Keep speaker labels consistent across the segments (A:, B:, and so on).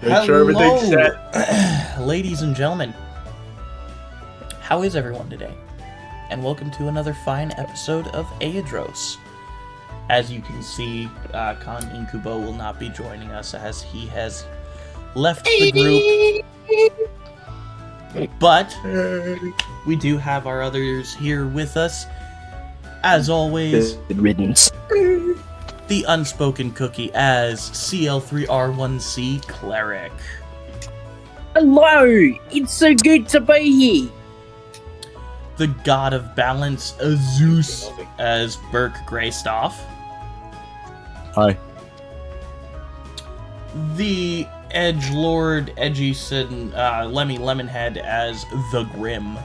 A: Make sure everything's set.
B: Ladies and gentlemen. How is everyone today? And welcome to another fine episode of Aeidros. As you can see, Khan Incubo will not be joining us as he has left the group. But we do have our others here with us. As always,
C: Good riddance.
B: the unspoken cookie as CL3R1C Cleric.
D: Hello! It's so good to be here!
B: The god of balance, Zeus, as Burke Greystoff.
C: Hi.
B: The edgelord, Edgyson, Lemmy Lemonhead as the Grim.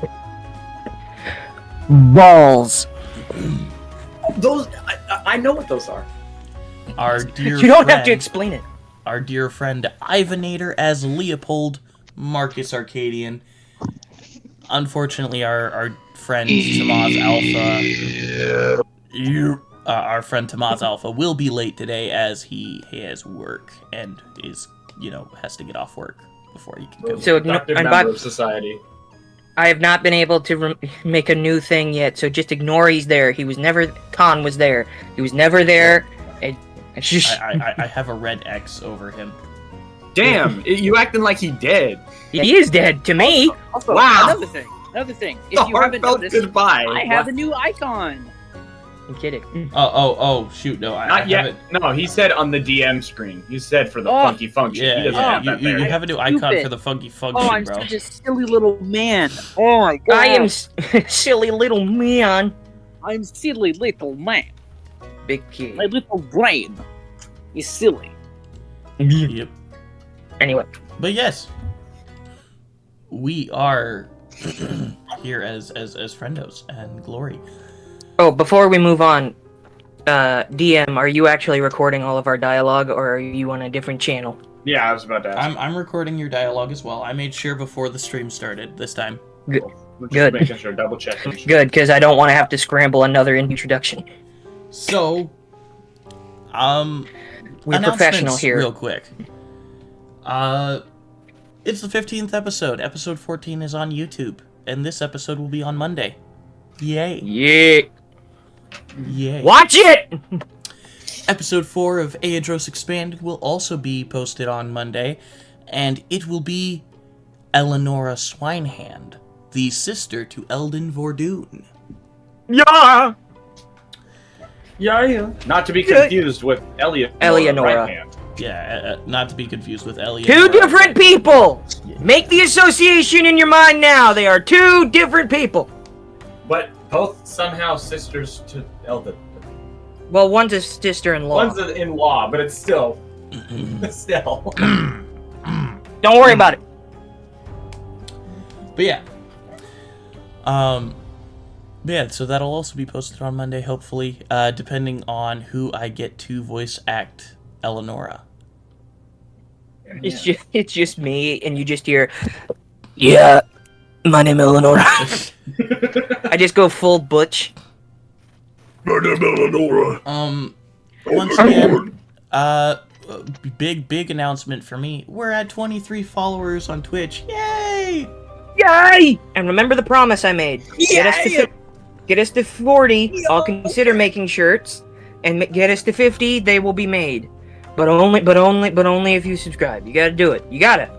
C: Balls.
A: Those, I know what those are.
B: Our dear
C: You don't
B: friend,
C: have to explain it.
B: Our dear friend Ivanator as Leopold Marcus Arcadian. Unfortunately, our friend Tamaz Alpha, our friend Tamaz Alpha will be late today as he has work and is, has to get off work before he can come.
D: So,
A: Member of society.
D: I have not been able to make a new thing yet, so just ignore he's there. Khan was there. He was never there.
B: I have a red X over him.
A: Damn, you acting like he dead.
D: He is dead to me.
E: Also,
A: Wow.
E: Another thing. If
A: The
E: you haven't
A: heartfelt
E: noticed,
A: goodbye.
E: I have a new icon.
D: I'm kidding.
B: Oh, shoot, no.
A: Not yet. No, he said on the DM screen. He said for the funky function.
B: Yeah,
A: he doesn't have that
B: you
A: there.
B: have a new icon
E: Stupid.
B: for the funky function,
E: Oh, I'm
B: bro.
E: such a silly little man. Oh my god.
D: I am silly little man.
E: I'm silly little man.
D: Big kid.
E: My little brain is silly.
B: Yep.
D: Anyway.
B: But yes, we are here as friendos and glory.
D: Oh, before we move on, DM, are you actually recording all of our dialogue, or are you on a different channel?
A: Yeah, I was about to ask.
B: I'm recording your dialogue as well. I made sure before the stream started this time.
A: Just
D: Good.
A: making sure, double checking.
D: Good, because I don't want to have to scramble another introduction.
B: So,
D: We're professional
B: announcements
D: here.
B: real quick. It's the 15th episode. Episode 14 is on YouTube, and this episode will be on Monday. Yay!
D: Yeah.
B: Yay!
D: Watch it!
B: Episode 4 of Aeidros Expanded will also be posted on Monday, and it will be Eleonora Swinehand, the sister to Eldon Vordoon.
D: Yeah!
A: Yeah. Not to be confused with
D: Eleonora.
A: Right hand.
B: Yeah, not to be confused with Eleonora.
D: Two different people! Make the association in your mind now. They are two different people.
A: But both somehow sisters to Eldon.
D: Well, one's a sister-in-law.
A: One's an in-law, but it's still. Still.
D: Don't worry about it.
B: But yeah. So that'll also be posted on Monday, hopefully, depending on who I get to voice act Eleonora.
D: It's just me, and you just hear, yeah, my name is Eleonora. I just go full butch.
A: My name Eleonora.
B: Once again, big announcement for me. We're at 23 followers on Twitch. Yay!
D: Yay! And remember the promise I made. Get us to 40, I'll consider making shirts, and get us to 50, they will be made. But only if you subscribe. You gotta do it. You gotta.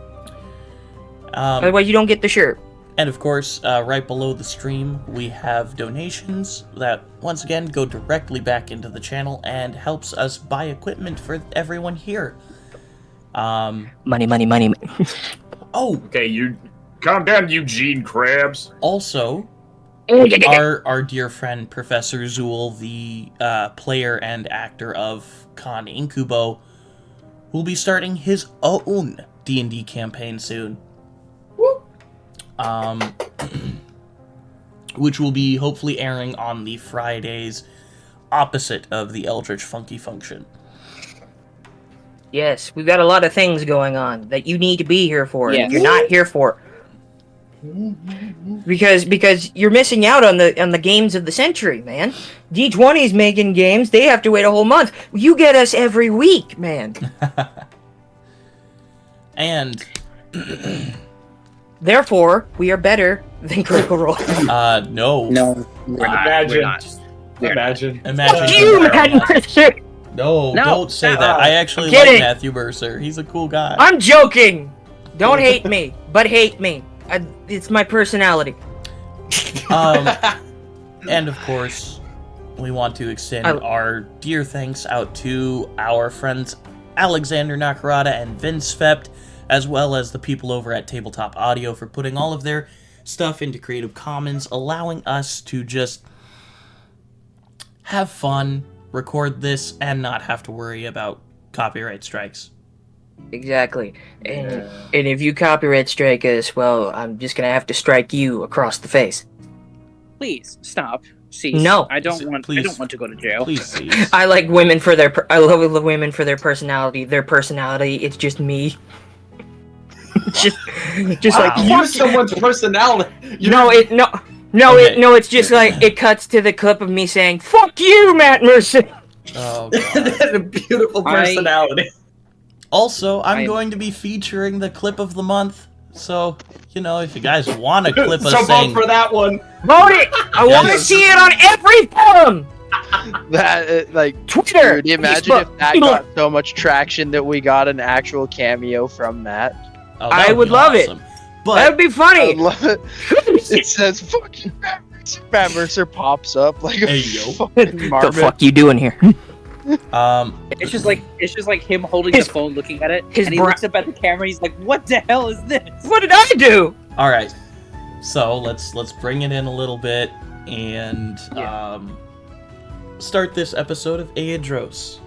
D: Otherwise, you don't get the shirt.
B: And of course, right below the stream, we have donations that, once again, go directly back into the channel and helps us buy equipment for everyone here.
D: Money.
B: Oh,
A: Okay, you calm down, Eugene Krabs.
B: also, our dear friend Professor Zool, the player and actor of Khan Incubo, will be starting his own D&D campaign soon. Which will be hopefully airing on the Fridays opposite of the Eldritch Funky Function.
D: Yes, we've got a lot of things going on that you need to be here for.
E: Yes.
D: If you're not here for, Because you're missing out on the games of the century, man. D20's making games; they have to wait a whole month. You get us every week, man.
B: And
D: Therefore, we are better than Critical Role.
B: no.
E: No, we're not.
A: Imagine.
E: We're not.
A: Imagine.
B: Imagine
D: You,
B: comparing
D: Matt
B: us.
D: Mercer!
B: No,
E: No,
B: don't say
A: shut
B: that.
A: up.
B: I actually
D: I'm
B: like
D: kidding.
B: Matthew Mercer. He's a cool guy.
D: I'm joking! Don't hate me, but hate me. It's my personality.
B: And of course, we want to extend
D: I-
B: our dear thanks out to our friends Alexander Nakarada and vindsvept, as well as the people over at Tabletop Audio for putting all of their stuff into Creative Commons, allowing us to just have fun, record this, and not have to worry about copyright strikes.
D: Exactly. And if you copyright strike us, well, I'm just gonna have to strike you across the face.
E: Please stop. Cease.
D: No.
E: I don't want. I
B: Please.
E: don't want to go to jail.
B: Please cease.
D: I like women for their. I love women for their personality. Their personality, it's just me. just
B: Wow.
D: like
A: Use someone's personality.
D: it's just like it cuts to the clip of me saying "fuck you, Matt Mercer."
B: Oh, God.
A: That's a beautiful personality.
B: Also, I'm
E: I-
B: going to be featuring the clip of the month, so, if you guys want a clip of
A: So vote
B: saying...
A: for that one.
D: Vote it. I want to
B: Yes.
D: see it on every forum.
F: That
D: Twitter.
F: dude, imagine
D: Facebook,
F: if that got so much traction that we got an actual cameo from Matt.
B: Oh, that
D: I would
B: be
D: love it.
B: awesome.
D: That'd
B: But,
D: be
F: I
D: funny.
F: love it. It says fucking Matt Mercer pops up like a
B: Hey, yo.
F: fucking
D: What the
F: marmot.
D: fuck you doing here?
E: It's just like him holding
D: His-
E: the phone, looking at it,
D: his
E: and he
D: bra-
E: looks up at the camera. He's like, "What the hell is this?"
D: What did I do?
B: alright. So, let's bring it in a little bit and start this episode of Aeidros.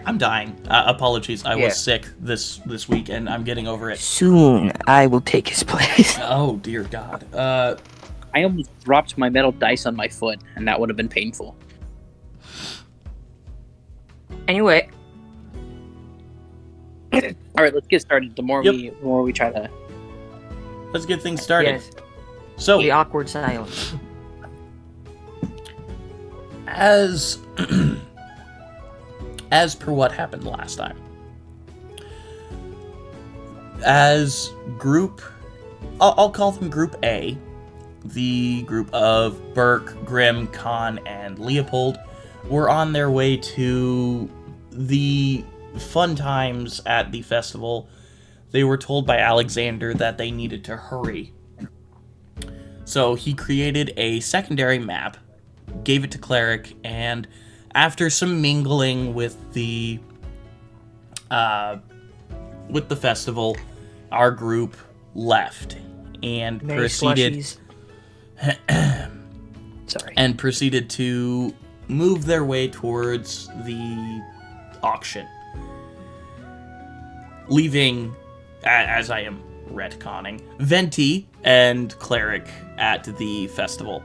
B: I'm dying. Apologies, I
D: Yeah.
B: was sick this week and I'm getting over it.
D: Soon I will take his place.
B: Oh, dear God.
E: I almost dropped my metal dice on my foot, and that would have been painful.
D: Anyway,
E: All right, let's get started. The more
B: Yep.
E: we try to.
B: Let's get things started.
D: yes,
B: So,
D: the awkward silence.
B: as as per what happened last time, as group, I'll call them Group A, the group of Burke, Grimm, Khan, and Leopold were on their way to the fun times at the festival. They were told by Alexander that they needed to hurry. So he created a secondary map, gave it to Cleric, and after some mingling with the festival, our group left and
D: Many
B: proceeded
D: slushies. Sorry.
B: and proceeded to move their way towards the auction, leaving, as I am retconning, Venti and Cleric at the festival.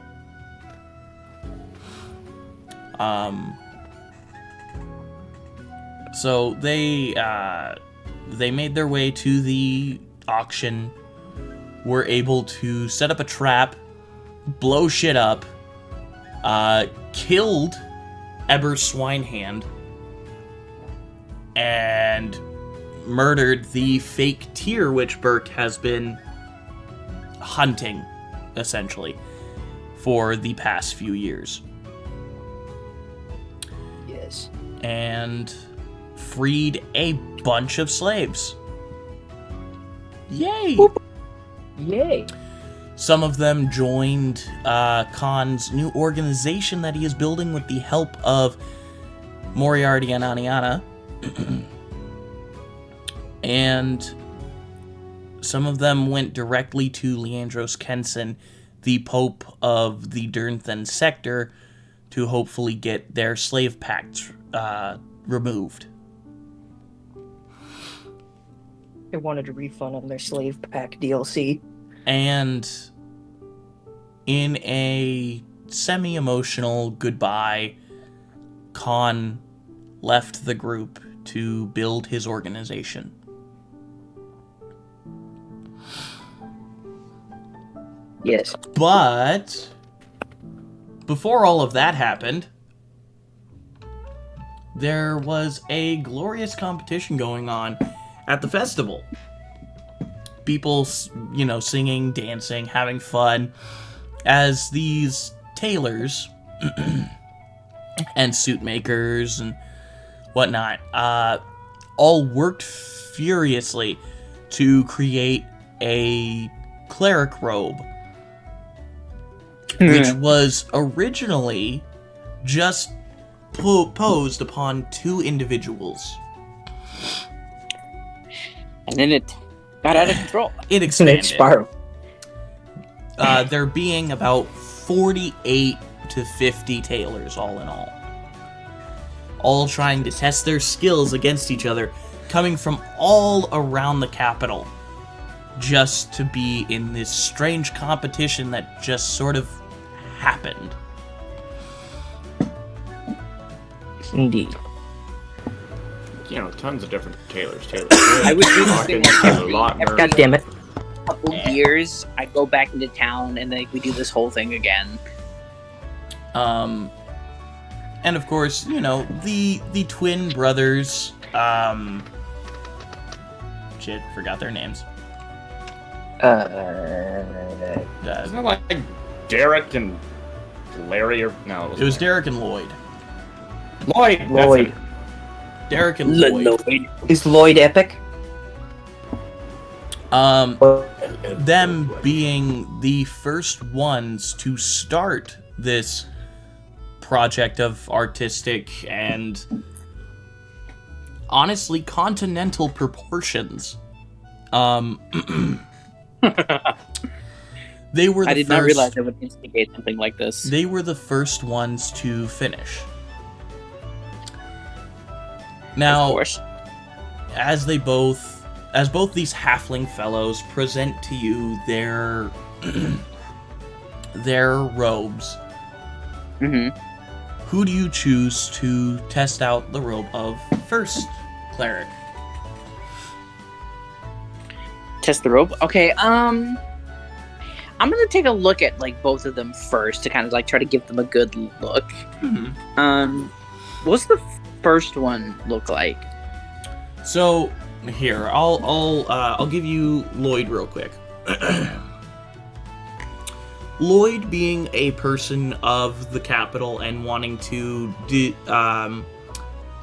B: So they made their way to the auction, were able to set up a trap, blow shit up, killed Eber Swinehand, and murdered the fake tier which Burke has been hunting, essentially, for the past few years.
D: Yes.
B: And freed a bunch of slaves. Yay!
D: Yay.
B: Some of them joined Khan's new organization that he is building with the help of Moriarty and Aniana. And some of them went directly to Leandros Kenson, the Pope of the Durnthan sector, to hopefully get their slave pact removed.
D: They wanted a refund on their slave pack DLC.
B: And in a semi-emotional goodbye, Khan left the group to build his organization.
D: Yes.
B: But before all of that happened, there was a glorious competition going on at the festival. People, singing, dancing, having fun, as these tailors and suit makers and whatnot all worked furiously to create a cleric robe, which was originally just posed upon two individuals.
E: And then it got out of control.
B: It expanded.
D: It spiraled.
B: There being about 48 to 50 tailors all in all trying to test their skills against each other, coming from all around the capital, just to be in this strange competition that just sort of happened.
D: Indeed.
A: Tons of different tailors.
E: I would do this thing like
A: a lot.
D: God damn it.
E: couple years, I go back into town and we do this whole thing again.
B: And of course, the twin brothers, forgot their names.
A: Isn't it like Derek and Larry or no?
B: It was Derek and Lloyd.
A: Lloyd.
D: Lloyd.
B: Derek and Lloyd.
D: Is Lloyd epic?
B: Them being the first ones to start this project of artistic and honestly continental proportions. They were the
E: I did not realize they would instigate something like this.
B: They were the first ones to finish. Now,
E: of course.
B: as both these halfling fellows present to you their robes, who do you choose to test out the robe of first, cleric?
E: Test the robe? Okay, I'm gonna take a look at both of them first to kind of try to give them a good look. What's the first one look like?
B: So here, I'll give you Lloyd real quick. Lloyd, being a person of the capital and wanting to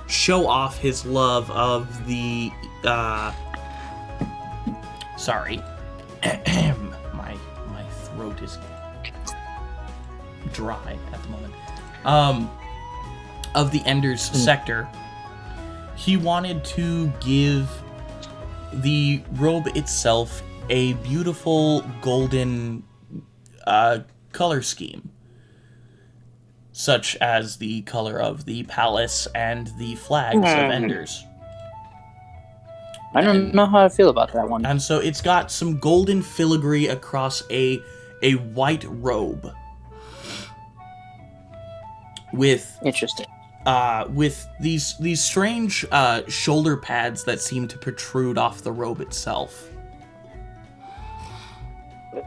B: show off his love of the sorry, my throat is dry at the moment. Of the Ender's sector, he wanted to give the robe itself a beautiful golden color scheme, such as the color of the palace and the flags of Enders.
E: I don't know how I feel about that one.
B: And so it's got some golden filigree across a white robe with
E: Interesting.
B: With these strange shoulder pads that seem to protrude off the robe itself.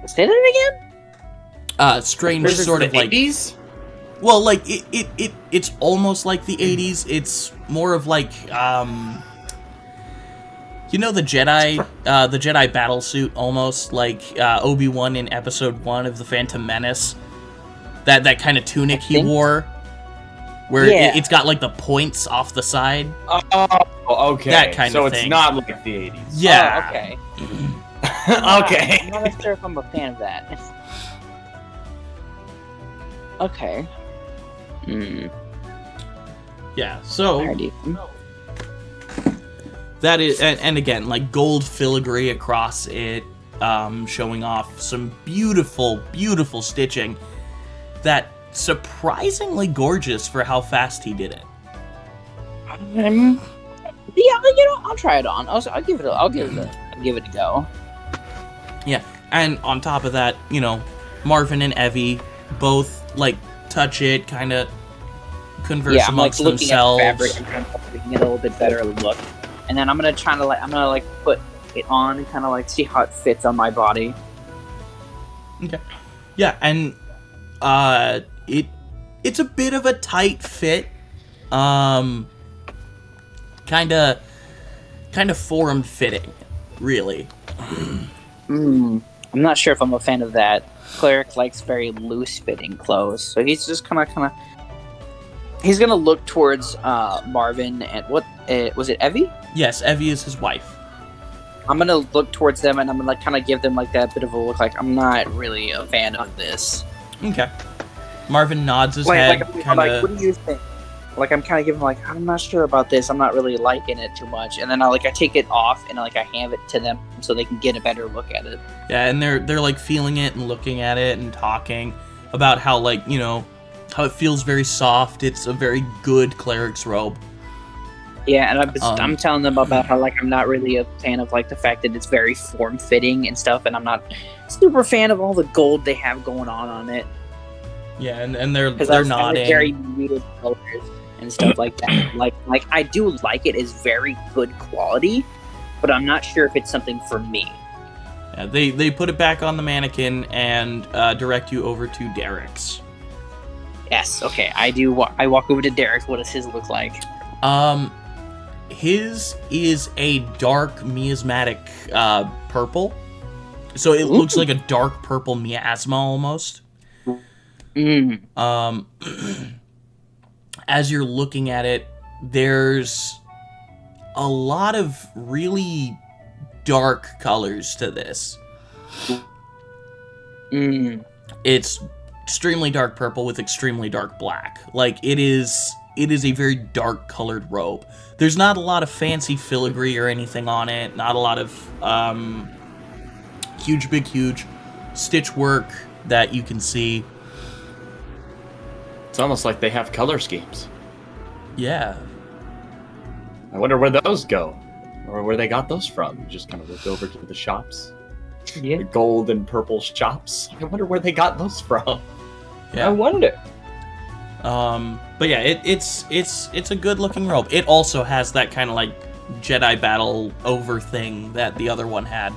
E: Say that again?
B: Strange sort of
A: 80s?
B: Well, it's almost like the 80s. It's more of the Jedi battle suit, almost like Obi-Wan in Episode 1 of The Phantom Menace. That kind of tunic he wore, where it's got the points off the side.
A: Oh, okay.
B: That kind
A: of
B: thing.
A: So it's not like the 80s.
B: Yeah.
E: Oh, okay.
A: Okay.
E: I'm not sure if I'm a fan of that. Okay.
B: Yeah, so
E: Alrighty.
B: that is, and again, gold filigree across it, showing off some beautiful, beautiful stitching. That surprisingly gorgeous for how fast he did it.
E: Yeah, I'll try it on. I'll give it a go.
B: Yeah, and on top of that, Marvin and Evie both touch it, kind of converse amongst
E: looking
B: themselves.
E: At the fabric and kind of making it a little bit better look, and then I'm gonna put it on and kind of see how it fits on my body.
B: Okay. Yeah, and it's a bit of a tight fit. kind of form-fitting, really.
E: I'm not sure if I'm a fan of that. Cleric likes very loose-fitting clothes, so he's just kind of. He's gonna look towards Marvin and what was it, Evie?
B: Yes, Evie is his wife.
E: I'm gonna look towards them and I'm gonna like kind of give them like that bit of a look, like I'm not really a fan of this.
B: Okay. Marvin nods his
E: Like,
B: head,
E: like,
B: kind
E: like,
B: of.
E: what do you think? Like I'm kind of giving like I'm not sure about this. I'm not really liking it too much, and then I take it off and I hand it to them so they can get a better look at it.
B: Yeah, and they're like feeling it and looking at it and talking about how how it feels very soft. It's a very good cleric's robe.
E: Yeah, and I'm telling them about how I'm not really a fan of the fact that it's very form fitting and stuff, and I'm not super fan of all the gold they have going on it.
B: Yeah, and they're
E: Because
B: nodding.
E: Very muted colors and stuff like that. like I do like it. It's very good quality, but I'm not sure if it's something for me.
B: Yeah, they put it back on the mannequin and direct you over to Derek's.
E: Yes, okay. I walk over to Derek. What does his look like?
B: His is a dark miasmatic purple. So it looks like a dark purple miasma almost. As you're looking at it, there's a lot of really dark colors to this. It's extremely dark purple with extremely dark black. It is a very dark colored robe. There's not a lot of fancy filigree or anything on it. Not a lot of huge stitch work that you can see.
A: It's almost like they have color schemes.
B: Yeah.
A: I wonder where those go, or where they got those from. You just kind of look over to the shops.
D: Yeah.
A: The gold and purple shops. I wonder where they got those from.
B: Yeah.
D: I wonder.
B: But yeah, it's a good looking robe. It also has that kind of Jedi battle over thing that the other one had.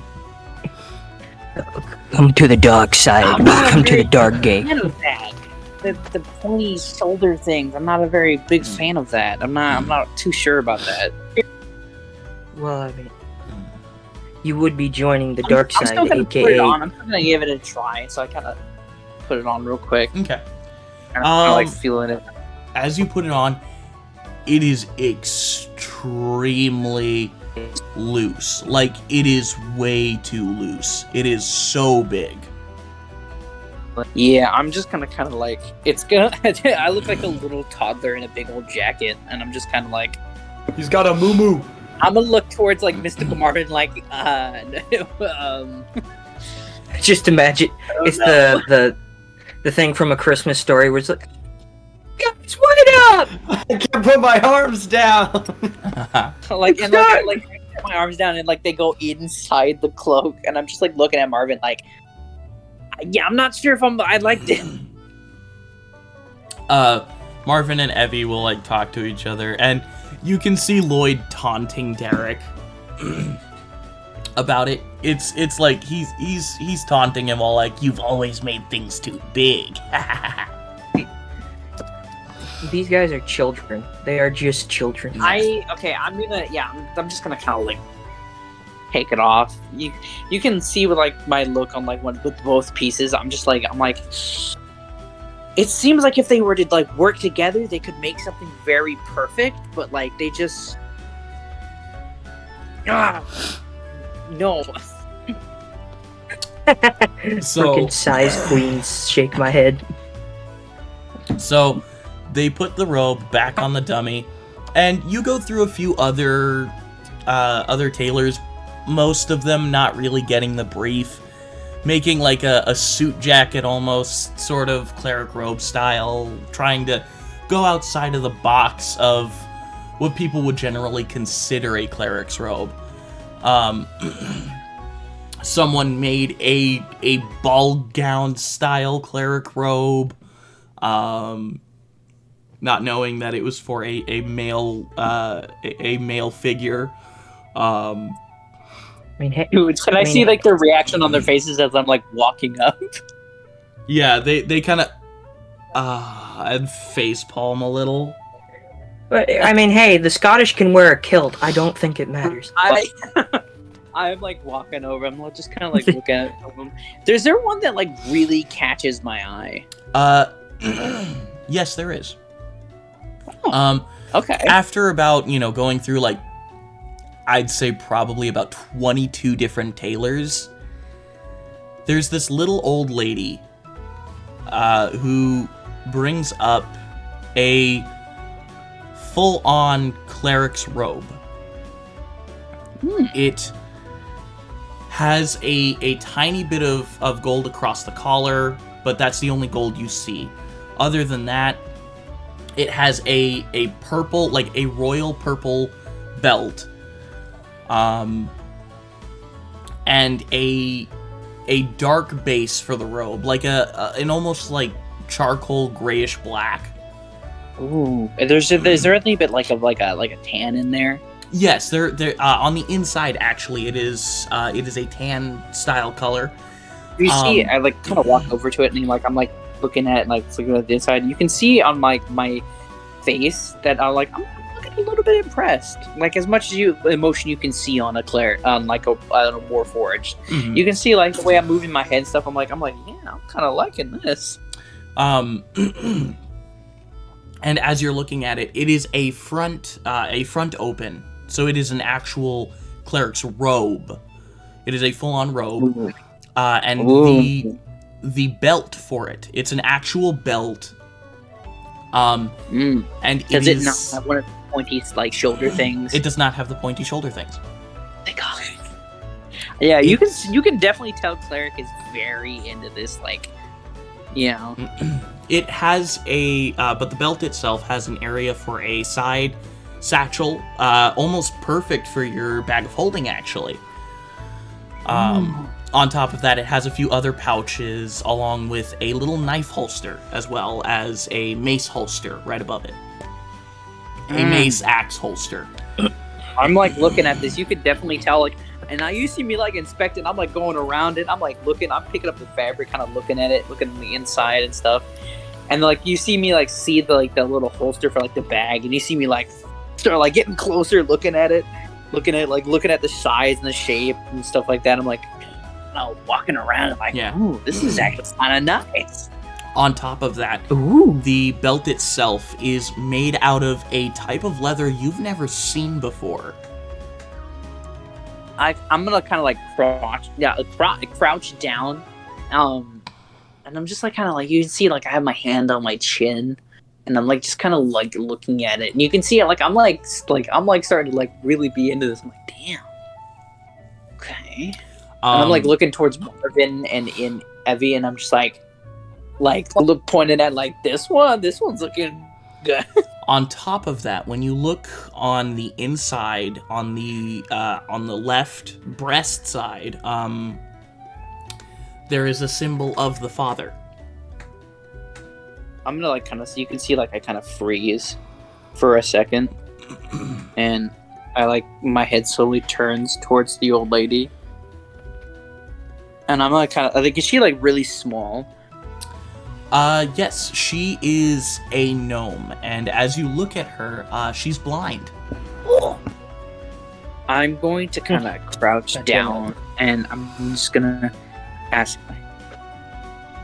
C: Come to the dark side. Welcome to the dark gate.
E: Fan of that. The pointy shoulder things. I'm not a very big fan of that. I'm not too sure about that.
D: Well, I mean, you would be joining the dark
E: I'm
D: side,
E: still gonna
D: aka.
E: put it on. I'm still gonna give it a try. So I kind of put it on real quick.
B: Okay.
E: I'm feeling it.
B: As you put it on, it is extremely loose. It is way too loose. It is so big.
E: Yeah, I'm just gonna kind of it's gonna. I look like a little toddler in a big old jacket, and I'm just kind of
A: He's got a moo-moo.
E: I'm gonna look towards Mystical Marvin,
D: Just imagine it's the thing from A Christmas Story where it's like, guys, what up?
A: I can't put my arms down.
E: and my arms down and they go inside the cloak, and I'm just looking at Marvin yeah, I'm not sure if I liked it.
B: Marvin and Evie will talk to each other, and you can see Lloyd taunting Derek about it. It's he's taunting him all you've always made things too big.
D: These guys are children. They are just children.
E: I'm just gonna kind of take it off. You can see with my look on with both pieces. I'm just it seems like if they were to work together, they could make something very perfect, but they just no.
D: Freaking size queens shake my head.
B: So they put the robe back on the dummy, and you go through a few other tailors, most of them not really getting the brief, making a suit jacket almost, sort of cleric robe style, trying to go outside of the box of what people would generally consider a cleric's robe. Someone made a ball gown style cleric robe, not knowing that it was for a male figure.
D: I mean, hey,
E: Dude, can I see their reaction on their faces as I'm walking up?
B: Yeah, they kind of and face palm a little.
D: But, I mean, hey, the Scottish can wear a kilt. I don't think it matters.
E: I'm like walking over. I'm just kind of like looking at them. Is there one that like really catches my eye?
B: Yes, there is.
E: Okay.
B: After about, going through like, I'd say probably about 22 different tailors, there's this little old lady who brings up a full-on cleric's robe. It has a tiny bit of gold across the collar, but that's the only gold you see. Other than that, it has a purple, like a royal purple belt, and a dark base for the robe, like an almost like charcoal grayish black.
E: Ooh. Is there anything bit like a tan in there?
B: Yes, there on the inside actually it is a tan style color.
E: You see, I like kind of walk over to it and I'm like looking at the inside. You can see on my face that I'm looking a little bit impressed. Like as much as emotion you can see on a Warforged.
B: Mm-hmm.
E: You can see like the way I'm moving my head and stuff. I'm like, yeah, I'm kind of liking this.
B: And as you're looking at it, it is a front open. So it is an actual cleric's robe. It is a full-on robe. And the belt for it, it's an actual belt. And
E: Does it not have one of the pointy shoulder things?
B: It does not have the pointy shoulder things.
E: Thank God. Yeah, you can definitely tell cleric is very into this,
B: It has but the belt itself has an area for a side satchel, almost perfect for your bag of holding, actually. On top of that, it has a few other pouches, along with a little knife holster, as well as a mace holster right above it. A mace axe holster.
E: I'm looking at this. You could definitely tell, and now you see me inspecting. I'm going around it. I'm looking. I'm picking up the fabric, kind of looking at it, looking on the inside and stuff. And you see me see the little holster for the bag, and you see me start getting closer, looking at it, looking at the size and the shape and stuff like that. I'm walking around and
B: yeah.
E: Ooh, this is actually kind of nice.
B: On top of that, the belt itself is made out of a type of leather you've never seen before.
E: I'm gonna kind of crouch down, and I'm just you can see I have my hand on my chin, and I'm just kind of looking at it, and you can see it I'm starting to really be into this. I'm damn. Okay. And I'm looking towards Marvin and in Evie, and I'm just pointing at this one's looking good.
B: On top of that, when you look on the inside, on the left breast side, there is a symbol of the father.
E: I'm gonna kind of, so you can see I kind of freeze for a second, and I my head slowly turns towards the old lady. And I'm I think, is she really small?
B: Yes, she is a gnome, and as you look at her, she's blind.
E: I'm going to kind of crouch down, and I'm just gonna ask,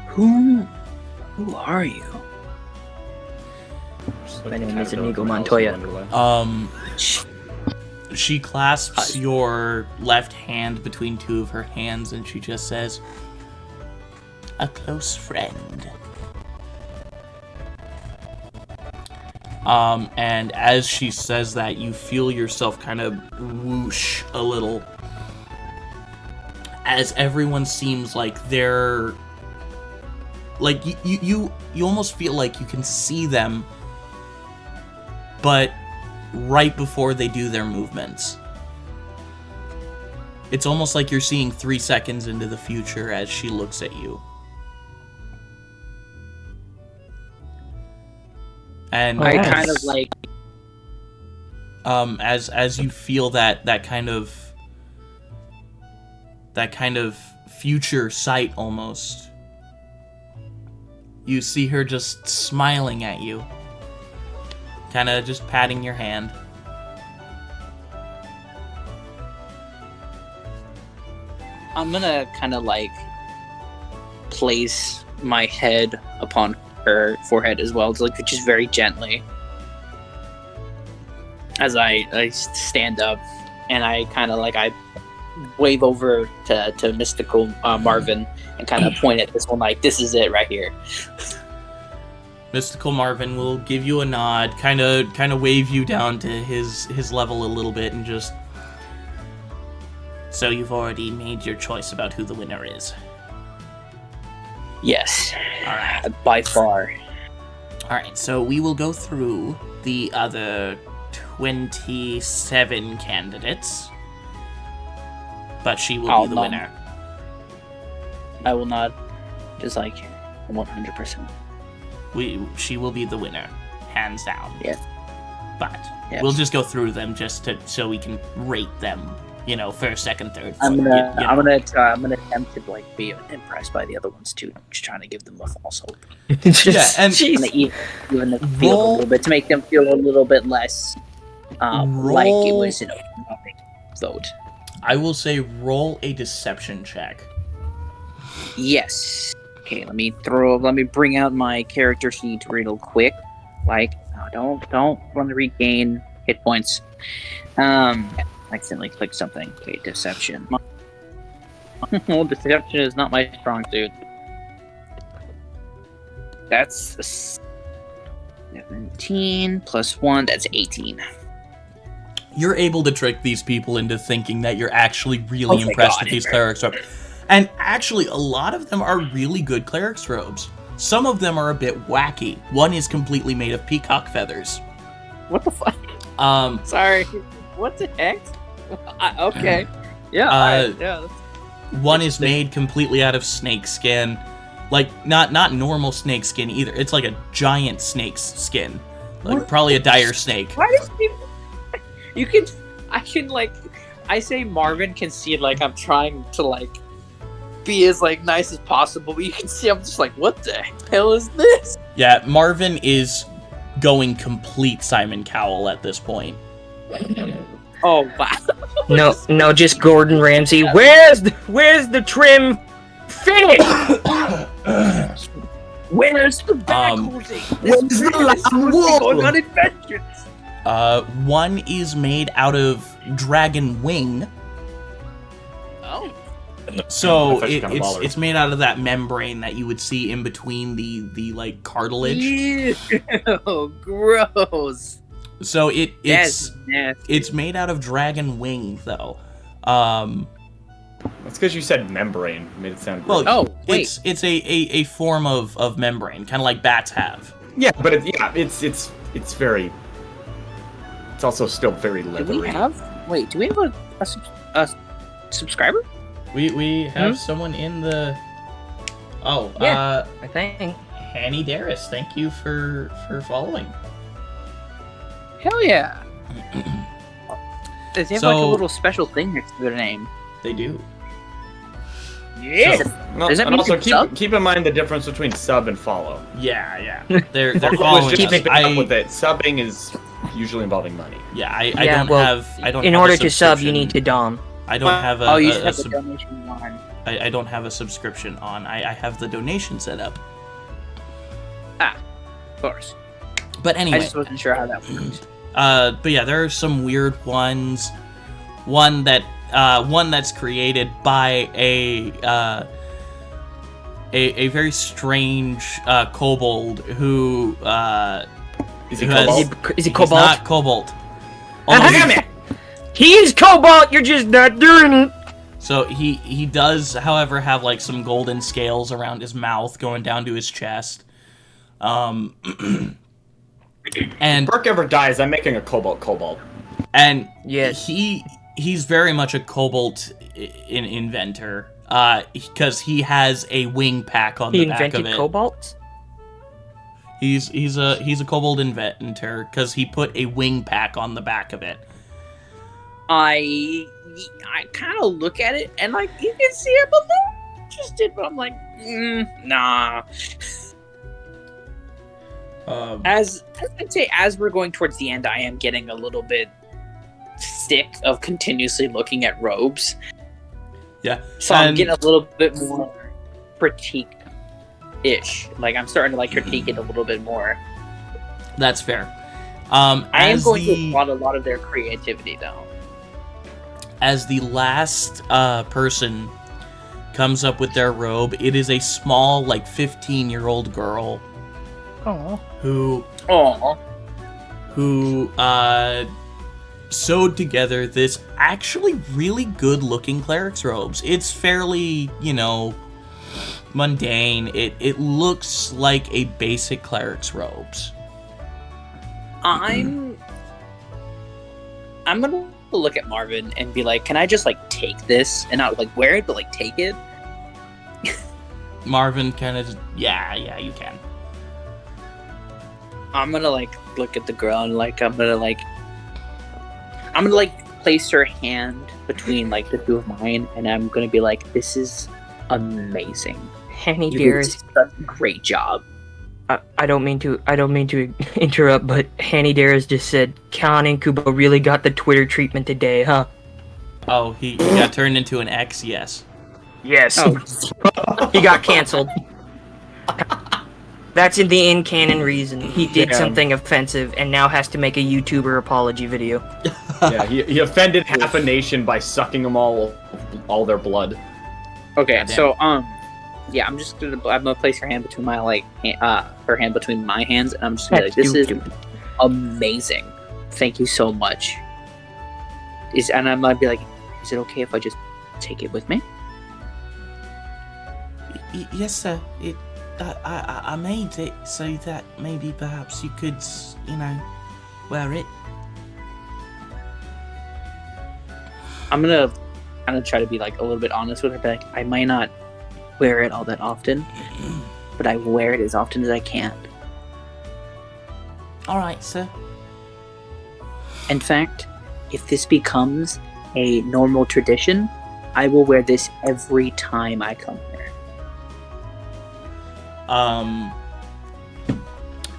E: who are you?
C: My name is Inigo Montoya.
B: She clasps your left hand between two of her hands, and she just says, "A close friend." And as she says that, you feel yourself kind of whoosh a little, as everyone seems like they're you almost feel like you can see them, but right before they do their movements. It's almost like you're seeing 3 seconds into the future as she looks at you. And
E: I kind of
B: as you feel that kind of future sight almost, you see her just smiling at you. kind of just patting your hand.
E: I'm gonna kind of like place my head upon her forehead as well, like just very gently, as I stand up, and I kind of like I wave over to mystical Marvin and kind of point at this one like, this is it right here.
B: Mystical Marvin will give you a nod, kind of wave you down to his level a little bit, and just. So you've already made your choice about who the winner is.
E: Yes.
B: All right.
E: By far.
B: All right. So we will go through the other 27 candidates, but she will be the winner.
E: I will not. Just like 100%.
B: She will be the winner, hands down.
E: Yeah.
B: But
E: yes.
B: We'll just go through them so we can rate them. First, second, third.
E: I'm gonna attempt to like be impressed by the other ones too. Just trying to give them a false hope.
B: And
E: even the feel a little bit to make them feel a little bit less like it was an open vote.
B: I will say roll a deception check.
E: Yes. Okay. Let me bring out my character sheet real quick. Like, no, don't want to regain hit points. Accidentally clicked something. Okay, deception. Well, deception is not my strong suit. That's 17 plus 1. That's 18.
B: You're able to trick these people into thinking that you're actually really impressed with these clerics robes. And actually, a lot of them are really good clerics robes. Some of them are a bit wacky. One is completely made of peacock feathers.
E: What the fuck? Sorry. What the heck? Okay. Yeah. Yeah.
B: One is made completely out of snake skin. Like, not normal snake skin either. It's like a giant snake's skin. Like, probably a dire snake.
E: Why does I say Marvin can see, like, I'm trying to, like, be as, like, nice as possible, but you can see I'm just like, what the hell is this?
B: Yeah, Marvin is going complete Simon Cowell at this point.
E: Oh, wow.
D: No, just Gordon Ramsay. Where's the trim finish?
E: Where's the back horsing?
F: Where's the lamb wool?
E: Going on adventures.
B: One is made out of dragon wing.
E: Oh.
B: So it's made out of that membrane that you would see in between the like cartilage.
E: Ew, gross.
B: So it's made out of dragon wing though.
A: That's because you said membrane. It made it sound
B: well.
A: gross.
E: Oh, wait.
B: It's a form of membrane, kind of like bats have.
A: Yeah, but it's very. It's also still very leathery.
E: Do we have a subscriber?
B: We have someone in the. Oh,
D: Yeah, I think.
B: Hanny Darris, thank you for following.
E: Hell yeah! They have like a little special thing next to their name.
B: They do.
E: Yeah. Does that mean
A: also
E: sub?
A: keep in mind the difference between sub and follow.
B: Yeah. They're
A: Follow
B: following
A: is just
B: us.
A: keeping up with it. Subbing is usually involving money.
B: Yeah, I don't have.
D: In order to sub, you need to dom.
B: I don't have a.
E: You just have the donation line.
B: I don't have a subscription on. I have the donation set up.
E: Of course.
B: But anyway.
E: I just wasn't sure how that worked.
B: But yeah, there are some weird ones. One that's created by a very strange kobold who
A: Is he
B: who has-
A: cobalt?
D: Is he
B: he's
D: cobalt?
B: not kobold.
D: Damn it! He is cobalt. You're just not doing it.
B: So he does, however, have like some golden scales around his mouth going down to his chest. And
A: If Burke ever dies, I'm making a cobalt.
B: And
D: Yes.
B: he's very much a cobalt inventor, because he has a wing pack on
D: He
B: the back of
D: invented
B: it.
D: cobalt.
B: He's a kobold inventor because he put a wing pack on the back of it.
E: I kind of look at it and like you can see I'm a little interested, but I'm like, nah. As I'd say, as we're going towards the end, I am getting a little bit sick of continuously looking at robes.
B: Yeah.
E: So I'm getting a little bit more critique-ish. Like, I'm starting to, like, critique it a little bit more.
B: That's fair.
E: I am going to applaud a lot of their creativity, though.
B: As the last person comes up with their robe, it is a small, like, 15-year-old girl who sewed together this actually really good-looking cleric's robes. It's fairly, mundane. It looks like a basic cleric's robes.
E: I'm gonna look at Marvin and be like, can I just, like, take this and not, like, wear it, but, like, take it?
B: Marvin kind of, yeah, you can.
E: I'm gonna, like, look at the girl and, like, I'm gonna place her hand between, like, the two of mine, and I'm gonna be like, this is amazing.
D: Hanny
E: You did
D: Dares.
E: such a great job.
D: I don't mean to interrupt, but Hanny Dares just said Khan and Kubo really got the Twitter treatment today, huh?
B: Oh, he got turned into an X, yes.
D: Yes.
E: Oh,
D: He got canceled. That's in the in-canon reason. He did something offensive and now has to make a YouTuber apology video.
A: Yeah, he offended half a nation by sucking them all their blood.
E: okay.
B: Goddamn.
E: So, yeah, I'm gonna place her hand between my her hand between my hands, and I'm just gonna be like, this is amazing. Thank you so much. And I might be like, is it okay if I just take it with me?
B: Yes, sir. I made it so that maybe perhaps you could, wear it.
E: I'm gonna kind of try to be like a little bit honest with her, but like, I might not wear it all that often, but I wear it as often as I can.
B: All right, sir.
E: In fact, if this becomes a normal tradition, I will wear this every time I come here.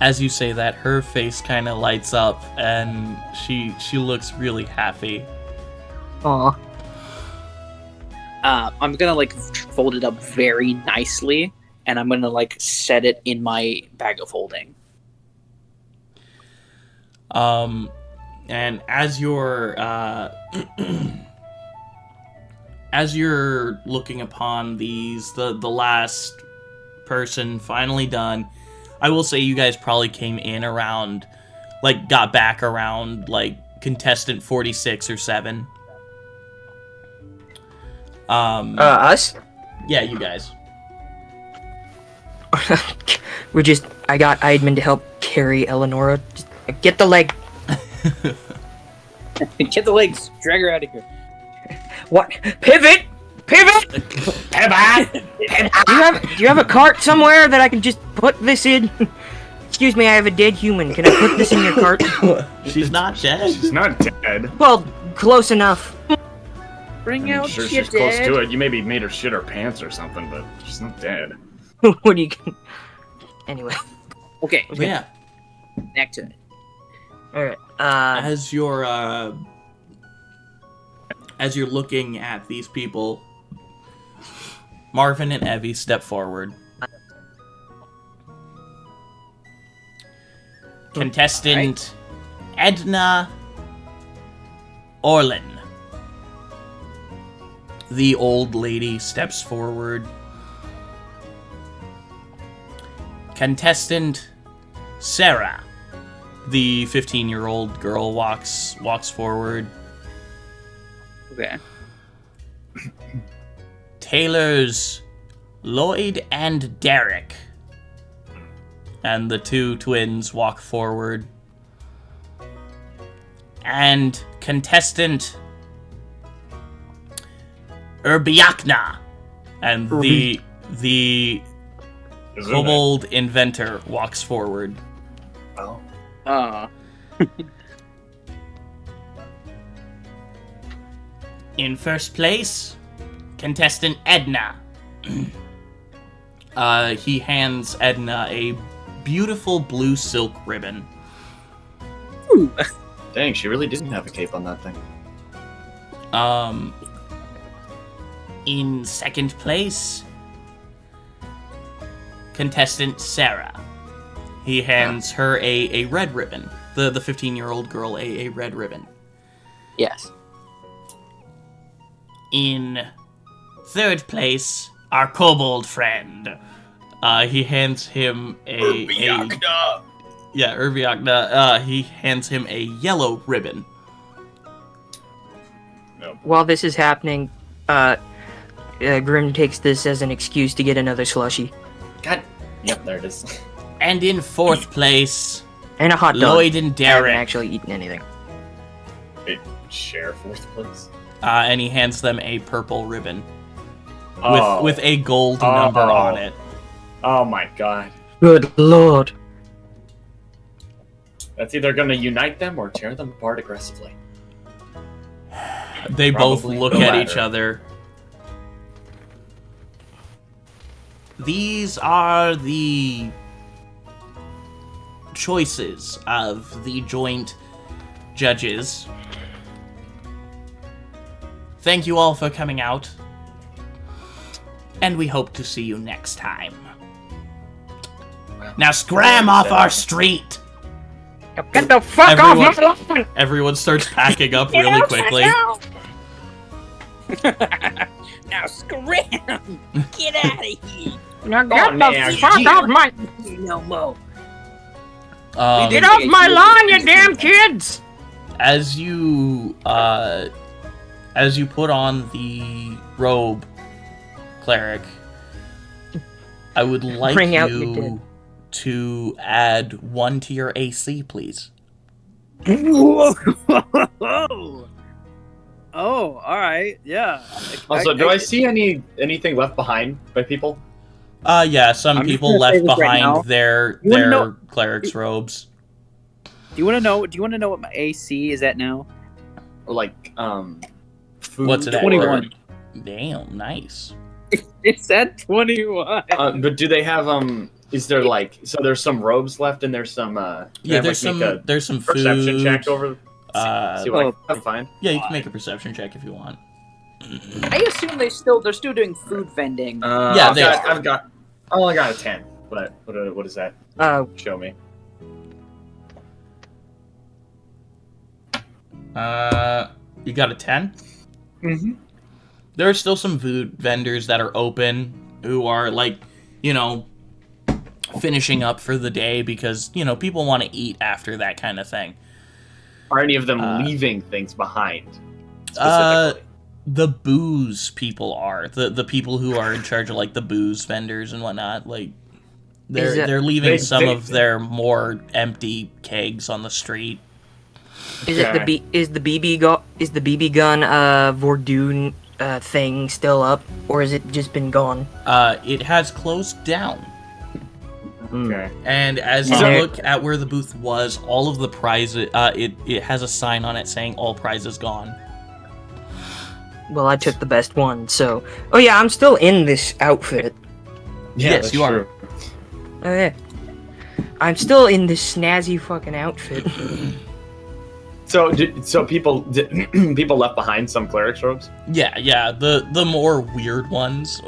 B: As you say that, her face kind of lights up, and she looks really happy.
D: Aw.
E: I'm gonna like fold it up very nicely, and I'm gonna like set it in my bag of holding.
B: And as you're as you're looking upon these, the last person finally done, I will say you guys probably came in around, like, got back around, like, contestant 46 or 7.
D: Us?
B: Yeah, you guys.
D: I got Eidman to help carry Eleonora. Just get the leg.
E: Get the legs, drag her out of here.
D: What? Pivot! Pivot! Do you have a cart somewhere that I can just put this in? Excuse me, I have a dead human. Can I put this in your cart?
B: She's not dead.
A: She's not dead.
D: Well, close enough.
E: Bring
A: I'm
E: out
A: sure
E: your
A: she's close
E: dead.
A: to it. You maybe made her shit her pants or something, but she's not dead.
D: What do you... Anyway.
E: Okay,
B: Yeah.
E: back to it.
D: Alright,
B: as you're looking at these people, Marvin and Evie step forward. Contestant Edna Orlin. The old lady steps forward. Contestant Sarah. The 15-year-old girl walks forward.
E: Okay.
B: Tailors Lloyd and Derek. And the two twins walk forward. And contestant Urbiakna. And the kobold inventor walks forward.
A: Oh.
B: In first place, contestant Edna. He hands Edna a beautiful blue silk ribbon.
A: Dang, she really didn't have a cape on that thing.
B: In second place, contestant Sarah. He hands her a red ribbon. The 15-year-old girl a red ribbon.
E: Yes.
B: In third place, our kobold friend. He hands him Urbiakna. He hands him a yellow ribbon.
D: While this is happening, Grim takes this as an excuse to get another slushie.
A: God. Yep, there it is.
B: And in fourth place,
D: And a hot dog.
B: Lloyd and
D: I haven't
B: Derek.
D: actually eaten anything.
A: Wait, share fourth place?
B: And he hands them a purple ribbon
A: Oh.
B: with a gold number on it.
A: Oh my god.
D: Good lord.
A: That's either going to unite them or tear them apart aggressively.
B: They both
A: Probably
B: look
A: the
B: at
A: latter.
B: each other. These are the choices of the joint judges. Thank you all for coming out, and we hope to see you next time. Now scram off our street!
D: Get the fuck off my lawn!
B: Everyone starts packing up really quickly.
E: Now scram! Get out of here!
D: Now
A: Oh,
D: get
A: now,
D: the fuck
A: you-
D: off my...
E: No more.
D: Get off my lawn, you damn kids!
B: As you put on the robe, cleric, I would like
D: Bring out your
B: you
D: dead.
B: to add 1 to your AC, please.
G: Whoa! Oh, all right, yeah.
A: Also, do I see anything left behind by people?
B: Yeah, some
G: I'm just
B: people
G: gonna say
B: left
G: this right
B: behind
G: now.
B: their
G: You wanna know-
B: cleric's robes.
G: Do you want to know? Do you want to know what my AC is at now?
A: Like, food?
B: What's it at?
G: 21.
B: Damn, nice.
G: It's at 21.
A: But do they have, is there like, so there's some robes left and there's some,
B: Yeah,
A: can I,
B: there's
A: like, make
B: there's some
A: a perception
B: food.
A: check over, see what I can find?
B: Yeah, you can make a perception check if you want.
E: I assume they're still doing food vending.
B: Yeah, they are.
A: I got a 10. What does that show me?
B: You got a 10?
A: Mm-hmm.
B: There are still some food vendors that are open who are, like, finishing up for the day because, people want to eat after that kind of thing.
A: Are any of them leaving things behind?
B: Uh,
A: Specifically?
B: The booze people are. The people who are in charge of, like, the booze vendors and whatnot, like, they're leaving some of their more empty kegs on the street.
D: Is it is the BB gun Vordoon thing still up, or has it just been gone?
B: It has closed down.
A: Okay.
B: And as you
D: Okay.
B: look at where the booth was, all of the prizes, it has a sign on it saying all prizes gone.
D: Well, I took the best one, so... Oh yeah, I'm still in this outfit.
A: Yeah,
B: Yes,
A: that's
B: you are.
A: true.
D: Oh yeah. I'm still in this snazzy fucking outfit.
A: So people people left behind some cleric's robes?
B: Yeah, the more weird ones.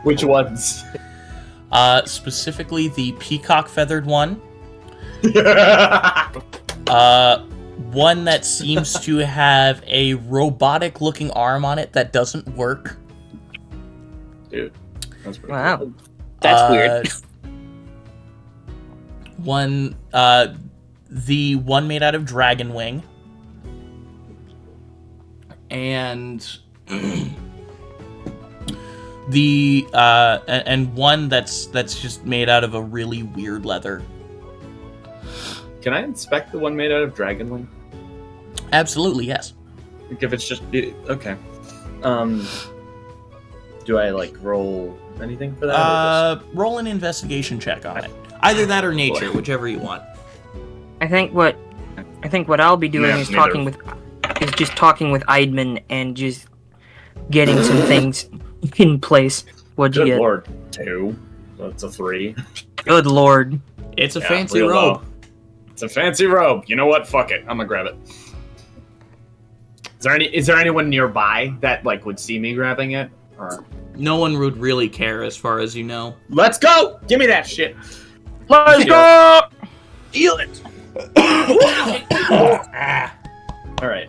A: Which ones?
B: Specifically the peacock feathered one. One that seems to have a robotic looking arm on it that doesn't work.
A: Dude, that's pretty
D: Wow.
A: cool.
E: That's weird.
B: One, the one made out of dragon wing. And and one that's just made out of a really weird leather.
A: Can I inspect the one made out of dragon wing?
B: Absolutely, yes.
A: Like if it's just okay. Do I like roll anything for that? or
B: Roll an investigation check on it. Either that or nature, whichever you want.
D: I think what I'll be doing
A: Yeah,
D: is
A: neither.
D: just talking with Eidman and just getting some things in place. What'd you
A: Good
D: get?
A: lord, 2. That's a 3.
D: Good lord.
B: It's a
A: Yeah,
B: fancy
A: real
B: robe.
A: low. It's a fancy robe. You know what? Fuck it. I'm gonna grab it. Is there anyone nearby that like would see me grabbing it? Or
B: No one would really care, as far as you know.
A: let's go! Give me that shit.
F: Let's go!
A: Deal it. All right.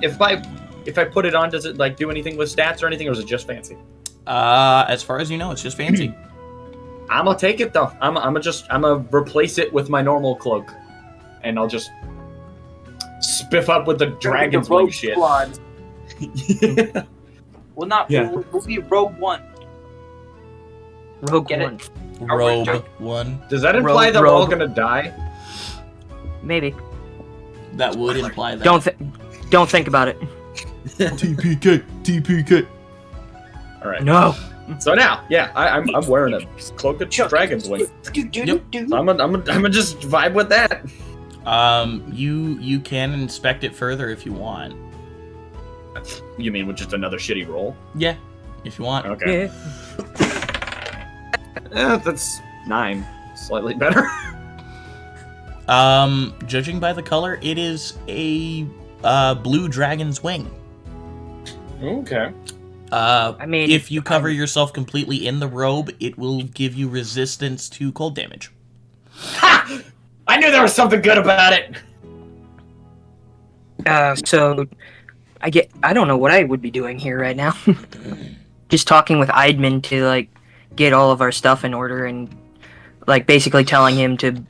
A: If I put it on, does it like do anything with stats or anything, or is it just fancy?
B: As far as you know, it's just fancy.
A: I'm gonna take it though. I'm gonna replace it with my normal cloak, and I'll just spiff up with the dragon's wing shit.
G: Squad. Well, not.
A: Yeah.
G: We'll be Rogue One.
D: Rogue
G: Get it?
D: One.
B: Robe 1.
A: Does that imply that we're all
D: Rogue.
A: gonna die?
D: Maybe.
B: That would imply that.
D: Don't think about it.
B: TPK.
A: All right.
D: No.
A: So now, yeah, I'm wearing a cloak of dragon's wing.
B: Yep.
A: So I'm gonna just vibe with that.
B: You can inspect it further if you want.
A: You mean with just another shitty roll?
B: Yeah, if you want.
A: Okay. That's 9. Slightly better.
B: Judging by the color, it is a blue dragon's wing.
A: Okay.
D: I mean,
B: If you cover yourself completely in the robe, it will give you resistance to cold damage.
A: Ha! I knew there was something good about it.
D: So I don't know what I would be doing here right now. Just talking with Eidman to like get all of our stuff in order and like basically telling him to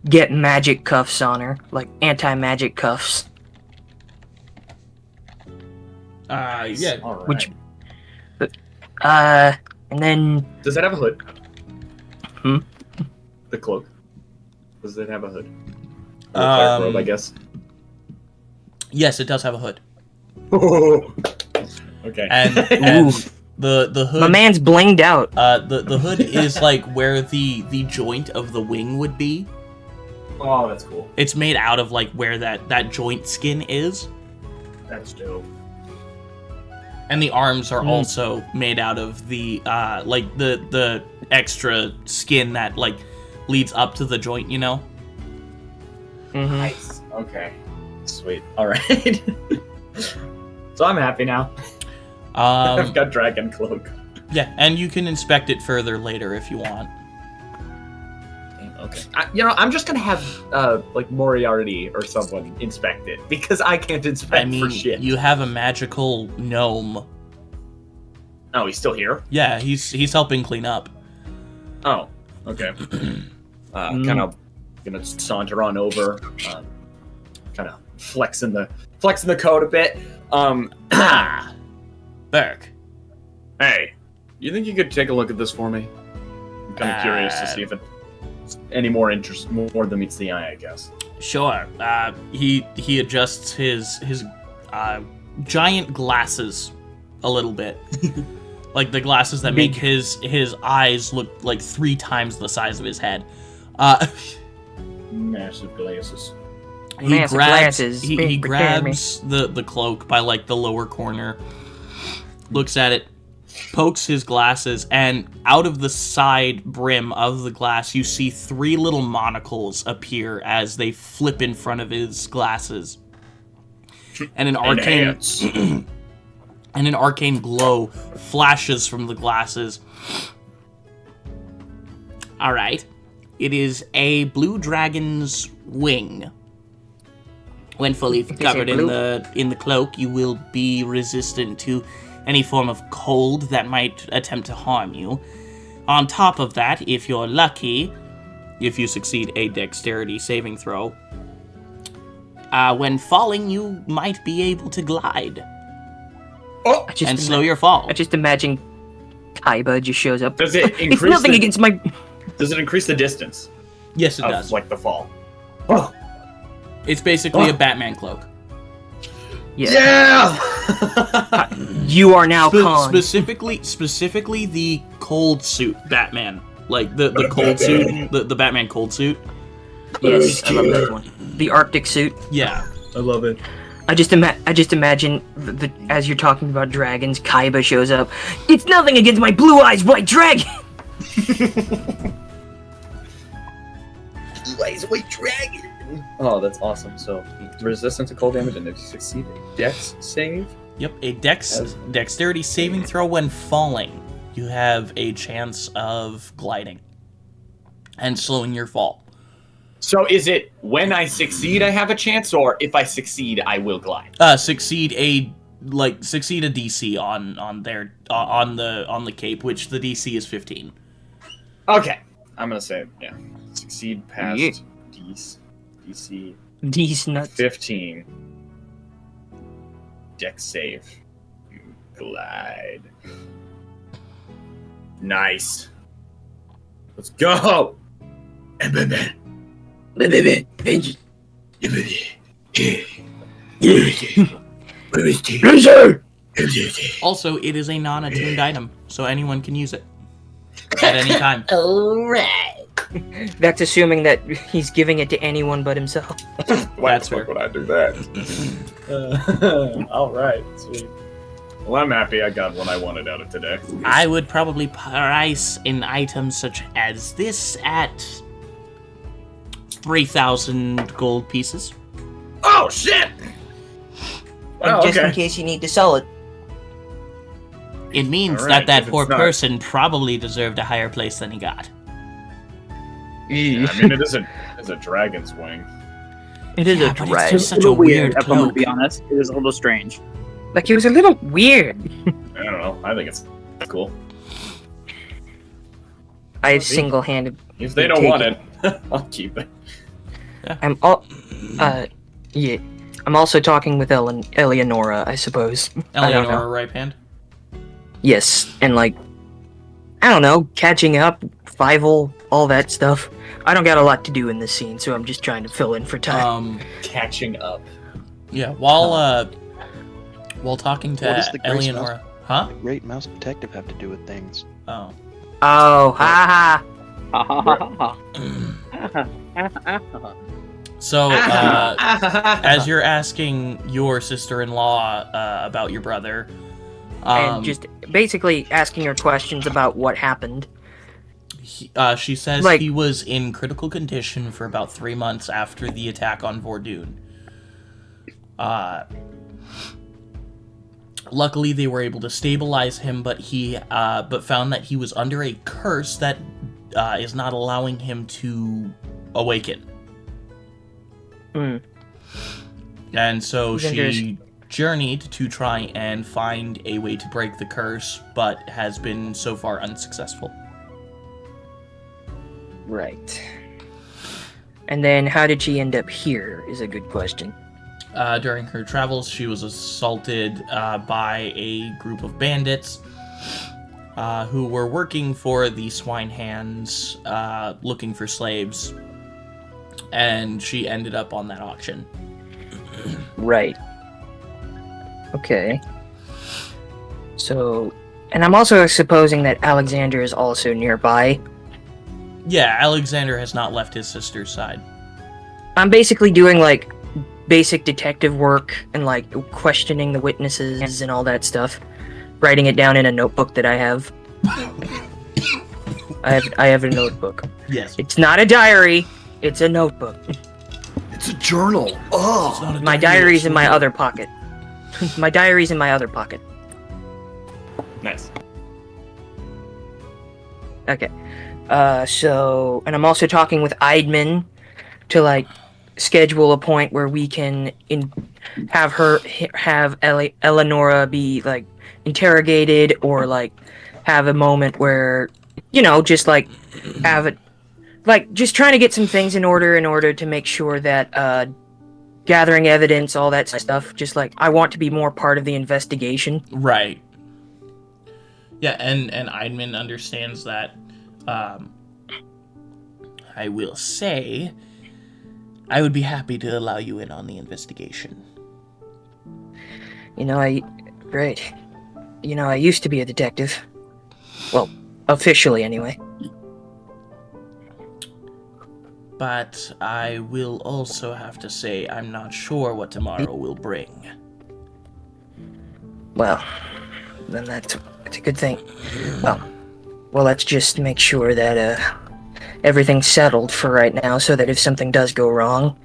D: get magic cuffs on her, like anti-magic cuffs.
B: Yeah.
A: All right.
D: Which- And then
A: Does it have a hood?
D: Hmm?
A: The cloak. Does it have a hood? The cleric robe, I guess.
B: Yes, it does have a hood.
A: Okay.
B: And,
D: Ooh.
B: and the hood.
D: my man's blinged out.
B: The hood is like where the joint of the wing would be.
A: Oh, that's cool.
B: It's made out of like where that joint skin is,
A: That's dope.
B: and the arms are also made out of the like the extra skin that like leads up to the joint. You know.
D: Mhm.
A: Nice. Okay. Sweet. All right. So I'm happy now. I've got dragon cloak.
B: Yeah, and you can inspect it further later if you want.
A: Okay. I'm just gonna have like Moriarty or someone inspect it because I can't inspect
B: I mean,
A: for shit.
B: you have a magical gnome.
A: Oh, he's still here.
B: Yeah, he's helping clean up.
A: Oh, okay. Kind of gonna saunter on over, kind of flexing the coat a bit.
B: Berk.
A: Hey, you think you could take a look at this for me? I'm kind of curious to see if it's any more than meets the eye, I guess.
B: Sure. He adjusts his giant glasses a little bit, like the glasses that make his eyes look like 3 times the size of his head.
A: Massive glasses.
B: He grabs the cloak by like the lower corner, looks at it, pokes his glasses, and out of the side brim of the glass you see 3 little monocles appear as they flip in front of his glasses. And an arcane glow flashes from the glasses. All right. It is a blue dragon's wing. When fully covered in the cloak, you will be resistant to any form of cold that might attempt to harm you. On top of that, if you're lucky, if you succeed a dexterity saving throw, when falling, you might be able to glide and slow your fall.
D: I just imagine Kaiba just shows up.
A: Does it
D: It's
A: increase?
D: nothing against my.
A: Does it increase the distance
B: Yes, it
A: of
B: does.
A: like the fall? Oh.
B: It's basically a Batman cloak.
A: Yeah.
D: You are now Khan.
B: Specifically the cold suit Batman. Like the cold suit, the Batman cold suit.
D: Yes, I love that one. The Arctic suit.
B: Yeah.
A: I love it.
D: I just imagine as you're talking about dragons, Kaiba shows up. It's nothing against my blue eyes white dragon.
A: Lays away dragon. Oh, that's awesome. So, resistant to cold damage, and if you succeed, a dex save.
B: Yep, a dexterity saving throw when falling. You have a chance of gliding and slowing your fall.
A: So is it when I succeed I have a chance, or if I succeed I will glide?
B: Succeed a DC on the cape, which the DC is 15.
A: Okay, I'm gonna say succeed past DC
D: These nuts.
A: 15. Dex save. You glide. Nice. Let's go.
B: Also, it is a non-attuned item, so anyone can use it at any time.
C: Alright.
D: That's assuming that he's giving it to anyone but himself.
A: Why
B: That's
A: the fuck
B: fair.
A: would I do that? All right, sweet. Well, I'm happy I got what I wanted out of today.
B: I would probably price an item such as this at 3,000 gold pieces.
A: Oh shit! Well,
D: Just in
A: okay.
D: case you need to sell it.
B: It means
A: All right,
B: that
A: if
B: poor
A: it's not-
B: person probably deserved a higher place than he got.
A: Yeah, I mean, it is a dragon's wing.
D: It is
B: Yeah,
D: a
B: but it's
D: drag.
B: just such a weird
G: if I'm gonna
B: cloak.
G: be honest. It was a little strange.
D: Like, it was a little weird.
A: I don't know. I think it's cool.
D: I've single-handed.
A: If they don't
D: Take
A: want
D: it.
A: it, I'll keep it.
D: I'm yeah. I'm also talking with Eleonora, I suppose. I don't know.
B: Eleanor, right hand.
D: Yes, and like, I don't know, catching up, Fievel, all that stuff. I don't got a lot to do in this scene, so I'm just trying to fill in for time.
A: Catching up.
B: Yeah, while talking to
F: What does the Grace
B: Eleonora, huh?
F: The Great Mouse Detective have to do with things.
B: Oh,
D: Oh, ha
B: so as you're asking your sister-in-law about your brother,
D: and just basically asking her questions about what happened.
B: she says
D: Like-
B: he was in critical condition for about 3 months after the attack on Vordoon. Luckily, they were able to stabilize him, but found that he was under a curse that is not allowing him to awaken.
D: Mm.
B: And so
D: He's under
B: she journeyed to try and find a way to break the curse, but has been so far unsuccessful.
D: Right. And then how did she end up here is a good question.
B: During her travels, she was assaulted by a group of bandits who were working for the swine hands, looking for slaves, and she ended up on that auction.
D: Right. Okay. So, and I'm also supposing that Alexander is also nearby.
B: Yeah, Alexander has not left his sister's side.
D: I'm basically doing like basic detective work and like questioning the witnesses and all that stuff. Writing it down in a notebook that I have. I have a notebook.
B: Yes.
D: It's not a diary. It's a notebook.
A: It's a journal. Oh.
D: My diary's in my other pocket. My diary's in my other pocket.
A: Nice.
D: Okay. So, and I'm also talking with Eidman to like schedule a point where we can have Eleonora be like interrogated, or like have a moment where, you know, just like have it, like just trying to get some things in order to make sure that gathering evidence, all that stuff. Just like I want to be more part of the investigation.
B: Right. Yeah, and Eidman understands that. I will say, I would be happy to allow you in on the investigation.
D: You know, I used to be a detective. Well, officially anyway.
B: But I will also have to say I'm not sure what tomorrow will bring.
D: Well, then that's a good thing. Well, well, let's just make sure that everything's settled for right now, so that if something does go wrong,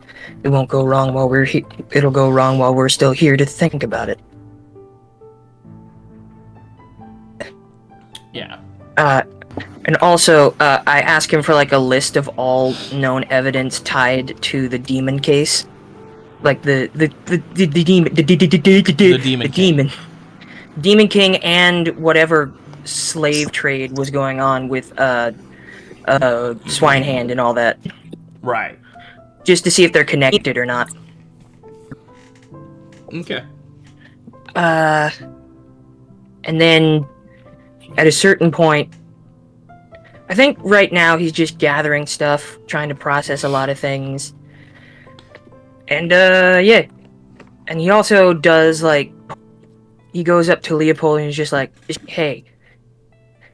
D: it won't go wrong while we're it'll go wrong while we're still here to think about it.
B: Yeah.
D: And also, I ask him for like a list of all known evidence tied to the demon case, like the demon king, and whatever slave trade was going on with Swinehand and all that,
B: Right.
D: just to see if they're connected or not.
B: Okay.
D: And then at a certain point, I think right now he's just gathering stuff, trying to process a lot of things. And, yeah. And he also does, like, he goes up to Leopold and he's just like, hey,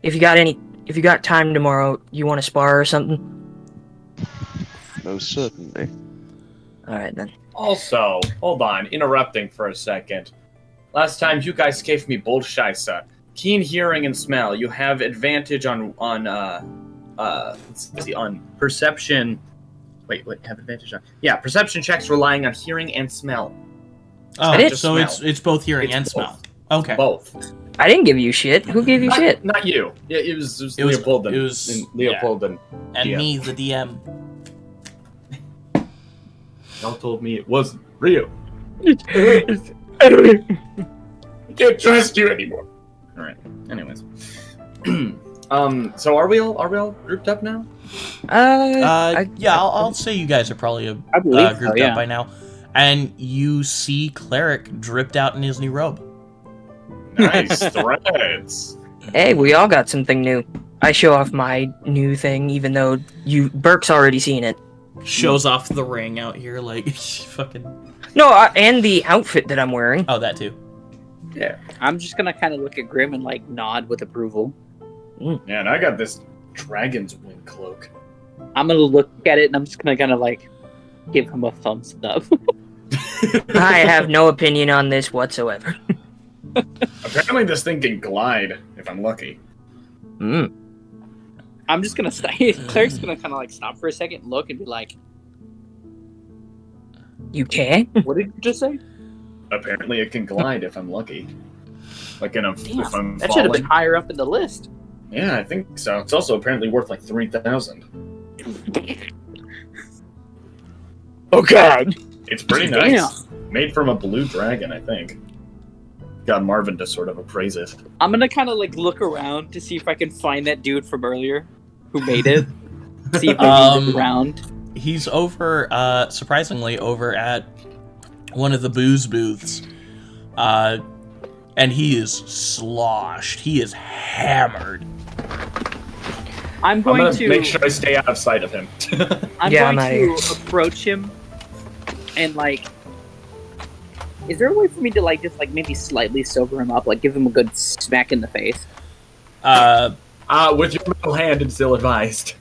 D: if you got time tomorrow, you want to spar or something?
F: Most certainly.
D: Alright then.
A: Also, hold on, interrupting for a second. Last time you guys gave me bullshisa. Keen hearing and smell. You have advantage on perception. Wait, have advantage on? Yeah, perception checks relying on hearing and smell.
B: Oh, so it's both hearing and
A: both.
B: smell. Okay.
A: Both.
D: I didn't give you shit. Who gave you shit?
A: Not you. Yeah, it was Leopold.
B: It was
A: Leopold and
B: DM. Me, the DM.
A: Y'all told me it wasn't real. I can't trust you anymore. All right. Anyways, so are we all grouped up now?
B: Yeah, I'll say you guys are probably grouped up by now, and you see Cleric dripped out in his new robe.
A: Nice threads.
D: Hey, we all got something new. I show off my new thing, even though Burke's already seen it.
B: Shows off the ring out here, like fucking.
D: No, and the outfit that I'm wearing.
B: Oh, that too.
A: Yeah.
E: I'm just gonna kind of look at Grim and like nod with approval.
A: Yeah, and I got this dragon's wing cloak.
E: I'm gonna look at it and I'm just gonna kind of like give him a thumbs up.
D: I have no opinion on this whatsoever.
A: Apparently this thing can glide, if I'm lucky.
E: I'm just gonna stay. Cleric's gonna kind of like stop for a second, look, and be like,
D: "You can?"
E: What did you just say?
A: Apparently it can glide if I'm lucky. Like if I'm
E: that should have been higher up in the list.
A: Yeah, I think so. It's also apparently worth like 3,000.
F: Oh god!
A: It's pretty nice. Made from a blue dragon, I think. Got Marvin to sort of appraise it.
E: I'm gonna kind of like look around to see if I can find that dude from earlier who made it. See if he's around.
B: He's over, surprisingly, over at one of the booze booths. And he is sloshed. He is hammered.
E: I'm going
A: to make sure I stay out of sight of him.
E: I'm going to approach him and like. Is there a way for me to like just like maybe slightly sober him up, like give him a good smack in the face?
A: With your metal hand, it's ill-advised.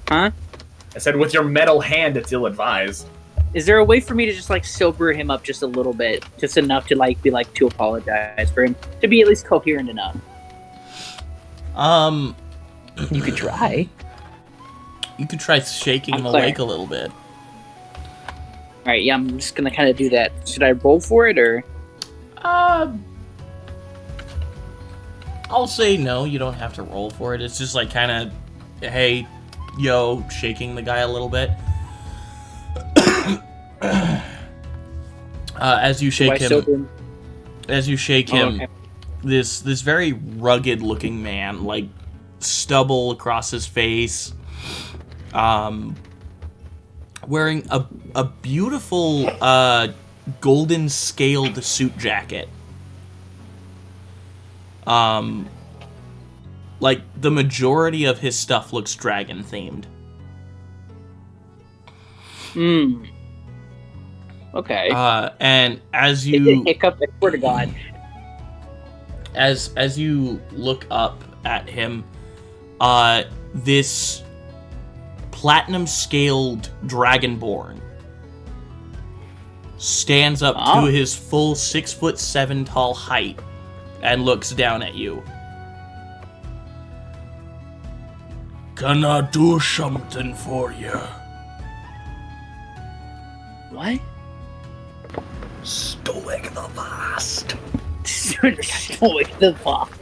E: Huh?
A: I said with your metal hand, it's ill-advised.
E: Is there a way for me to just like sober him up just a little bit, just enough to like be like to apologize for him to be at least coherent enough?
D: You could try.
B: You could try shaking him awake a little bit.
E: All right, yeah, I'm just gonna kind of do that. Should I roll for it or?
B: I'll say no. You don't have to roll for it. It's just like kind of, hey, yo, shaking the guy a little bit. As you shake him,
E: okay.
B: this very rugged looking man, like stubble across his face, wearing a beautiful golden scaled suit jacket. Like the majority of his stuff looks dragon themed.
E: Okay.
B: And as you
E: hiccup, I swear to God.
B: As you look up at him, this platinum scaled dragonborn stands up to his full 6'7" tall height and looks down at you. Can I do something for you?
G: What?
A: Stoic the vast.
G: Stoic the fuck.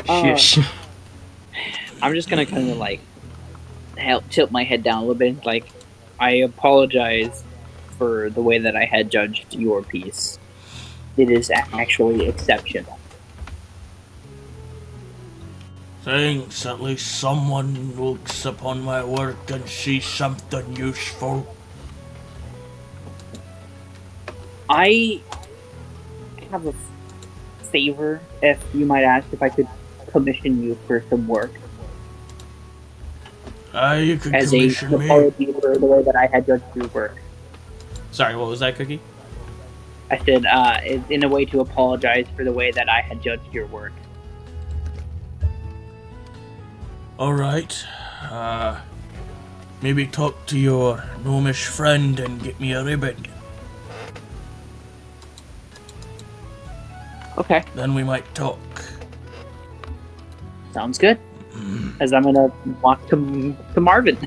G: I'm just gonna kind of like tilt my head down a little bit. Like, I apologize for the way that I had judged your piece. It is actually exceptional.
B: Thanks, at least someone looks upon my work and sees something useful.
G: I have a favor, if you might ask, if I could commission you for some work
B: You could
G: as
B: commission
G: an
B: me.
G: apology for the way that I had judged your work.
B: Sorry, what was that, Cookie?
G: I said, in a way to apologize for the way that I had judged your work.
B: Alright. Maybe talk to your gnomish friend and get me a ribbon.
G: Okay,
B: Then we might talk.
G: sounds good. As I'm gonna walk to Marvin.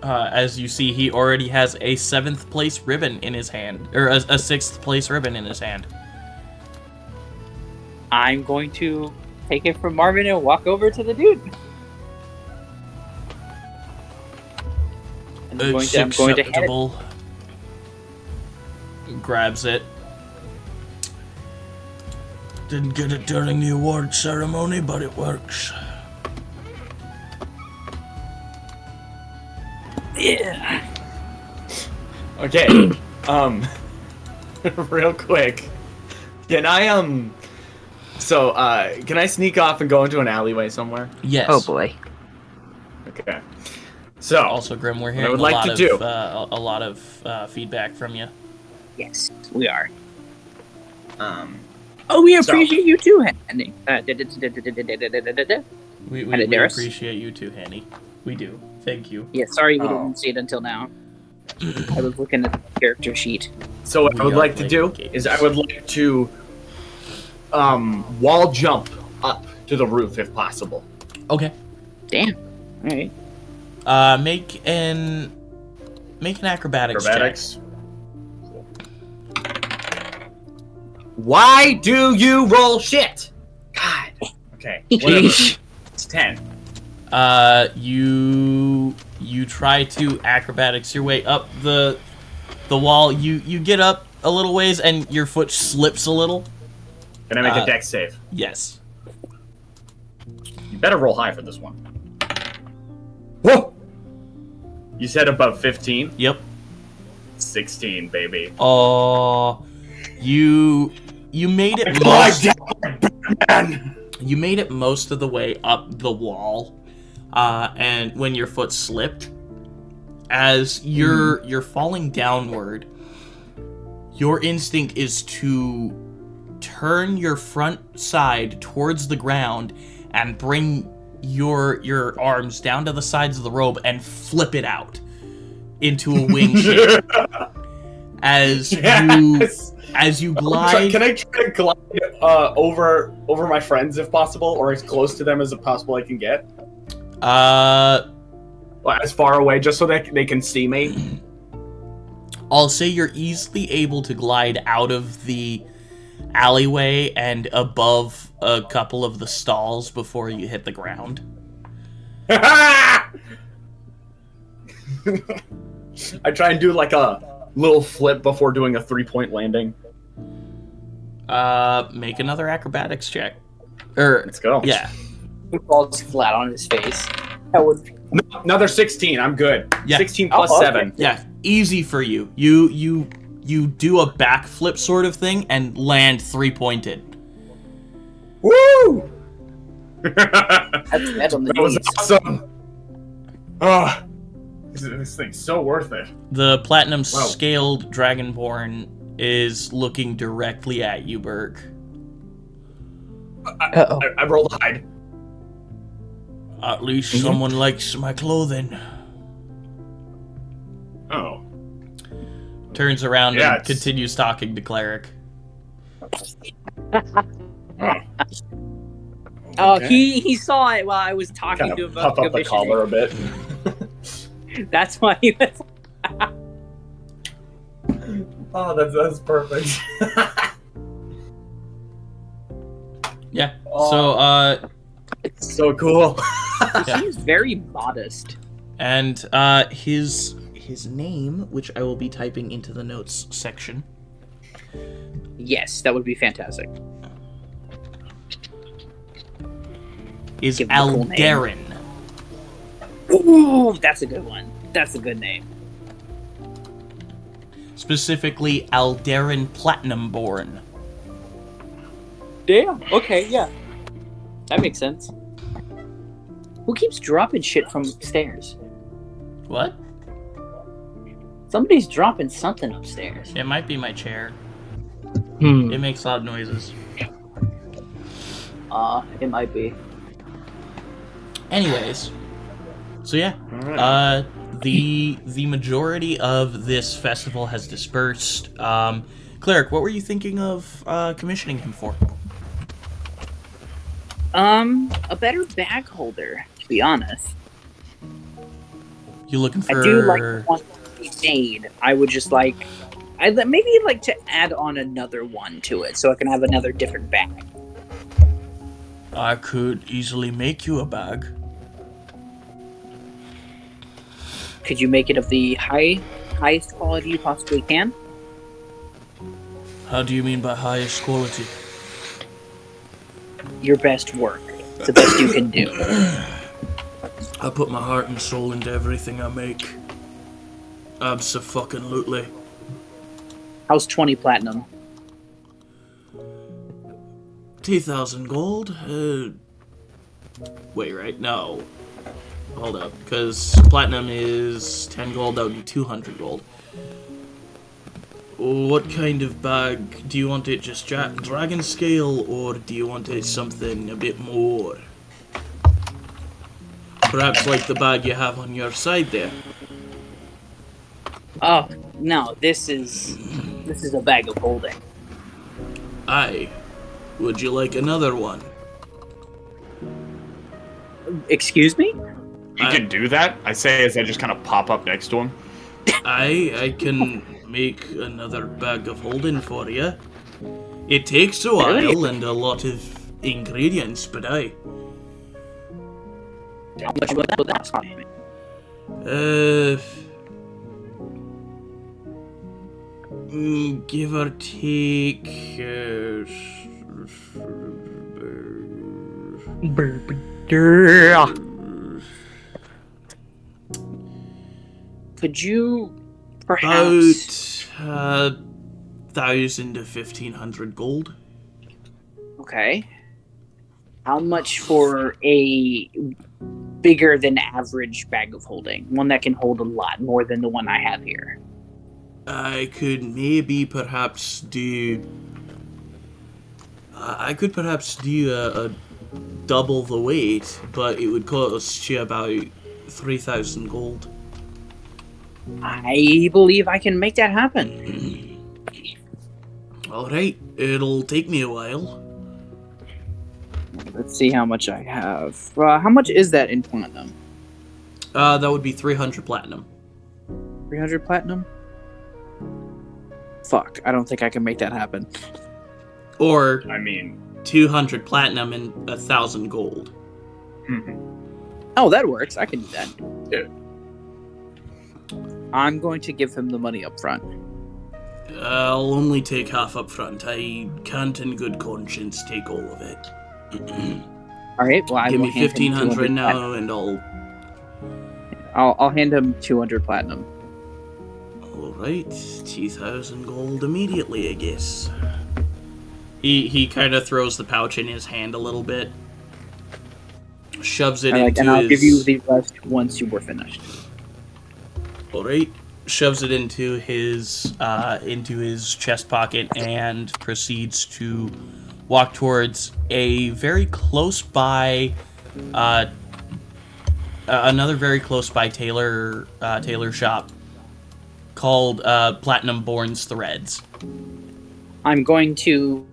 B: As you see, he already has a 7th place ribbon in his hand. Or a 6th place ribbon in his hand.
G: I'm going to take it from Marvin and walk over to the dude. And I'm
B: It's
G: going to hand it.
B: acceptable. Grabs it. Didn't get it during the award ceremony, but it works.
G: Yeah.
A: Okay. Real quick. Can I can I sneak off and go into an alleyway somewhere?
B: Yes.
C: Oh boy.
A: Okay. So
B: Also, Grim, we're
A: I
B: hearing
A: would
B: a
A: like
B: lot
A: to
B: of
A: do-
B: a lot of feedback from you.
G: Yes, we are.
A: Oh,
G: We
A: So-
G: appreciate you too, Henry.
B: We
G: Aeidros?
B: appreciate you too, Hanny. We do. Thank you.
G: Yeah, sorry we
A: Oh.
G: didn't see it until now. I was looking at the character sheet.
A: So what I would
B: We
A: like
B: are
A: to do
B: playing
A: is I would like to wall jump up to the roof if possible.
B: Okay.
G: Damn. All right.
B: Make an acrobatics
A: Acrobatics. Why do you roll shit? God. Okay. Whatever. It's 10.
B: check. You try to acrobatics your way up the wall. You get up a little ways and your foot slips a little.
A: Can I make a dex save?
B: Yes.
A: You better roll high for this one. Whoa! You said above 15?
B: Yep.
A: 16, baby.
B: Oh, you made it you made it most of the way up the wall, and when your foot slipped, as you're falling downward, your instinct is to turn your front side towards the ground and bring your arms down to the sides of the robe and flip it out into a wing shape. As you glide.
A: Can I try to glide over my friends if possible, or as close to them as possible I can get? Well, as far away, just so that they can see me.
B: I'll say you're easily able to glide out of the alleyway and above a couple of the stalls before you hit the ground.
A: I try and do like a little flip before doing a 3-point landing.
B: Make another acrobatics check.
A: Let's go.
B: Yeah.
G: He falls flat on his face. That would.
A: Another 16. I'm good.
B: Yeah.
A: 16 plus
G: okay.
A: 7.
B: Yeah, easy for you. You do a backflip sort of thing and land 3-pointed.
A: Woo!
G: That's bad on the
A: That was
G: knees.
A: awesome. Oh, this thing's so worth it.
B: The platinum
A: Wow.
B: scaled dragonborn is looking directly at you, Burke.
C: Uh-oh.
A: I rolled a hide.
B: At least someone likes my clothing.
A: Oh.
B: Turns around
A: Yeah,
B: and continues talking to Cleric.
A: Oh.
G: Oh,
A: Okay.
G: he saw it while I was talking
A: Kind
G: to
A: of
G: him about
A: puff up the collar a bit.
G: That's why he was.
A: Oh, that's perfect.
B: Yeah.
A: Oh.
B: So,
A: It's so cool.
G: He seems very modest.
B: and his name, which I will be typing into the notes section,
G: Yes, that would be fantastic.
B: is
G: Give him a cool name.
B: Alderin.
G: Ooh, that's a good one. That's a good name.
B: Specifically, Alderin Platinumborn.
G: Damn. Okay, yeah. That makes sense. Who keeps dropping shit from stairs?
B: What?
G: Somebody's dropping something upstairs.
B: It might be my chair.
D: Hmm.
B: It makes loud noises.
G: It might be.
B: Anyways, so yeah, the majority of this festival has dispersed. Cleric, what were you thinking of commissioning him for?
G: A better bag holder, to be honest.
B: You looking for?
G: I do like one to be made. I would just like, I'd maybe like to add on another one to it, so I can have another different bag.
B: I could easily make you a bag.
G: Could you make it of the highest quality you possibly can?
B: How do you mean by highest quality?
G: Your best work. The best you can do.
B: I put my heart and soul into everything I make. Abso-fucking-lutely.
G: How's 20 platinum?
B: 2,000 gold? Wait, right? No. Hold up, because platinum is 10 gold, that would be 200 gold. What kind of bag? Do you want it just dragon scale, or do you want it something a bit more? Perhaps like the bag you have on your side there.
G: Oh, no, this is a bag of holding.
B: Aye. Would you like another one?
G: Excuse me?
H: You can do that? I say as I just kind of pop up next to him.
B: I can make another bag of holding for you. It takes a while and a lot of ingredients, but aye.
G: How much would that cost me?
B: Give or take.
G: Could you perhaps
B: About 1,000 to 1,500 gold.
G: Okay. How much for a bigger than average bag of holding? One that can hold a lot more than the one I have here.
B: I could maybe perhaps do. I could perhaps do a double the weight, but it would cost you about 3,000 gold.
G: I believe I can make that happen.
B: Alright, it'll take me a while.
G: Let's see how much I have. How much is that in platinum?
B: That would be 300 platinum.
G: 300 platinum? Fuck, I don't think I can make that happen.
B: Or
H: I mean,
B: 200 platinum and 1,000 gold.
G: Oh, that works. I can do that.
H: Yeah.
G: I'm going to give him the money up front.
B: I'll only take half up front. I can't in good conscience take all of it.
G: Alright, well, I
B: Give
G: will
B: me
G: hand him
B: 1,500
G: 200
B: now and
G: I'll hand him 200 platinum.
B: Alright, 2,000 gold immediately, I guess. He kind of throws the pouch in his hand a little bit. Shoves it into
G: and I'll
B: his...
G: give you the rest once you were finished.
B: Alright. Shoves it into his chest pocket and proceeds to walk towards a very close by another very close by tailor shop called Platinum Born's Threads.
G: I'm going to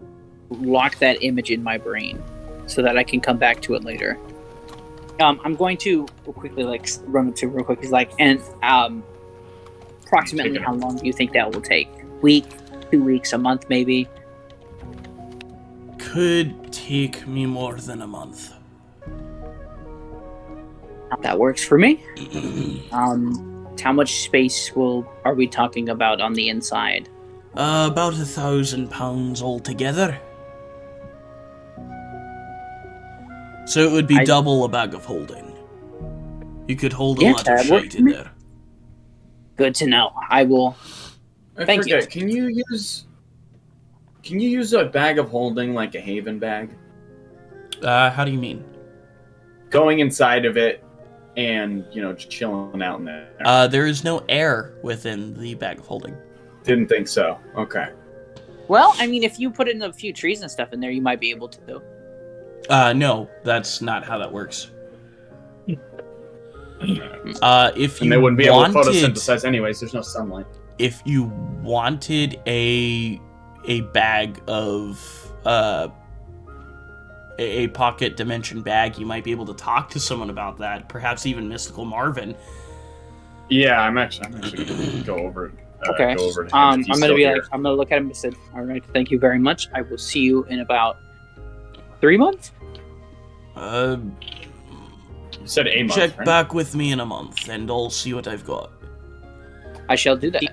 G: lock that image in my brain. so that I can come back to it later. I'm going to quickly run to real quick. He's like, and approximately how long do you think that will take? Week, 2 weeks, a month, maybe?
B: Could take me more than a month.
G: That works for me. How much space are we talking about on the inside?
B: About 1,000 pounds altogether. So it would be double a bag of holding. You could hold a lot of shit in there.
G: Good to know. I will. Thank you.
A: Can you use a bag of holding like a haven bag?
B: How do you mean?
A: Going inside of it and, just chilling out in there.
B: There is no air within the bag of holding.
A: Didn't think so. Okay.
G: Well, I mean, if you put in a few trees and stuff in there, you might be able to.
B: No, that's not how that works. If you
A: they wouldn't be able to photosynthesize anyways, there's no sunlight.
B: If you wanted a bag of a pocket dimension bag, you might be able to talk to someone about that, perhaps even Mystical Marvin.
A: Yeah, I'm actually gonna go over it.
G: Okay.
A: Go over to him
G: I'm gonna look at him and say, all right, thank you very much. I will see you in about 3 months.
A: You said a month.
B: Check
A: right?
B: back with me in a month, and I'll see what I've got.
G: I shall do that.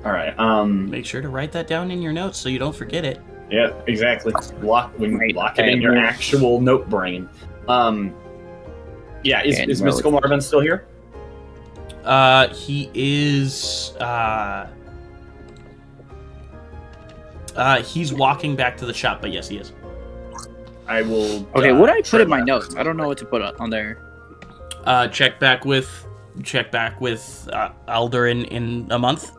A: All right.
B: Make sure to write that down in your notes so you don't forget it.
A: Yeah, exactly. Lock it in your actual note brain. Yeah, is Mystical Marvin still here?
B: He is. He's walking back to the shop, but yes, he is.
A: I will.
G: Okay, what did I put in my notes? I don't know what to put on there.
B: Check back with Alderin in a month.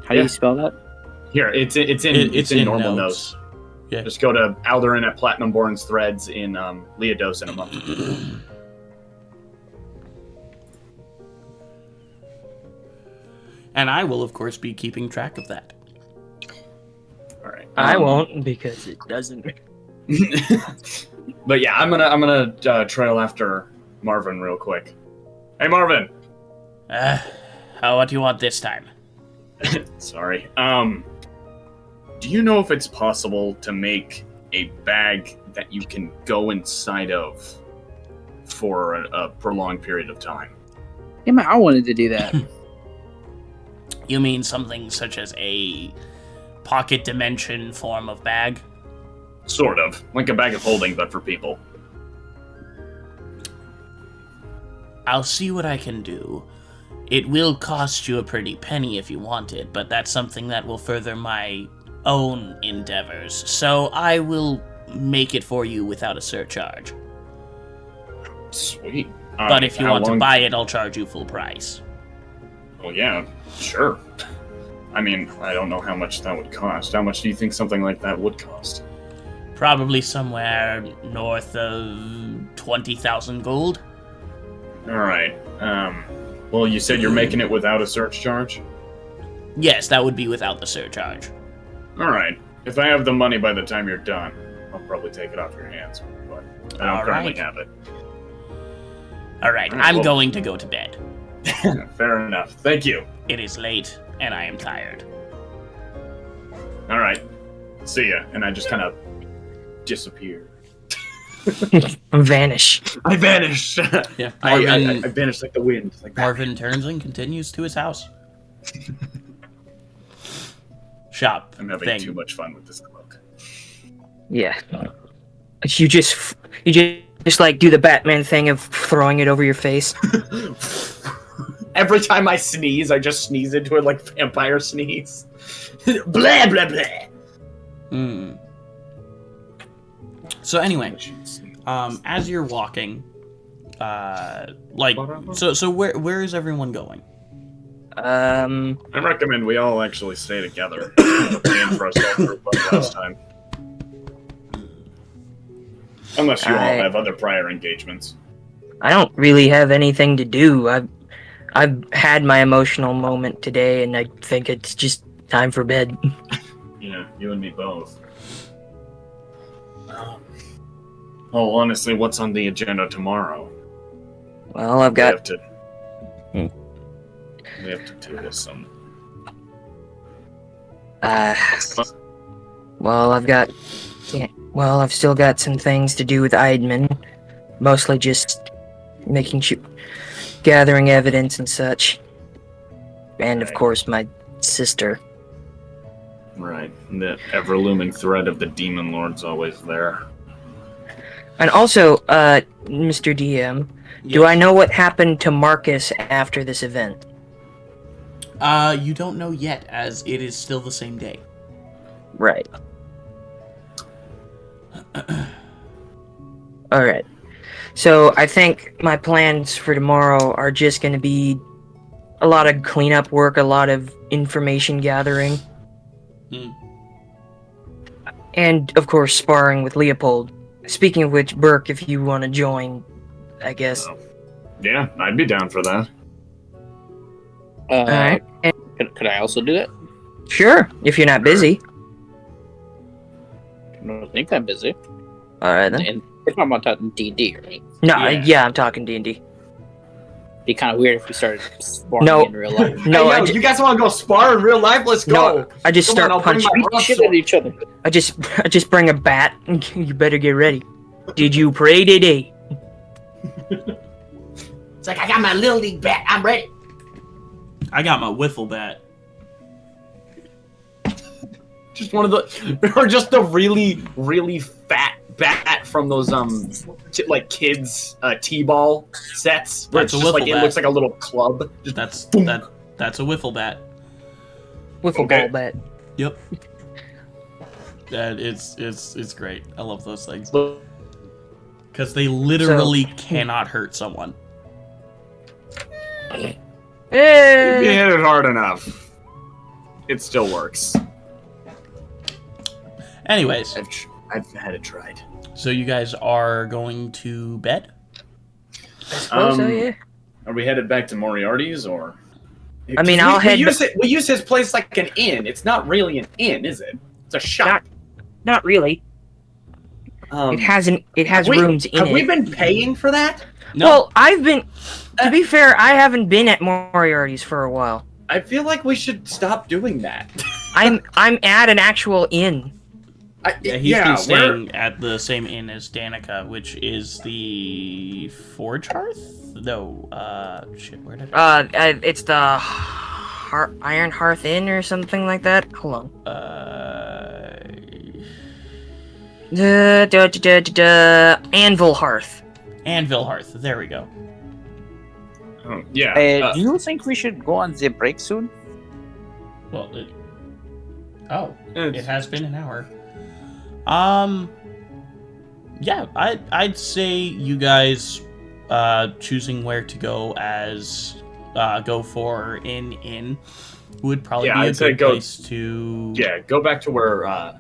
G: How do you spell that?
A: Here, it's in normal notes.
B: Yeah.
A: Just go to Alderin at Platinumborn's Threads in Leodos in a month.
B: And I will, of course, be keeping track of that.
A: All right.
D: I won't because it doesn't.
A: But yeah, I'm gonna trail after Marvin real quick. Hey, Marvin.
B: What do you want this time?
A: Sorry. Do you know if it's possible to make a bag that you can go inside of for a prolonged period of time?
G: Yeah, man, I wanted to do that.
B: You mean something such as a pocket dimension form of bag?
A: Sort of. Like a bag of holding, but for people.
B: I'll see what I can do. It will cost you a pretty penny if you want it, but that's something that will further my own endeavors. So I will make it for you without a surcharge.
A: Sweet.
B: But if you want to buy it, I'll charge you full price.
A: Well, yeah, sure. I mean, I don't know how much that would cost. How much do you think something like that would cost?
B: Probably somewhere north of 20,000 gold.
A: Alright. Well, you said you're making it without a surcharge?
B: Yes, that would be without the surcharge.
A: Alright. If I have the money by the time you're done, I'll probably take it off your hands. But I don't currently have it.
B: Alright, I'm going to go to bed.
A: Fair enough. Thank you.
B: It is late, and I am tired.
A: Alright. See ya. And I just kind of disappear.
D: Vanish.
A: I vanish!
B: Yeah,
A: I vanish like the wind. Like
B: Marvin turns and continues to his house. Shop.
A: I'm having too much fun with this cloak.
D: Yeah. You just like do the Batman thing of throwing it over your face.
A: Every time I sneeze, I just sneeze into it like vampire sneeze. Blah, blah, blah.
B: So anyway, as you're walking, so where is everyone going?
A: I recommend we all actually stay together. For us all group up last time. Unless you all have other prior engagements.
D: I don't really have anything to do. I've had my emotional moment today, and I think it's just Time for bed.
A: Yeah, you and me both. Oh, honestly, what's on the agenda tomorrow?
D: Well, I've got.
A: We have to do this some.
D: Well, I've got. Yeah, well, I've still got some things to do with Eidman. Mostly just making sure, gathering evidence and such. And of course, my sister.
A: Right, the ever-looming threat of the Demon Lord's always there.
D: And also, Mr. DM, do I know what happened to Marcus after this event?
B: You don't know yet, as it is still the same day.
D: Right. Alright. So, I think my plans for tomorrow are just going to be a lot of cleanup work, a lot of information gathering. And, of course, sparring with Leopold. Speaking of which, Burke, if you want to join, I guess.
A: Yeah, I'd be down for that.
D: Alright.
G: Could I also do it?
D: Sure, if you're not busy.
G: I don't think I'm busy.
D: Alright then.
G: And if I'm not talking D&D, right?
D: No, yeah, I'm talking D&D.
G: Be kind of weird if we started sparring
D: No.
G: in real life.
D: No,
H: Hey, yo, you guys want to go spar in real life? Let's go.
D: No, I just
H: Come
D: start
H: on, I'll bring
D: punching.
H: my
G: Beat shit at each other.
D: I just bring a bat. You better get ready. Did you pray today?
I: It's like, I got my Little League bat. I'm ready.
B: I got my wiffle bat.
H: Just one of the, or just the really, really fat bat from those like kids t-ball sets. Where
B: That's
H: it's
B: a
H: just like
B: wiffle
H: it
B: bat.
H: looks like a little club. Just
B: That's
H: boom.
B: that's a wiffle bat.
D: Wiffle
A: Okay.
D: ball bat.
B: Yep. That it's great. I love those things because they literally cannot hurt someone.
A: If you hit it hard enough, it still works.
B: Anyways,
A: I've had it tried.
B: so you guys are going to bed?
D: I suppose so, yeah.
A: Are we headed back to Moriarty's, or?
D: I mean, I'll head.
H: We use his place like an inn. It's not really an inn, is it? It's a shop.
D: Not really. It has rooms in it.
H: Have we been paying for that?
B: No.
D: Well, I've been. To be fair, I haven't been at Moriarty's for a while.
H: I feel like we should stop doing that.
D: I'm at an actual inn.
B: Yeah, he's been staying at the same inn as Danica, which is the Forge Hearth? No, shit, where did
D: It's the Iron Hearth Inn or something like that. Hold on. Anvil Hearth.
B: Anvil Hearth, there we go.
A: Oh, yeah.
E: Do you think we should go on the break soon?
B: Well, it has been an hour. Yeah, I'd say you guys choosing where to go as go for an inn would probably be a good place to.
H: Yeah, go back to where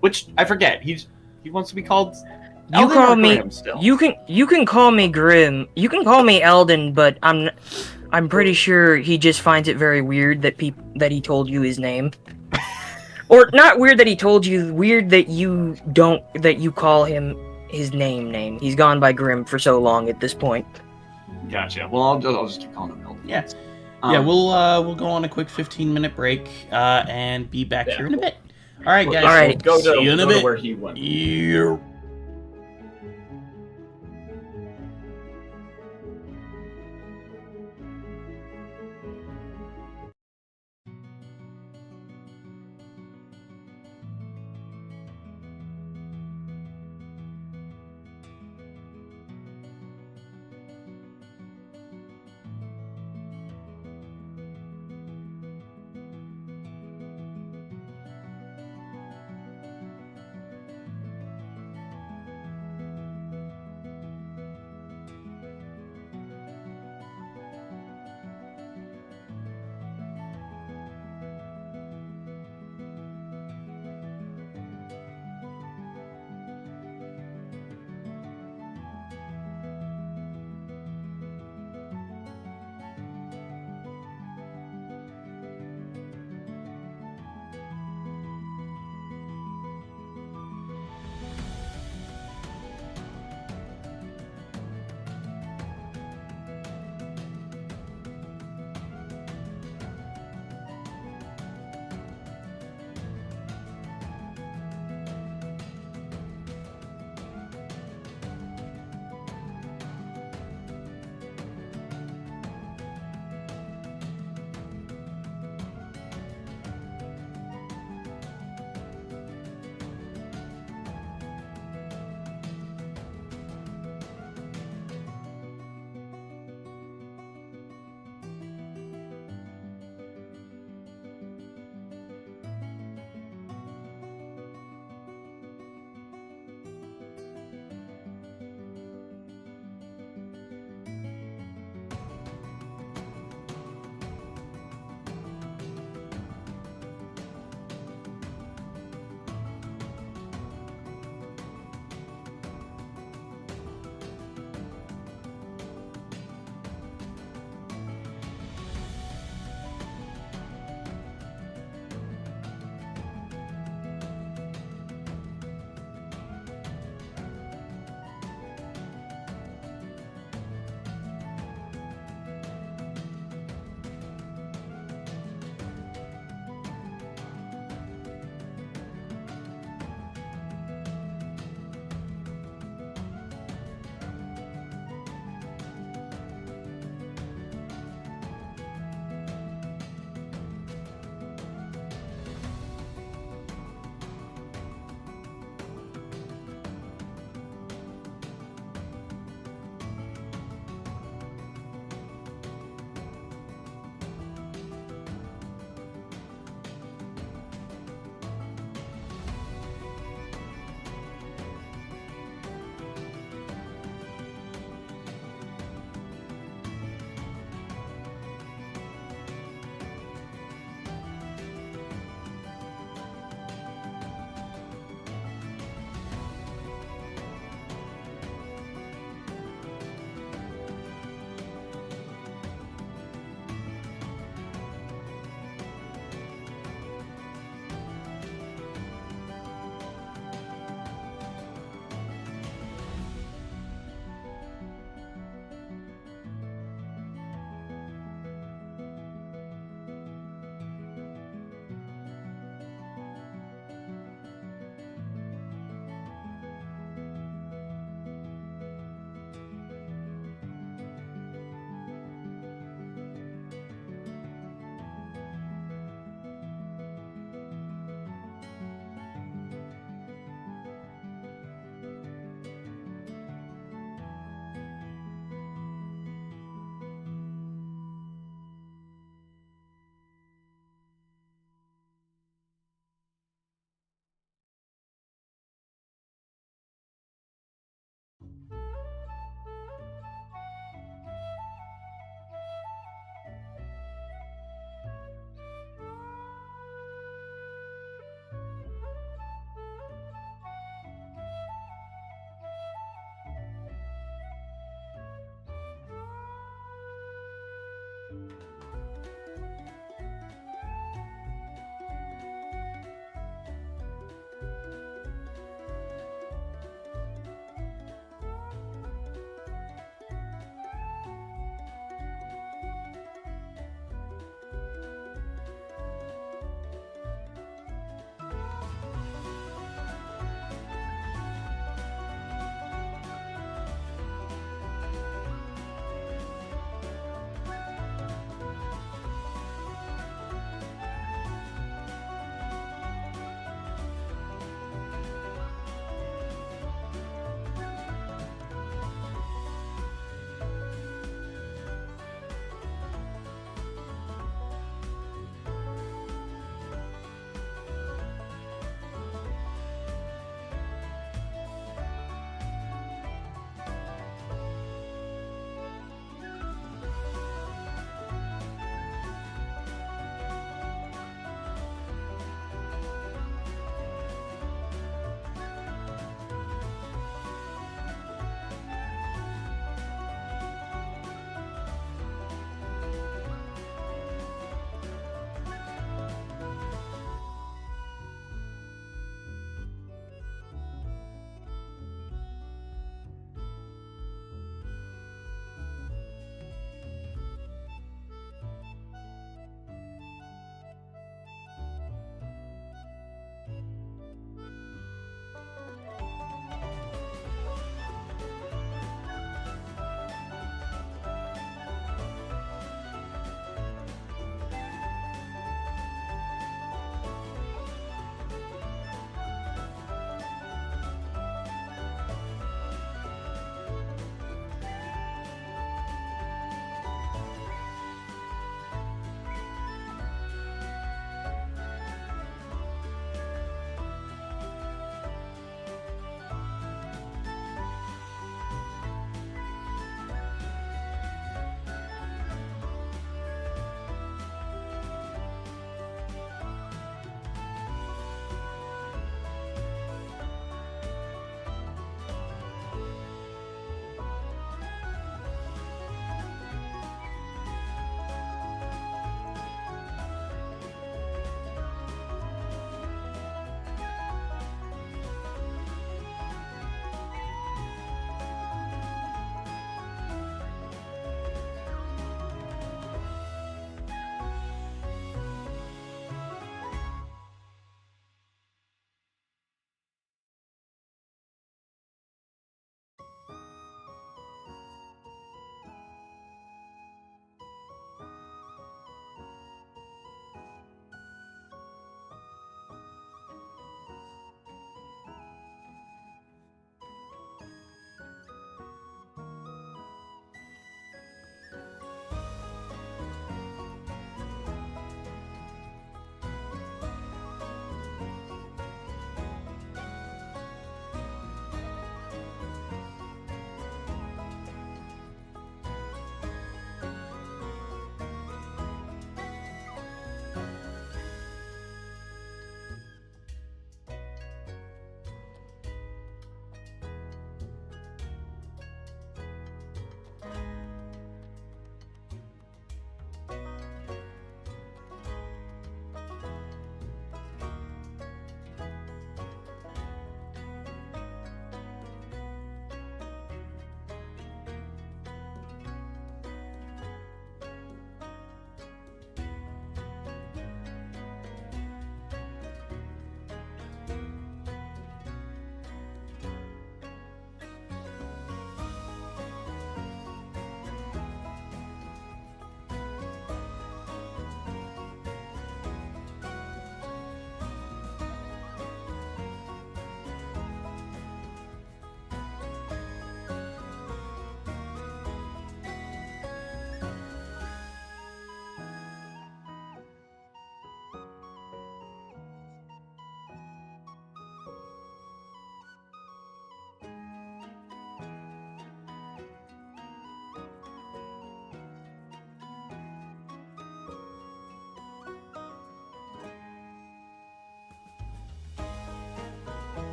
H: which I forget. He wants to be called.
D: You
H: Eldon
D: call
H: or
D: me.
H: Grim still?
D: You can call me Grim. You can call me Eldon, but I'm pretty sure he just finds it very weird that he told you his name. Or not weird that he told you, weird that you call him his name. He's gone by Grim for so long at this point.
H: Gotcha. Well, I'll just keep calling him Eldon.
B: Yeah. Yeah, we'll go on a quick 15-minute break and be back here in a bit. All right, guys.
D: All right.
H: Go
B: See you in a bit.
H: to where he went.
B: Yeah.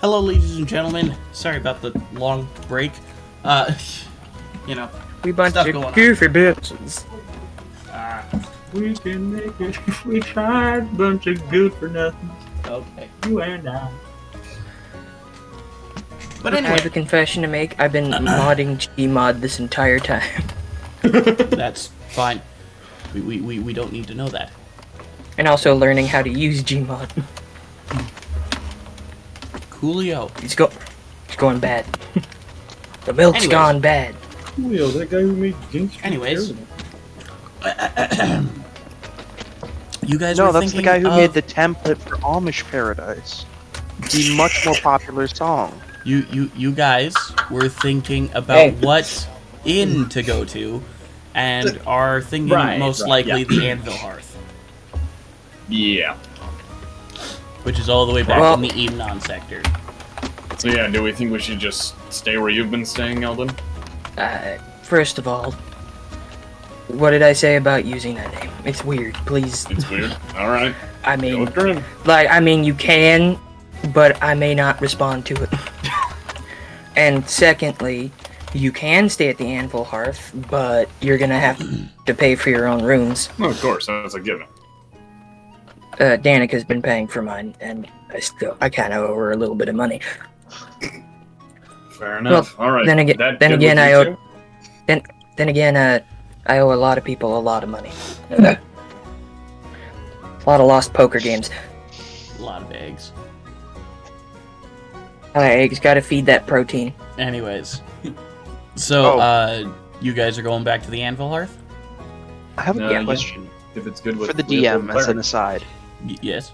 B: Hello, ladies and gentlemen. Sorry about the long break. You know,
D: We bunch
B: Stuff
D: of
B: going on.
D: goofy bitches.
A: We can make it if we tried. Bunch of good for nothing.
B: okay.
A: You and I.
B: But
D: I have a
B: anyway,
D: confession to make. I've been modding Gmod this entire time.
B: that's fine. We don't need to know that.
D: And also learning how to use Gmod.
B: Coolio.
D: It's going bad. The milk's
B: Anyways.
D: gone bad.
A: Coolio, that guy who made gangster.
B: Anyways. You guys
F: No,
B: were
F: that's the
B: thinking
F: guy who
B: of...
F: made the template for Amish Paradise. The much more popular song.
B: You guys were thinking about what inn to go to, and are thinking most likely the Anvil Hearth,
A: Yeah.
B: which is all the way back
D: Well-
B: in the Eamnon sector.
A: So yeah, do we think we should just stay where you've been staying, Eldon?
D: First of all, what did I say about using that name? It's weird. Please.
A: It's weird. All right.
D: I
A: Go
D: mean,
A: with Grim.
D: you can, but I may not respond to it. And secondly, you can stay at the Anvil Hearth, but you're gonna have to pay for your own rooms.
A: Well, of course, that's a given.
D: Danica's been paying for mine, and I kind of owe her a little bit of money.
A: Fair enough. All right.
D: then again-
A: That
D: then
A: good
D: again,
A: with
D: I
A: you
D: owe-
A: two?
D: Then again, I owe a lot of people a lot of money. A lot of lost poker games.
B: A lot of eggs.
D: Eggs, gotta feed that protein.
B: Anyways, so
F: Oh.
B: you guys are going back to the Anvil Hearth?
F: I have a
A: Yeah.
F: question
A: If it's good with
F: for the
A: Leopold
F: DM as an
A: Cleric.
F: aside.
B: Yes.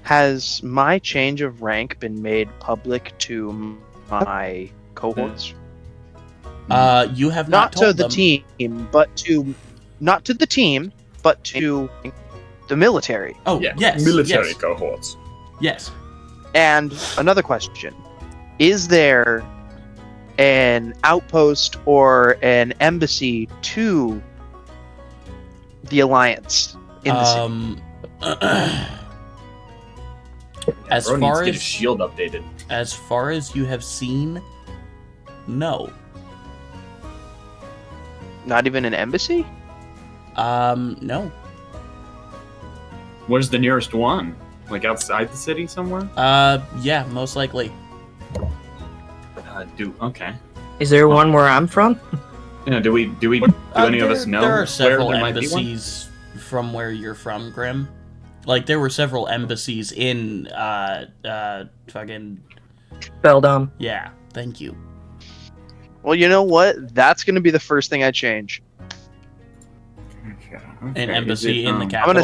F: Has my change of rank been made public to my cohorts?
B: You have not
F: Not to
B: told
F: the
B: them.
F: team, but to not to the team, but to the military.
B: Oh,
A: Yeah.
B: yes.
A: Military
B: Yes.
A: cohorts.
B: Yes.
F: And another question: is there an outpost or an embassy to the Alliance in the city?
B: As
A: Bro needs
B: far
A: to get his
B: as
A: shield updated.
B: as far as you have seen, no.
F: Not even an embassy?
B: No.
A: Where's the nearest one? Like outside the city somewhere?
B: Yeah, most likely.
A: Okay.
D: Is there one where I'm from?
A: Yeah. Do any of us know
B: There are
A: where
B: several
A: there might be one?
B: embassies from where you're from, Grim. Like, there were several embassies in, fucking...
D: Beldom.
B: Yeah, thank you.
F: Well, you know what? That's going to be the first thing I change.
A: Okay,
B: An
A: is
B: embassy
A: it,
B: in the
A: um,
B: capital.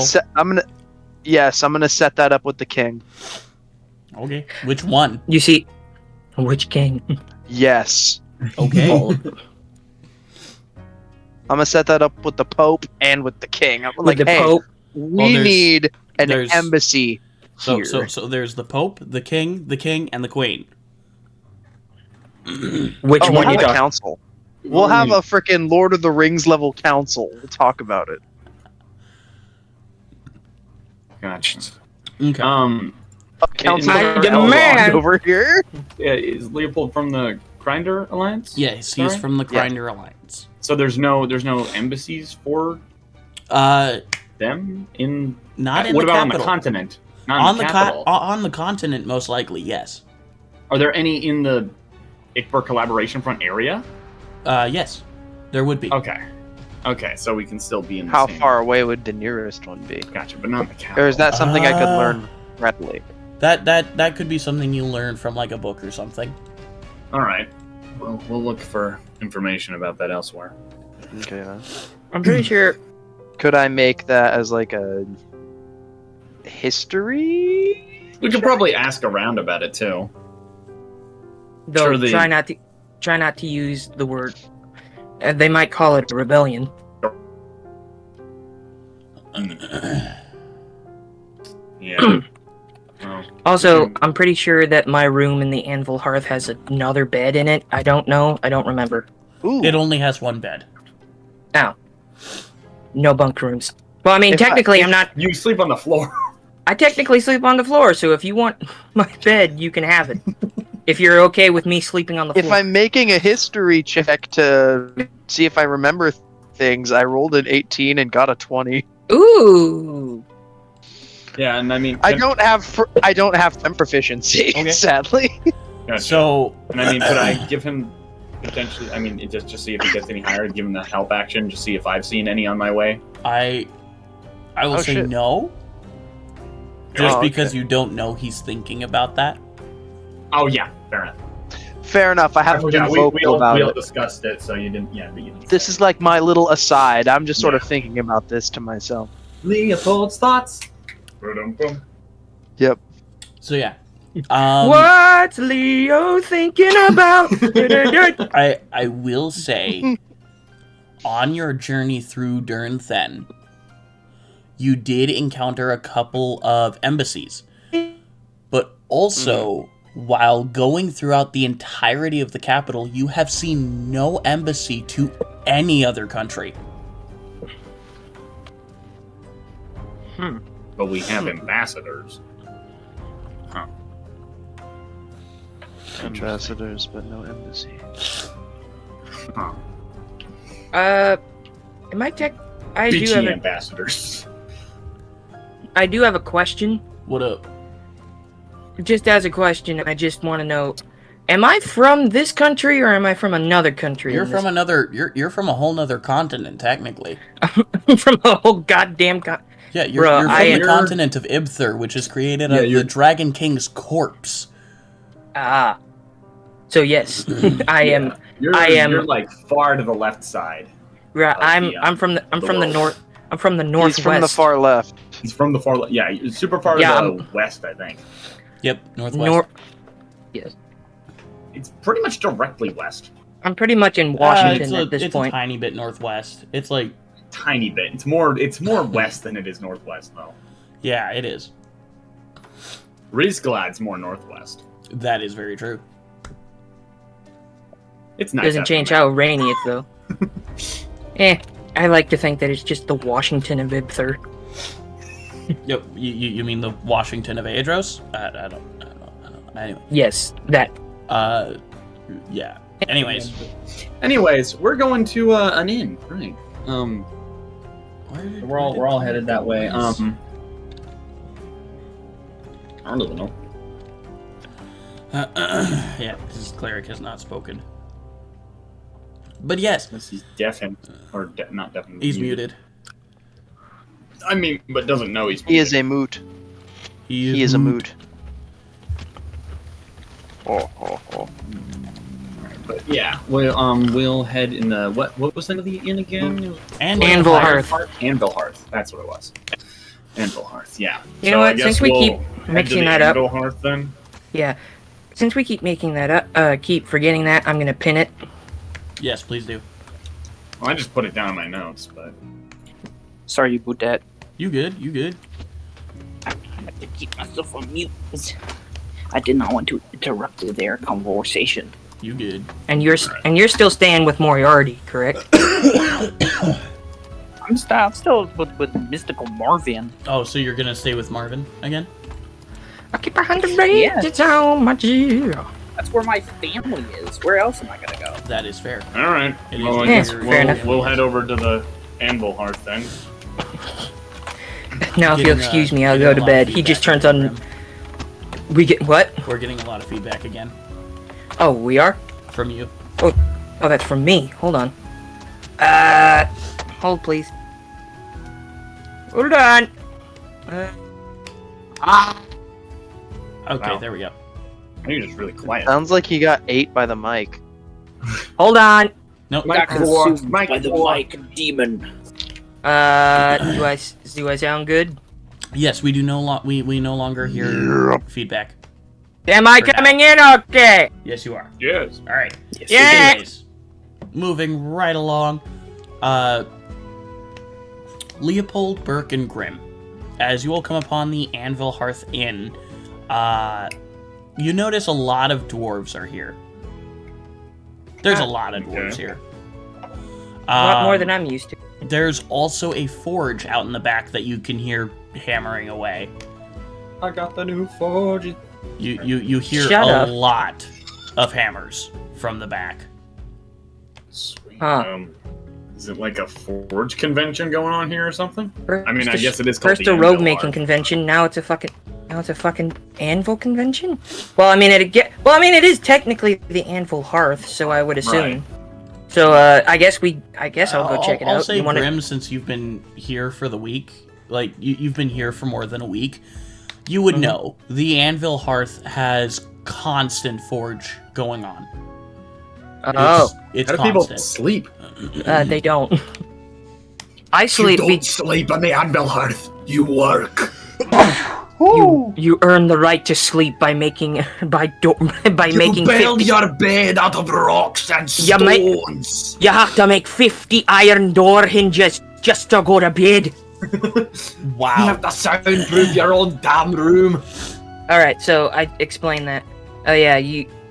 F: I'm gonna set that up with the king.
B: Okay. Which one?
D: You see, which king?
F: Yes.
B: Okay.
F: I'm gonna set that up with the Pope and with the king. I'm
D: With
F: like,
D: the
F: hey,
D: Pope.
F: we
B: there's-
F: need an
B: there's-
F: embassy
B: So,
F: here.
B: so there's the Pope, the King, and the Queen.
D: Which
F: Oh, we'll
D: one
F: have
D: you
F: a
D: got?
F: council. We'll have a freaking Lord of the Rings level council. We'll talk about it.
A: Gotcha.
B: Okay.
F: A council
D: I
F: of
D: demand-
F: Elrond over here.
A: Yeah, is Leopold from the Grinder Alliance?
B: Yes, he's
A: Sorry?
B: from the
F: Yeah.
B: Grinder Alliance.
A: So there's no embassies for
B: Uh,
A: them in.
B: not in
A: what
B: the
A: about
B: capital.
A: on the continent? Not
B: On
A: in
B: the
A: the capital.
B: on the continent, most likely, yes.
A: Are there any in the Ichbar collaboration front area?
B: Yes, there would be.
A: Okay. Okay, so we can still be in the
F: How
A: same...
F: far away would the nearest one be?
A: Gotcha, but not in the capital.
F: Or is that something I could
B: Uh,
F: learn readily?
B: That could be something you learn from like a book or something.
A: All right. Well, we'll look for information about that elsewhere.
F: Okay, then.
D: I'm pretty sure.
F: Could I make that as like a history?
A: We could probably ask around about it too.
D: Though
A: Sure, the-
D: try not to use the word. They might call it a rebellion.
A: Yeah. Well,
D: Also, I'm pretty sure that my room in the Anvil Hearth has another bed in it. I don't know. I don't remember.
F: Ooh.
B: It only has one bed.
D: No bunk rooms. Well, I mean,
F: If I-
D: technically, I'm not.
A: you sleep on the floor.
D: I technically sleep on the floor, so if you want my bed, you can have it. If you're okay with me sleeping on the floor.
F: If I'm making a history check to see if I remember things, I rolled an 18 and got a 20.
D: Ooh.
H: Yeah, and I mean,
F: I don't have time proficiency,
B: Okay.
F: sadly.
A: Gotcha.
B: So,
A: and I mean, could I give him potentially? I mean, just see if he gets any higher. Give him the help action. Just see if I've seen any on my way.
B: I will say
F: shit.
B: no. Just
F: okay.
B: because you don't know he's thinking about that.
A: Oh yeah, fair enough.
F: Fair enough. I haven't been
A: we
F: vocal
A: all
F: about it.
A: discussed it, so you didn't. Yeah, but you didn't.
F: This is like my little aside. I'm just sort of thinking about this to myself.
H: Leopold's thoughts.
A: Ba-dum-bum.
F: Yep.
B: So yeah.
D: What's Leo thinking about?
B: I will say, on your journey through Durnfen, you did encounter a couple of embassies. But also, while going throughout the entirety of the capital, you have seen no embassy to any other country.
A: But we have ambassadors. Huh.
F: Ambassadors, but no embassy.
A: Huh.
D: Am I tech? I do
A: Bitchy
D: have
A: ambassadors.
D: I do have a question.
B: What up?
D: Just as a question, I just want to know: am I from this country or am I from another country?
B: You're from another. You're from a whole nother continent, technically.
D: from a whole goddamn
B: Yeah, you're
D: Bruh,
B: from
D: I
B: the
D: am-
B: continent of Ibthur, which is created of the
H: you're-
B: Dragon King's corpse.
D: Ah. So yes, I am.
A: You're,
D: I am-
A: You're like far to the left side.
D: Right,
A: Of
D: I'm.
A: the,
D: I'm from the. I'm
A: the
D: from the
A: world.
D: north. I'm from the northwest.
F: He's from the far left.
A: He's from the far. Yeah, super far
D: Yeah,
A: to the west, I think.
B: Yep, northwest.
D: Yes,
A: It's pretty much directly west.
D: I'm pretty much in
B: It's
D: Washington
B: a,
D: at this
B: it's
D: point.
B: a tiny bit northwest. It's like,
A: Tiny bit. It's more west than it is northwest, though.
B: yeah, it is.
A: Rizglad's more northwest.
B: That is very true.
A: It's nice.
D: Doesn't
A: out
D: change
A: there.
D: how rainy it's though. I like to think that it's just the Washington of Ibthur.
B: Yep, you mean the Washington of Aeidros? I don't. Anyway,
D: Yes, that.
B: yeah. Anyways,
A: We're going to an inn, right? We're all headed that way. I don't even know.
B: yeah, because cleric has not spoken. But yes,
A: Unless he's deafened or not deafened.
B: he's muted.
A: I mean, but doesn't know he's.
F: He is a moot. He is a moot.
A: But yeah, we'll head in the what was the name of the inn again?
D: Anvil Hearth.
A: Anvil Hearth. That's what it was. Anvil Hearth. Yeah.
D: You know
A: I
D: what,
A: guess
D: since we
A: we'll
D: keep
A: head to
D: mixing
A: the
D: that up-
A: Anvil Hearth then.
D: Yeah. Since we keep making that up, keep forgetting that, I'm gonna pin it.
B: Yes, please do.
A: Well, I just put it down in my notes, but
E: Sorry about that.
B: You good? You good?
G: I have to keep myself on mute. I did not want to interrupt their conversation.
B: You good?
D: And you're still staying with Moriarty, correct?
E: I'm still with mystical Marvin.
B: Oh, so you're gonna stay with Marvin again?
D: I keep 100 raids on my Giro.
G: That's where my family is. Where else am I gonna go?
B: That is fair.
A: all right.
B: It is
A: Well, I
B: fair.
A: guess
D: Fair enough.
A: we'll head over to the Anvil Hearth then.
D: Now, if you'll
B: Getting,
D: excuse me, I'll
B: getting
D: go
B: a
D: to
B: lot of
D: bed. He
B: feedback
D: just turns
B: again
D: on.
B: from-
D: We get what?
B: We're getting a lot of feedback again
D: Oh, we are.
B: from you.
D: Oh, that's from me. Hold on. Hold please. Hold on.
B: Okay,
A: Wow.
B: there we go.
A: You're just really quiet.
F: Sounds like he got ate by the mic.
D: Hold on.
B: Nope.
G: Got consumed by the mic demon.
D: Do I sound good?
B: Yes, we do we no longer hear feedback.
D: Am I
B: For now.
D: coming in okay?
B: Yes, you are.
A: Yes.
B: All right.
D: Yeah.
B: Anyways, moving right along. Leopold, Burke, and Grimm. As you all come upon the Anvil Hearth Inn, you notice a lot of dwarves are here. There's a lot of dwarves
A: Okay.
B: here.
D: A lot more than I'm used to.
B: There's also a forge out in the back that you can hear hammering away.
A: I got the new forge.
B: You hear
D: Shut
B: a
D: up.
B: lot of hammers from the back.
A: Sweet.
D: Huh.
A: Is it like a forge convention going on here or something? I mean, I
D: First
A: guess it is called
D: first
A: the
D: a
A: Anvil
D: robe making
A: Art.
D: convention. Now it's a fucking anvil convention. Well, I mean it is technically the anvil hearth, so I would assume.
A: Right.
D: So I guess I'll go check it out.
B: I'll say,
D: You wanna-
B: Grim, since you've been here for the week, like you've been here for more than a week, you would know the Anvil Hearth has constant forge going on.
D: Oh,
B: It's
A: How do people
B: constant.
A: sleep?
D: they don't. I sleep.
A: Sleep on the Anvil Hearth. You work.
D: You earn the right to sleep by making making 50,
I: your bed out of rocks and
D: You make-
I: stones.
D: you have to make 50 iron door hinges just to go to bed.
I: You
B: Wow.
I: have to soundproof your own damn room.
D: All right, so I explained that. Oh yeah,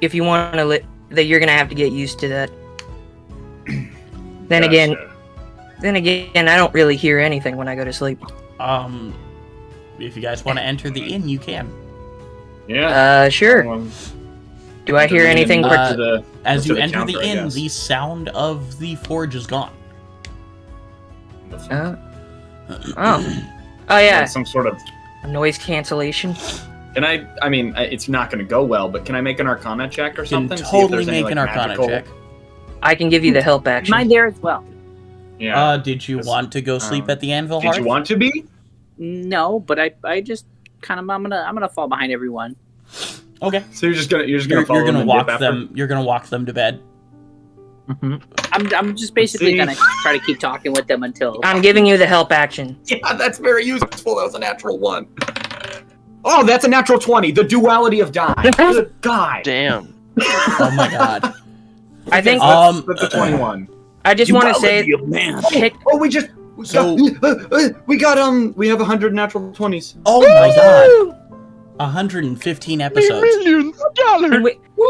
D: if you want to that you're gonna have to get used to that. Then again, I don't really hear anything when I go to sleep.
B: If you guys want to enter the inn, you can.
A: Yeah.
D: Sure. Do I hear anything?
B: As you
A: the
B: enter
A: counter,
B: the
A: I
B: inn,
A: guess.
B: the sound of the forge is gone.
D: Oh yeah,
A: Some sort of.
D: noise cancellation.
A: Can I mean, it's not going to go well, but can I make an Arcana check or
B: You can
A: something? See if
B: totally
A: there's any,
B: make an
A: like,
B: Arcana
A: magical-
B: check.
D: I can give you the help action.
E: Mine there as well.
A: Yeah.
B: Did you
A: Yes.
B: want to go sleep at the Anvil
A: Did
B: Hearth?
A: you want to be?
E: No, but I just kind of I'm gonna fall behind everyone.
B: Okay.
A: So you're just gonna
B: You're
A: follow
B: gonna
A: them and
B: walk
A: dip after?
B: them. You're gonna walk them to bed.
E: I'm just basically
A: See?
E: gonna try to keep talking with them until
D: I'm giving you the help action.
H: Yeah, that's very useful. That was a natural one. Oh, that's a natural 20. The duality of die. Good God.
F: Damn.
B: Oh my god.
D: I think
A: That's a 21.
D: I just want to say,
I: man.
A: Oh, we just
B: So-
A: we got we have 100 natural 20s.
B: Oh my god. 115 episodes.
F: Millions of dollars.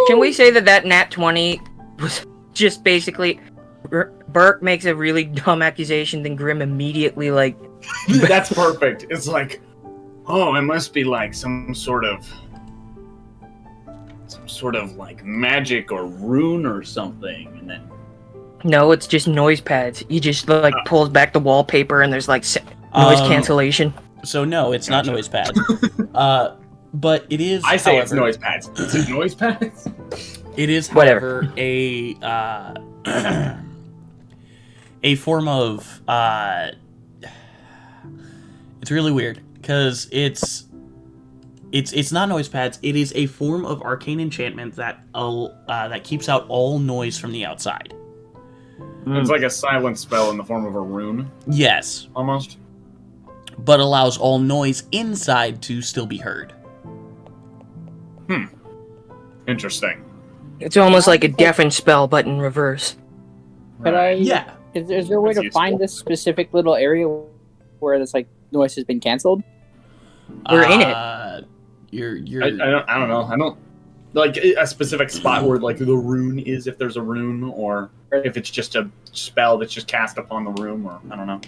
D: can we say that nat 20 was just basically Burke makes a really dumb accusation, then Grim immediately like,
A: That's perfect. It's like, oh, it must be like some sort of like magic or rune or something, and then
D: no, it's just noise pads. He just like pulls back the wallpaper and there's like noise cancellation.
B: So no, it's not noise pads. But it is.
A: I say
B: however,
A: it's noise pads. Is it noise pads?
B: It is,
D: Whatever.
B: however, a form of. It's really weird because it's not noise pads. It is a form of arcane enchantment that keeps out all noise from the outside.
A: It's like a silent spell in the form of a rune,
B: Yes,
A: almost.
B: but allows all noise inside to still be heard.
A: Interesting.
D: It's almost like a deafen spell, but in reverse.
G: Could I?
B: Yeah.
G: Is there a way
A: That's
G: to
A: useful.
G: find this specific little area where this like noise has been canceled?
D: We're in it.
B: You're.
A: I don't know. I don't like a specific spot where like the rune is, if there's a rune, or if it's just a spell that's just cast upon the room, or I don't know.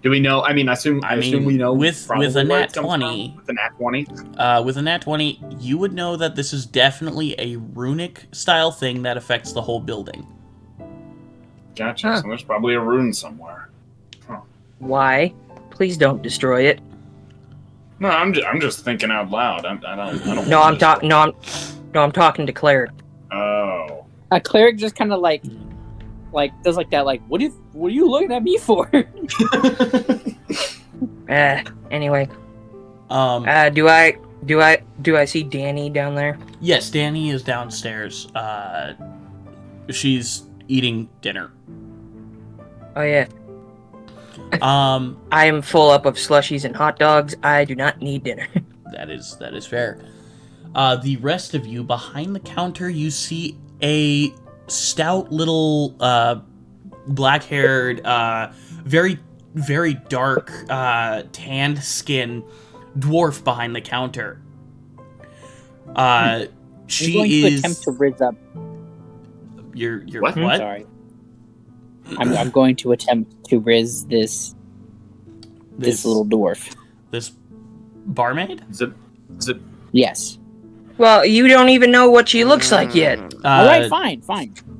A: Do we know? I mean, I assume we know
B: with
A: probably
B: a
A: where
B: nat
A: it comes
B: 20.
A: from. With a nat 20.
B: With a nat 20, you would know that this is definitely a runic style thing that affects the whole building.
A: Gotcha.
D: Huh.
A: So there's probably a rune somewhere.
D: Why? Please don't destroy it.
A: No, I'm just thinking out loud. I don't.
D: No, I'm talking. I'm talking to Claire.
A: Oh.
G: A cleric just kind of like does like that. Like, what are you looking at me for?
D: Anyway.
B: Um,
D: Do I see Danny down there?
B: yes, Danny is downstairs. She's eating dinner.
D: Oh yeah.
B: Um,
D: I am full up of slushies and hot dogs. I do not need dinner.
B: that is fair. The rest of you behind the counter, you see a stout little black-haired, very very dark, tanned skin dwarf behind the counter. She
G: I'm going
B: is.
G: to attempt to riz up.
B: You're
A: What?
B: what?
G: Sorry. I'm going to attempt to riz this little dwarf.
B: This Barmaid?
A: Zip.
G: Yes.
D: Well, you don't even know what she looks like yet.
G: All right, fine.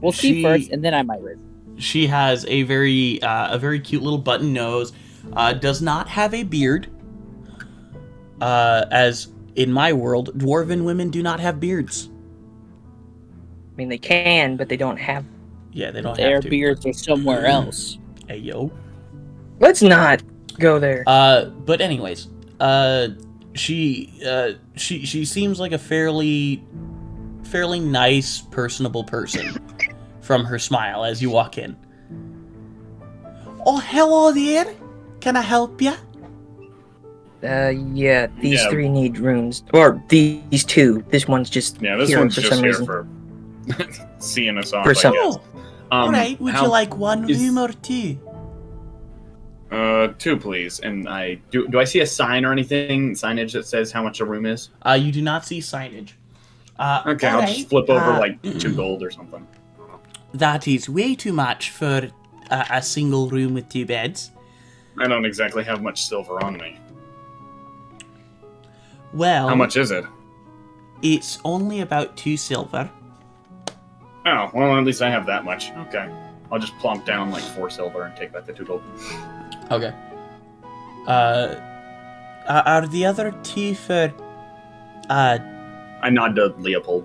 G: We'll see
B: she-
G: first, and then I might raise.
B: She has a very cute little button nose. Does not have a beard. As in my world, dwarven women do not have beards.
D: I mean, they can, but they don't have.
B: Yeah, they don't
G: Their
B: have to.
G: beards are somewhere else.
B: Hey yo.
D: Let's not go there.
B: But anyways, she seems like a fairly nice, personable person from her smile as you walk in. Oh, hello there. Can I help you?
D: Yeah, these
A: Yeah.
D: 3 need runes. Or these 2. This one's just
A: Yeah, this
D: here
A: one's
D: for
A: just
D: some
A: here
D: reason.
A: for seeing us off.
D: For
A: I
D: some-
A: guess.
B: Alright, would you like one
A: is-
B: room or 2?
A: 2, please. And I do I see a sign or anything? Signage that says how much a room is?
B: You do not see signage.
A: Okay, I'll just flip over like 2 gold or something.
B: That is way too much for a single room with 2 beds.
A: I don't exactly have much silver on me.
B: Well,
A: How much is it?
B: It's only about 2 silver.
A: Oh, well, at least I have that much. Okay. I'll just plonk down like 4 silver and take back the 2 gold.
B: Okay. Are the other 2 for...
A: I nod to Leopold,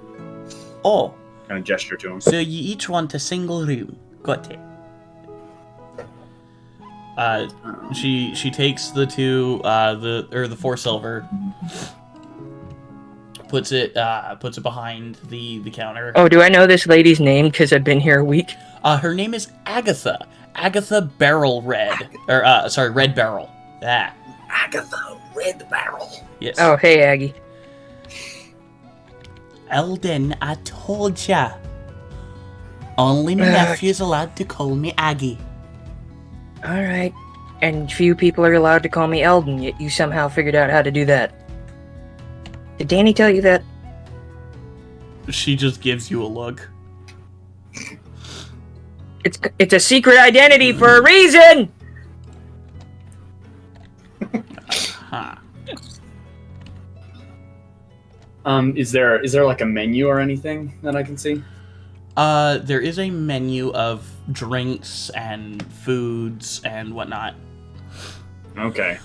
B: Oh,
A: kind of gesture to him.
B: so you each want a single room. Got it. She takes the 2, the 4 silver, puts it behind the counter.
D: Oh, do I know this lady's name because I've been here a week?
B: Her name is Agatha. Agatha Barrel Red. Red Barrel. Ah,
A: Agatha Red Barrel.
B: yes.
D: Oh, hey, Aggie.
B: Eldon, I told ya. Only my nephew's allowed to call me Aggie.
D: Alright. And few people are allowed to call me Eldon, yet you somehow figured out how to do that. Did Danny tell you that?
B: She just gives you a look.
D: It's a secret identity for a reason!
B: Huh.
A: Is there like a menu or anything that I can see?
B: There is a menu of drinks and foods and whatnot.
A: Okay.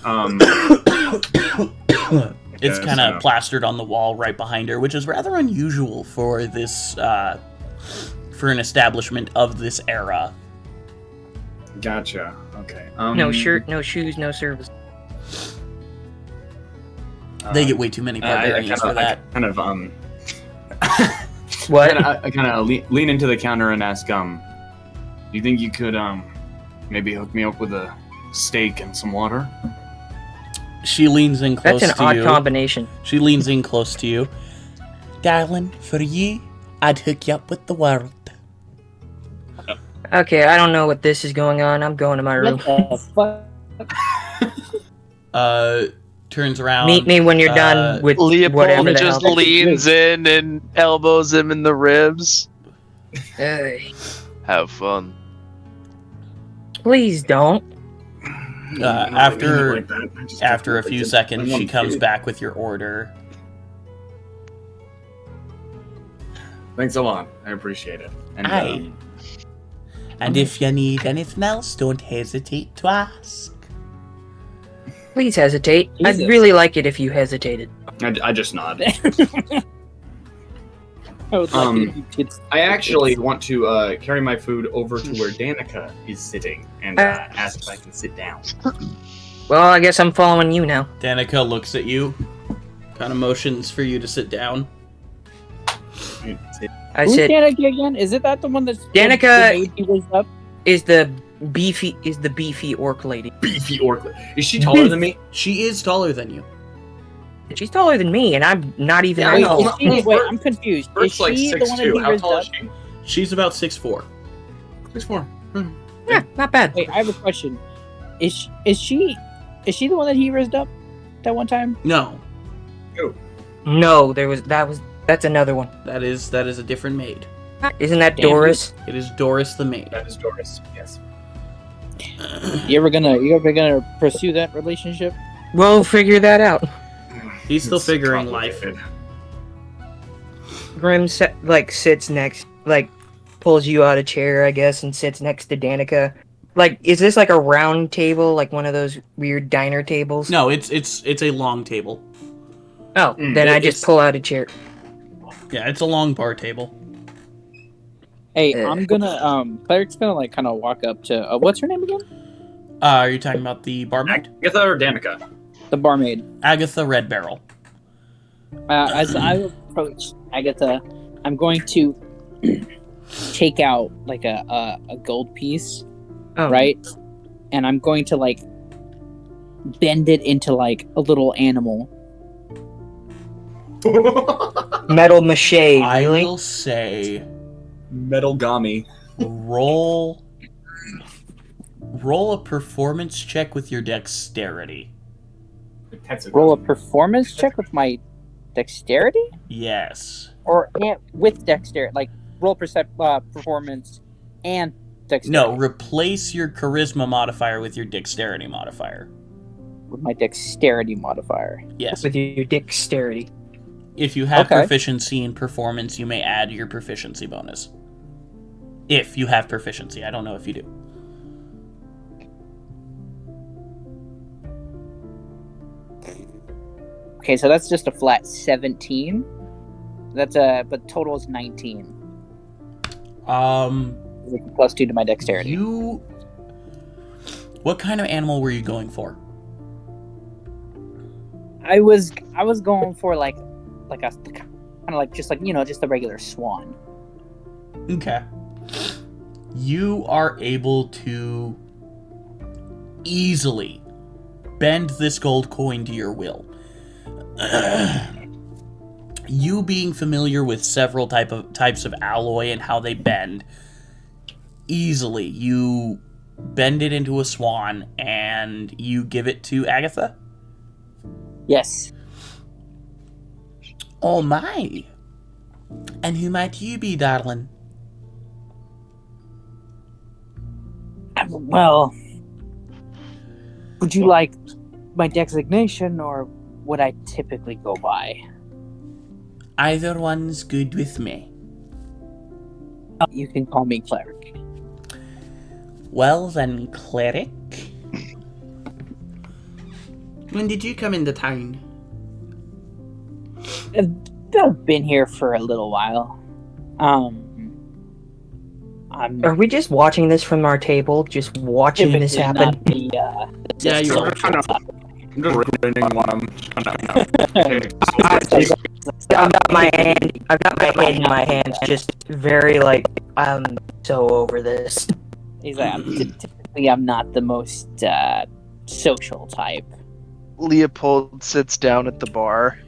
B: It's
A: Okay,
B: kind of
A: so-
B: plastered on the wall right behind her, which is rather unusual for this, for an establishment of this era.
A: Gotcha. Okay.
D: No shirt, no shoes, no service.
B: They get way too many barbarians for that.
D: What?
A: I kind of lean into the counter and ask, do you think you could, maybe hook me up with a steak and some water?
B: She leans in close
D: That's
B: to
D: an odd
B: you.
D: combination.
B: She leans in close to you. Darling, for you, I'd hook you up with the world.
D: Okay, I don't know what this is going on. I'm going to my room.
G: What the fuck?
B: Turns around.
D: Meet me when you're done with
F: Leopold
D: whatever the
F: just
D: hell.
F: leans in and elbows him in the ribs.
D: Hey,
F: Have fun.
D: please don't.
B: After a few seconds, she comes back with your order.
A: Thanks a lot. I appreciate it. And,
B: Aye. And if you need anything else, don't hesitate to ask.
D: Please hesitate. I'd
G: Jesus.
D: really like it if you hesitated.
A: I just nod.
G: I would like it if you could-
A: I actually want to carry my food over to where Danica is sitting and ask if I can sit down.
D: Well, I guess I'm following you now.
B: Danica looks at you, kind of motions for you to sit down.
D: I
G: Who's
D: said,
G: Danica again? Is it that the one that's
D: Danica-
G: the baby was up?
D: is the beefy orc lady.
A: Beefy orc. Is she taller than me?
B: She is taller than you.
D: She's taller than me, and I'm not even.
A: Yeah,
G: Wait,
A: know.
G: is she, wait, I'm confused. Is
A: Bert's like
G: she the one that
A: 6'2".
G: he
A: How
G: raised
A: tall
G: up?
A: is she?
B: She's about 6'4".
A: 6'4".
D: Yeah, not bad.
G: Wait, I have a question. Is she the one that he raised up that one time?
B: No,
D: No, that's another one.
B: that is a different maid.
D: Isn't that
G: Damn.
D: Doris?
B: It is Doris the maid.
A: That is Doris. Yes.
G: You ever gonna pursue that relationship?
D: We'll figure that out.
B: He's still
A: It's
B: figuring life.
A: complicated.
D: Grim sits next, pulls you out a chair, I guess, and sits next to Danica. Is this like a round table, like one of those weird diner tables?
B: No, it's a long table.
D: Oh, then I just pull out a chair.
B: Yeah, it's a long bar table.
G: Hey, I'm gonna Cleric's gonna like kind of walk up to what's her name again?
B: Are you talking about the barmaid?
A: Agatha or Danica?
G: The barmaid.
B: Agatha Red Barrel.
G: As I approach Agatha, I'm going to take out like a gold piece, right? And I'm going to like bend it into like a little animal.
D: Metal mache,
B: I
D: really?
B: will say
A: Metal Gami.
B: roll a performance check with your dexterity.
G: Roll a performance check with my dexterity,
B: Yes.
G: or with dexterity, like roll performance and dexterity.
B: No, replace your charisma modifier with your dexterity modifier.
G: With my dexterity modifier.
B: Yes.
D: With your dexterity.
B: If you have
G: Okay.
B: proficiency in performance, you may add your proficiency bonus. If you have proficiency. I don't know if you do.
G: Okay, so that's just a flat 17. But total is 19. Like plus 2 to my dexterity.
B: What kind of animal were you going for?
G: I was going for like a kind of like just a regular swan.
B: Okay. You are able to easily bend this gold coin to your will. You being familiar with several types of alloy and how they bend, easily you bend it into a swan and you give it to Agatha?
G: Yes.
B: Oh my. And who might you be, darling?
G: Well, would you like my designation or what I typically go by?
B: Either one's good with me.
G: You can call me Cleric.
B: Well then, Cleric. When did you come into town?
G: I've been here for a little while.
D: Are we just watching this from our table? Just watching this happen?
G: Not the,
B: Yeah, you are.
A: I'm just grinning while I'm
D: I've got my head in my hands, just very I'm so over this.
G: He's like, typically I'm not the most social type.
F: Leopold sits down at the bar.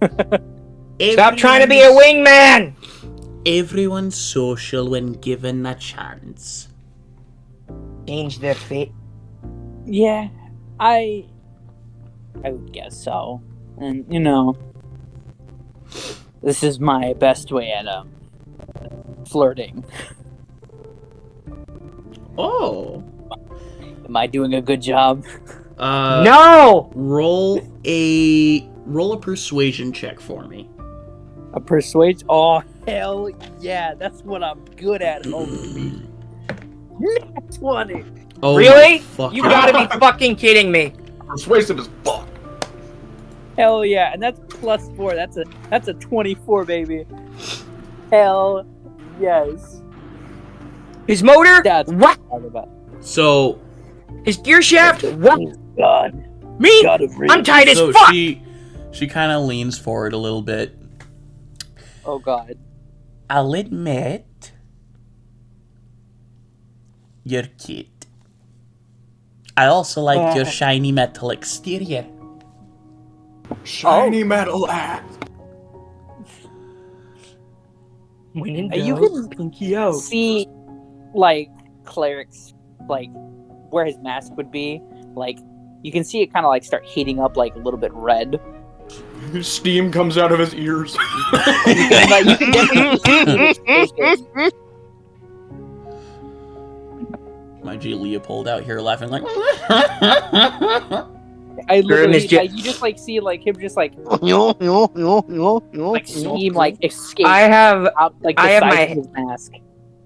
D: Stop trying to be a wingman!
B: Everyone's social when given a chance.
D: Change their fate.
G: Yeah, I would guess so. And this is my best way at flirting.
B: Oh.
G: Am I doing a good job?
D: No!
B: Roll a persuasion check for me.
G: A persuade? Oh, hell yeah. That's what I'm good at, homie. 20.
B: Oh,
D: Really?
B: fuck.
D: You gotta be fucking kidding me.
A: persuasive as fuck.
G: Hell yeah. And that's plus 4. That's a 24, baby. Hell yes.
D: His motor?
G: That's
D: What?
G: I'm about.
B: So
D: His gear shaft? What?
G: God.
D: Me?
G: God of
D: I'm tight as
B: so
D: fuck!
B: she kind of leans forward a little bit.
G: Oh god.
B: I'll admit, you're cute. I also like your shiny metal exterior.
A: Shiny metal ass.
D: When in
G: You
D: doubt,
G: can
D: pinky out.
G: see, like, Cleric's, like, where his mask would be. Like, you can see it kind of, like, start heating up, like, a little bit red.
A: Steam comes out of his ears.
G: You can definitely see his face.
B: My G Leopold out here laughing like.
E: I
D: Grim is
E: literally, like, you just like see like him just like steam like escape
D: I have
E: out like the
D: I have
E: side
D: my-
E: of his mask.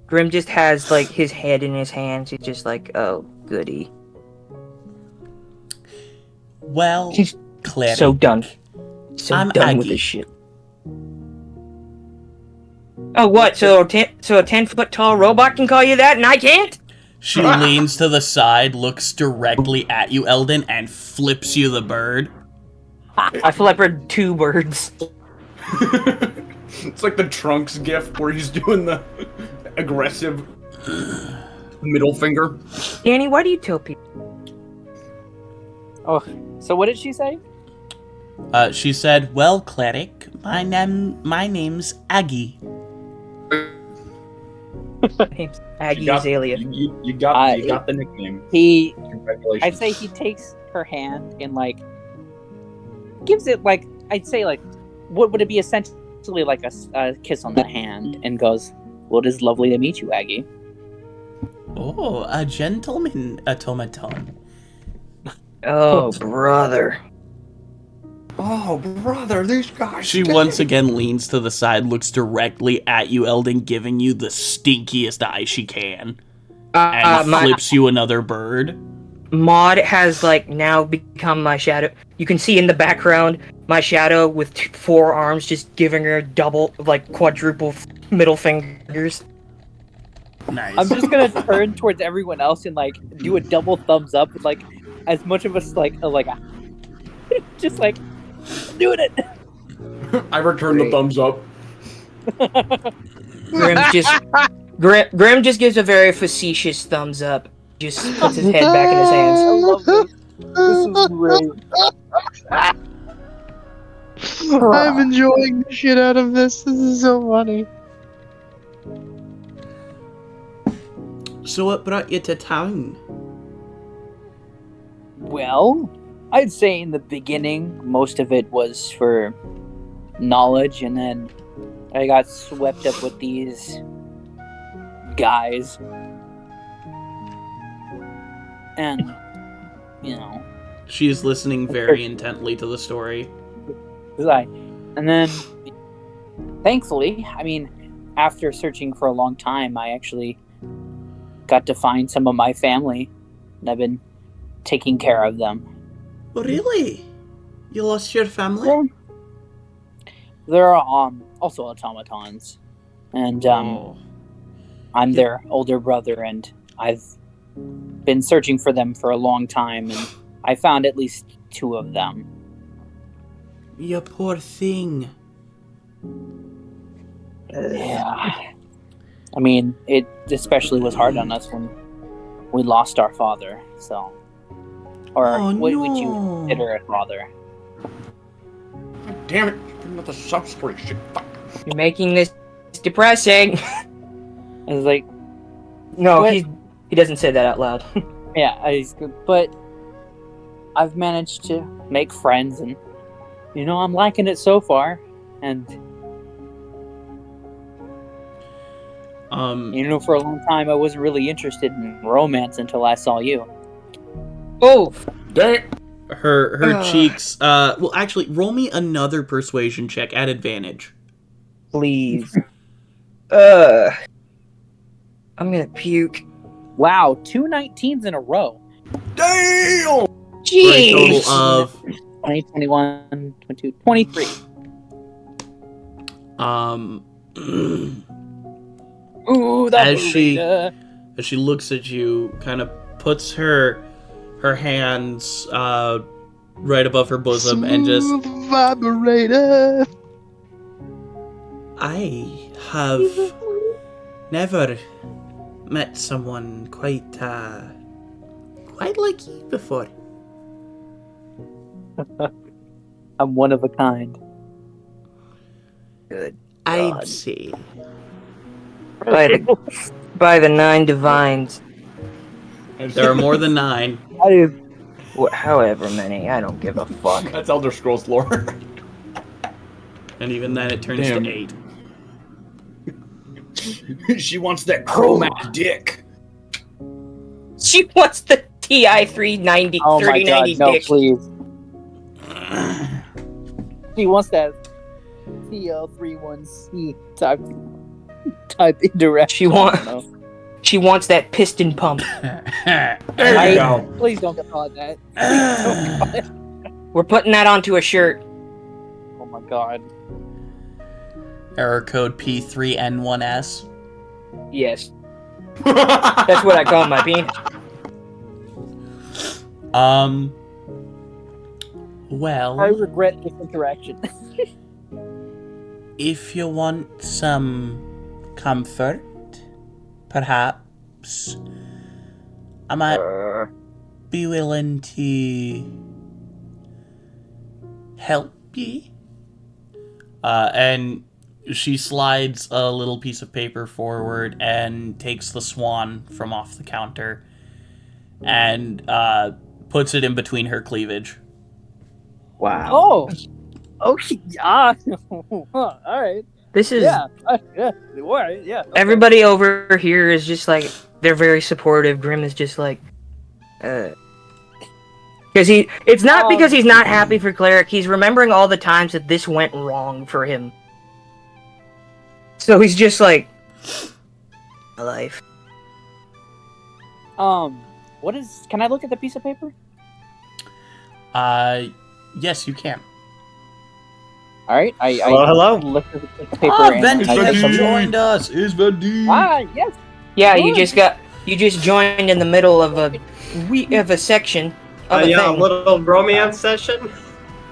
D: Grim just has like his head in his hands. He's just like, oh, goody.
B: Well,
D: He's
B: cleric.
D: so done. So
B: I'm
D: done with
B: Aggie.
D: this shit. Oh, what? So a 10-foot tall robot can call you that, and I can't?
B: She leans to the side, looks directly at you, Eldon, and flips you the bird.
D: I flippered 2 birds.
H: It's like the Trunks gif where he's doing the aggressive middle finger.
D: Danny, why do you tell people?
E: Oh, so what did she say?
B: She said, "Well, cleric, my name's Aggie."
D: Aggie
H: You got-
D: Azalea.
H: You got the nickname. Congratulations.
E: I'd say he takes her hand and like gives it like I'd say like what would it be essentially like a kiss on the hand and goes, "Well, it is lovely to meet you, Aggie."
B: Oh, a gentleman automaton.
D: Oh, brother.
I: Oh, brother, these guys.
B: She once again leans to the side, looks directly at you, Eldon, giving you the stinkiest eye she can, and flips you another bird.
D: Maud has like now become my shadow. You can see in the background my shadow with 4 arms, just giving her double, like quadruple middle fingers.
B: Nice.
E: I'm just gonna turn towards everyone else and like do a double thumbs up with like as much of us like a just like doing it.
H: I return the thumbs up.
D: Grim just gives a very facetious thumbs up. Just puts his head back in his hands.
E: I love this. This is great.
F: I'm enjoying the shit out of this. This is so funny.
B: So what brought you to town?
E: Well, I'd say in the beginning, most of it was for knowledge, and then I got swept up with these guys. And, you know,
B: She is listening very intently to the story.
E: and then, thankfully, I mean, after searching for a long time, I actually got to find some of my family, and I've been taking care of them.
B: Really? You lost your family?
E: Well, they're also automatons, and I'm their older brother, and I've been searching for them for a long time, and I found at least 2 of them.
B: You poor thing.
E: Yeah. I mean, it especially was hard on us when we lost our father, so. Or
B: Oh,
E: what would you
B: no.
E: consider a father?
H: Damn it! Bring up the substrate shit. Fuck.
D: You're making this depressing.
E: I was like,
D: No,
E: What?
D: he doesn't say that out loud.
E: yeah, but I've managed to make friends, and you know, I'm liking it so far. And you know, for a long time, I wasn't really interested in romance until I saw you.
D: Oh,
H: Damn.
B: Her cheeks. Well, actually, roll me another persuasion check at advantage.
D: please. I'm gonna puke.
E: Wow, 2 19s in a row.
H: Damn.
B: For a total
D: Jeez.
B: of
E: 20, 21, 22, 23. Ooh, that
B: As she-
E: burrito.
B: as she looks at you, kind of puts her hands right above her bosom and just,
F: Smooth vibrator.
B: I have never met someone quite like you before.
E: I'm one of a kind.
D: Good.
B: I'd say.
D: By the 9 divines.
B: There are more than 9.
D: However many, I don't give a fuck.
H: That's Elder Scrolls lore.
B: And even then it turns
H: Damn.
B: to 8.
H: She wants that chromatic dick.
D: She wants the TI 390
E: Oh my god,
D: 3090
E: no,
D: dick.
E: please. She wants that TL31C type indirection.
D: She wants that piston pump.
H: There you go.
E: Please don't call it that. Please don't call it.
D: We're putting that onto a shirt.
E: Oh my god.
B: Error code P3N1S.
D: Yes. That's what I call my penis.
B: Well,
E: I regret this interaction.
B: if you want some comfort, perhaps I might be willing to help you. And she slides a little piece of paper forward and takes the swan from off the counter and puts it in between her cleavage.
G: Wow.
E: Oh, yeah. All right.
D: This is
E: Yeah. All right. Yeah. Okay.
D: everybody over here is just like they're very supportive. Grim is just like, because it's not because he's not happy for Cleric. He's remembering all the times that this went wrong for him. So he's just like, my life.
E: What is? Can I look at the piece of paper?
B: Yes, you can.
E: All right.
I: Hello.
E: Look at the piece of paper. and
B: Venti
E: I
B: has
E: have
B: joined us. Is Venti?
E: yes.
D: Yeah,
E: Good.
D: you just joined in the middle of a section of a
I: Yeah, a
D: thing.
I: little romance session.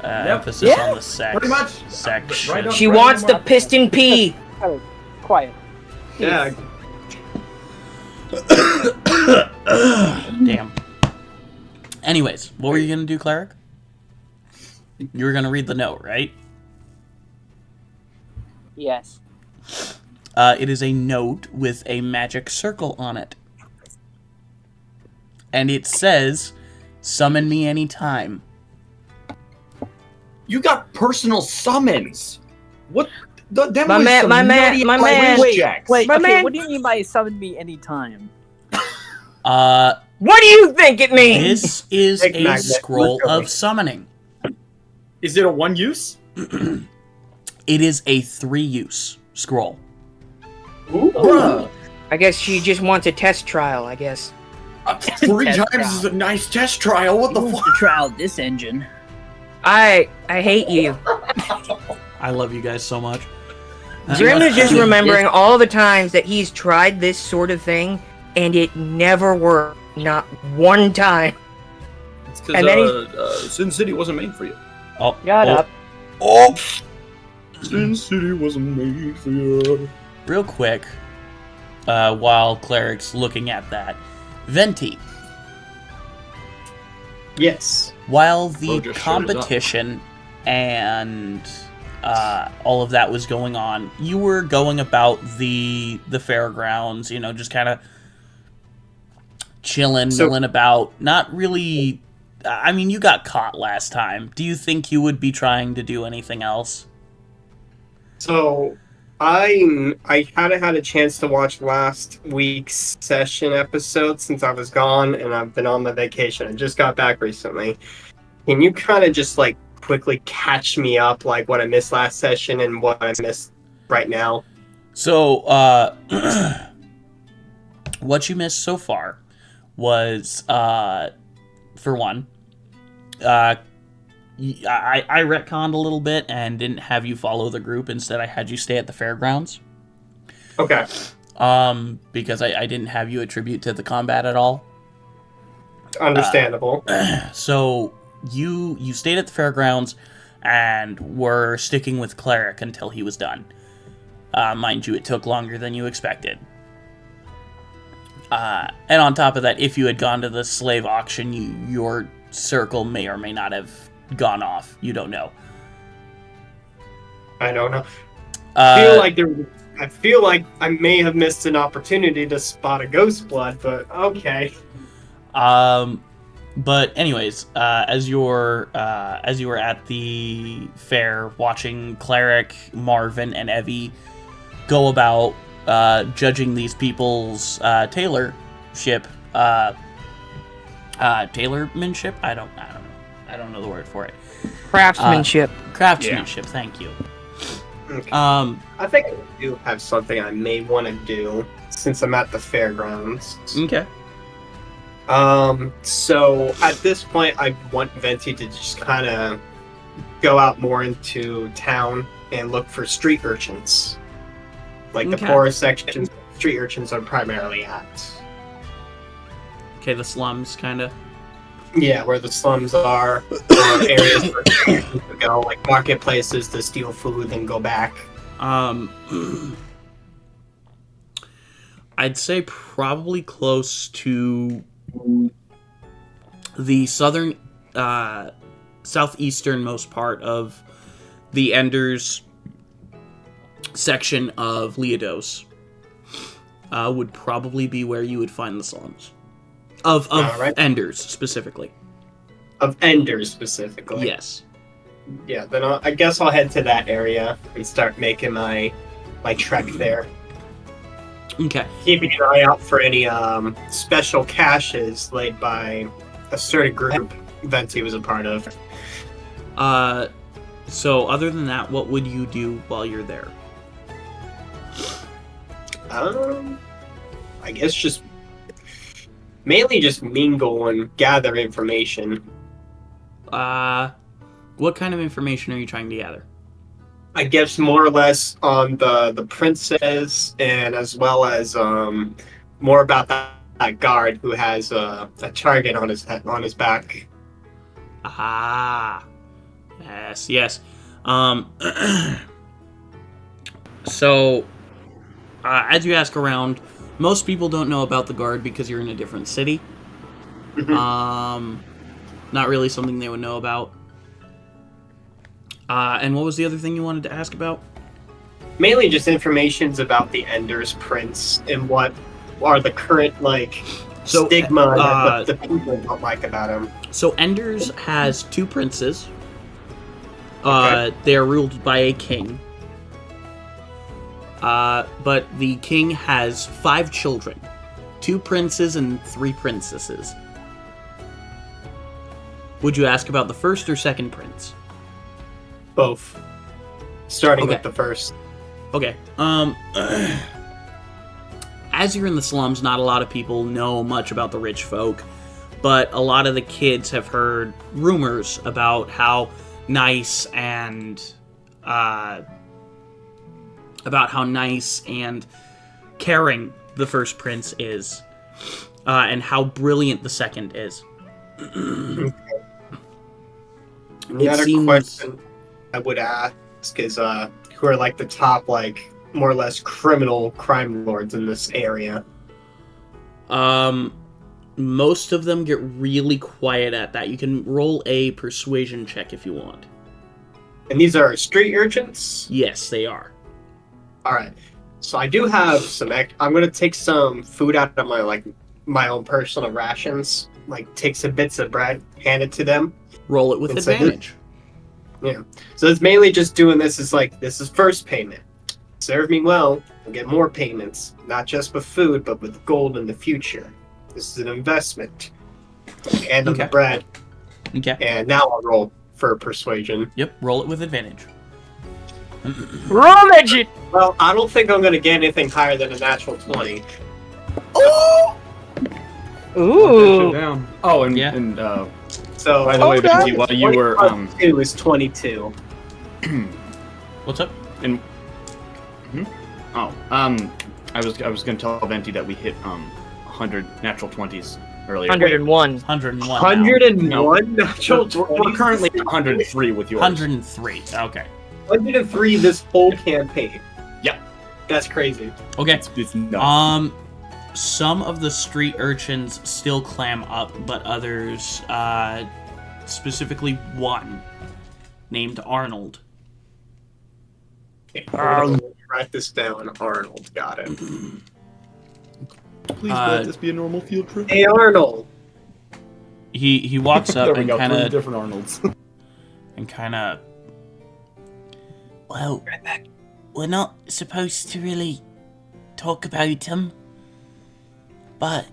B: Emphasis on the sex.
H: Pretty much.
B: Section.
H: Right up-
D: She wants the piston pee.
E: Quiet.
I: Yeah.
B: Damn. Anyways, what were you gonna do, Cleric? You were gonna read the note, right?
E: Yes.
B: It is a note with a magic circle on it. And it says, summon me anytime.
H: You got personal summons. What? Them
D: My
H: was
D: man-
H: some
D: my man-
H: nutty
D: my
H: ass
D: man-
H: whiz jacks.
E: Wait.
D: My
E: Okay.
D: man-
E: What do you mean by summon me anytime?
D: What do you think it means?
B: This is
I: Big
B: a
I: magnet,
B: scroll
I: literally.
B: of summoning.
H: Is it a one use?
B: It is a 3-use scroll.
H: Bruh.
D: I guess she just wants a test trial, I guess.
H: 3
E: Test
H: times
E: trial.
H: is a nice test trial. What the fuck?
E: To trial this engine.
D: I hate you.
B: I love you guys so much.
D: Grim is just remembering all the times that he's tried this sort of thing, and it never worked. Not one time.
A: It's
D: And then
A: because Sin City wasn't made for you.
B: Oh,
D: Shut up.
B: Oh!
A: Sin City wasn't made for you.
B: Real quick, while Cleric's looking at that, Venti,
I: Yes.
B: while the
A: Bro just showed his up.
B: competition and all of that was going on, you were going about the fairgrounds, you know, just kind of chilling, milling about, not really... I mean, you got caught last time. Do you think you would be trying to do anything else?
I: So I hadn't had a chance to watch last week's session episode since I was gone and I've been on my vacation. I just got back recently. Can you kind of just like quickly catch me up, like what I missed last session and what I missed right now?
B: So, what you missed so far was, for one, I retconned a little bit and didn't have you follow the group. Instead, I had you stay at the fairgrounds.
I: Okay.
B: Because I didn't have you attribute to the combat at all.
I: Understandable.
B: So you stayed at the fairgrounds and were sticking with Cleric until he was done. Mind you, it took longer than you expected. And on top of that, if you had gone to the slave auction, your circle may or may not have gone off. You don't know.
I: I don't know. I feel like I may have missed an opportunity to spot a ghost blood, but okay.
B: But anyways, as you were at the fair watching Cleric, Marvin, and Evie go about judging these people's tailorship, tailormanship. I don't know the word for it.
D: Craftsmanship.
B: Craftsmanship, thank you.
I: Okay.
B: Um,
I: I think I do have something I may want to do since I'm at the fairgrounds.
B: okay.
I: So at this point, I want Venti to just kind of go out more into town and look for street urchins. Like the
B: Okay.
I: poorer sections, street urchins are primarily at.
B: Okay, the slums, kind of.
I: Yeah, where the slums are, or areas where people go, like marketplaces to steal food and go back.
B: I'd say probably close to the southern, southeasternmost part of the Enders section of Leodos would probably be where you would find the slums. Of
I: Alright.
B: Enders, specifically.
I: Of Enders, specifically.
B: Yes.
I: Yeah, then I guess I'll head to that area and start making my trek there.
B: Okay.
I: Keeping an eye out for any special caches laid by a certain group Venti was a part of.
B: So other than that, what would you do while you're there?
I: I guess just mainly just mingle and gather information.
B: What kind of information are you trying to gather?
I: I guess more or less on the princess, and as well as more about that guard who has a target on his head, on his back.
B: Ah, yes. So, as you ask around, most people don't know about the guard because you're in a different city. Not really something they would know about. And what was the other thing you wanted to ask about?
I: Mainly just informations about the Enders Prince and what are the current stigma that the people don't like about him.
B: So Enders has 2 princes.
I: Okay.
B: They are ruled by a king. But the king has 5 children. 2 princes and 3 princesses. Would you ask about the first or second prince?
I: Both. Starting
B: Okay.
I: with the first.
B: Okay. As you're in the slums, not a lot of people know much about the rich folk, but a lot of the kids have heard rumors about how nice and caring the first prince is, and how brilliant the second is.
I: The other question I would ask is who are the top more or less criminal crime lords in this area?
B: Most of them get really quiet at that. You can roll a persuasion check if you want.
I: And these are street urchins?
B: Yes, they are.
I: Alright. So I do have some I'm gonna take some food out of my own personal rations. Take some bits of bread, hand it to them.
B: Roll it with
I: And say,
B: advantage.
I: Yeah. So it's mainly just doing this this is first payment. Serve me well, I'll get more payments. Not just with food, but with gold in the future. This is an investment. And on the bread.
B: Okay.
I: And now I'll roll for persuasion.
B: Yep, roll it with advantage.
D: Rummage it!
I: Well, I don't think I'm gonna get anything higher than a natural 20.
D: Ooh.
H: Down. Oh, and
B: Yeah.
H: and
I: So
H: by the way, Benji, while you were
I: 2 is 22.
B: What's up?
H: and I was going to tell Venti that we hit 100 natural 20s earlier.
D: 101.
B: 101.
I: 101 natural
H: We're
I: 20s?
H: currently at 103 with yours.
B: 103. Okay.
I: 103 this whole campaign.
H: Yep.
I: That's crazy.
B: Okay.
H: It's nuts.
B: Some of the street urchins still clam up, but others, specifically one, named Arnold.
I: Write this down. Arnold. Got it.
H: Please let this be a normal field trip.
I: Hey, Arnold.
B: He walks up
H: There we
B: and
H: go.
B: kind
H: 3
B: of
H: different Arnolds.
B: Well, we're not supposed to really talk about him, but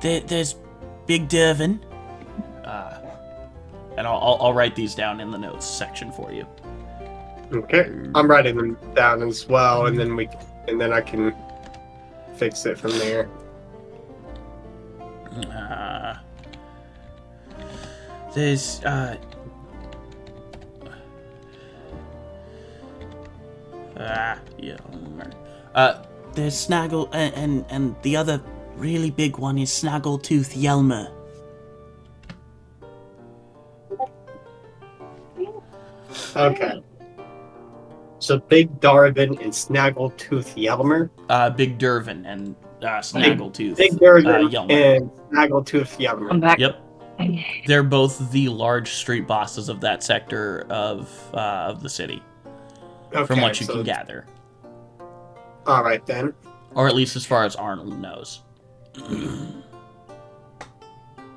B: there's Big Dervin. And I'll write these down in the notes section for you.
I: Okay, I'm writing them down as well, and then I can fix it from there.
B: There's there's Snaggle, and the other really big one is Snaggletooth Yelmer.
I: Okay. So Big Darvin and Snaggletooth Yelmer.
B: Big Dervin and Snaggletooth.
I: Big Darvin
B: Yelmer.
I: and Snaggletooth Yelmer.
D: I'm back.
B: Yep. They're both the large street bosses of that sector of the city,
I: Okay,
B: from what you
I: so-
B: can gather,
I: All right then.
B: or at least as far as Arnold knows.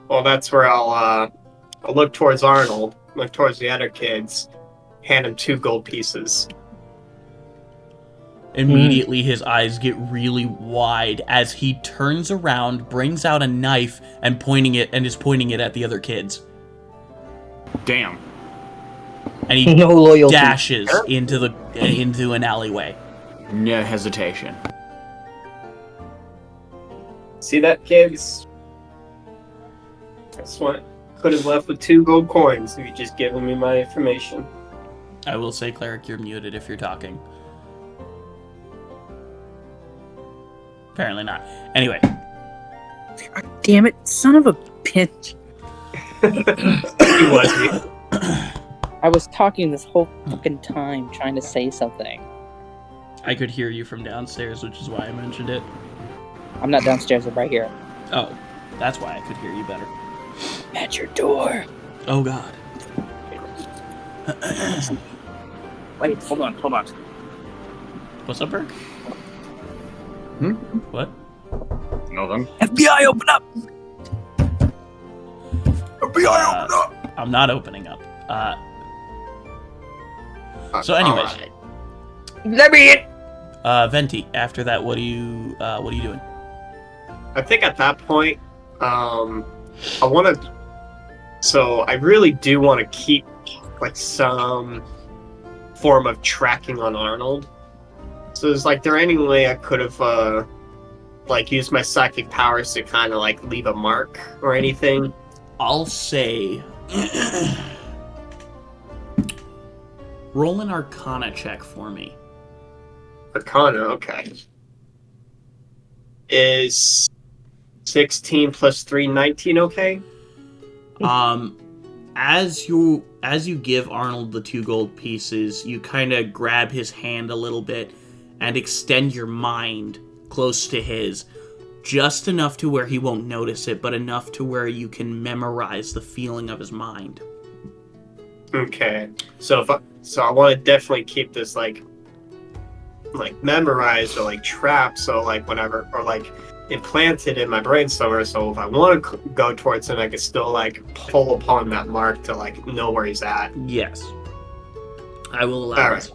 I: Well, that's where I'll look towards Arnold, look towards the other kids, hand him 2 gold pieces.
B: Immediately, his eyes get really wide as he turns around, brings out a knife, and is pointing it at the other kids.
A: Damn.
B: And he
D: No loyalty.
B: dashes into an alleyway.
H: No hesitation.
I: See that, kids? That's what could have left with 2 gold coins if you just given me my information.
B: I will say, Cleric, you're muted if you're talking. Apparently not. Anyway.
E: Damn it, son of a bitch.
I: He was.
E: I was talking this whole fucking time trying to say something.
B: I could hear you from downstairs, which is why I mentioned it.
E: I'm not downstairs, I'm right here.
B: Oh, that's why I could hear you better.
E: At your door.
B: Oh, God.
E: Wait, hold on.
B: What's up, Burke? What?
A: Nothing.
E: FBI, open up!
A: FBI, open up!
B: I'm not opening up. So anyways.
I: Alright.
D: Let me in!
B: Venti, after that, what are you doing?
I: I think at that point, I want to. So I really do want to keep like some form of tracking on Arnold. So is there any way I could have used my psychic powers to kind of leave a mark or anything?
B: I'll say roll an Arcana check for me.
I: Arcana, okay. Is 16 plus 3, 19 okay?
B: As you give Arnold the 2 gold pieces, you kind of grab his hand a little bit and extend your mind close to his, just enough to where he won't notice it, but enough to where you can memorize the feeling of his mind.
I: Okay. So I want to definitely keep this memorized or trapped, so whenever or implanted in my brain somewhere, so if I want to go towards him I can still pull upon that mark to know where he's at.
B: Yes. I will allow
I: All
B: it.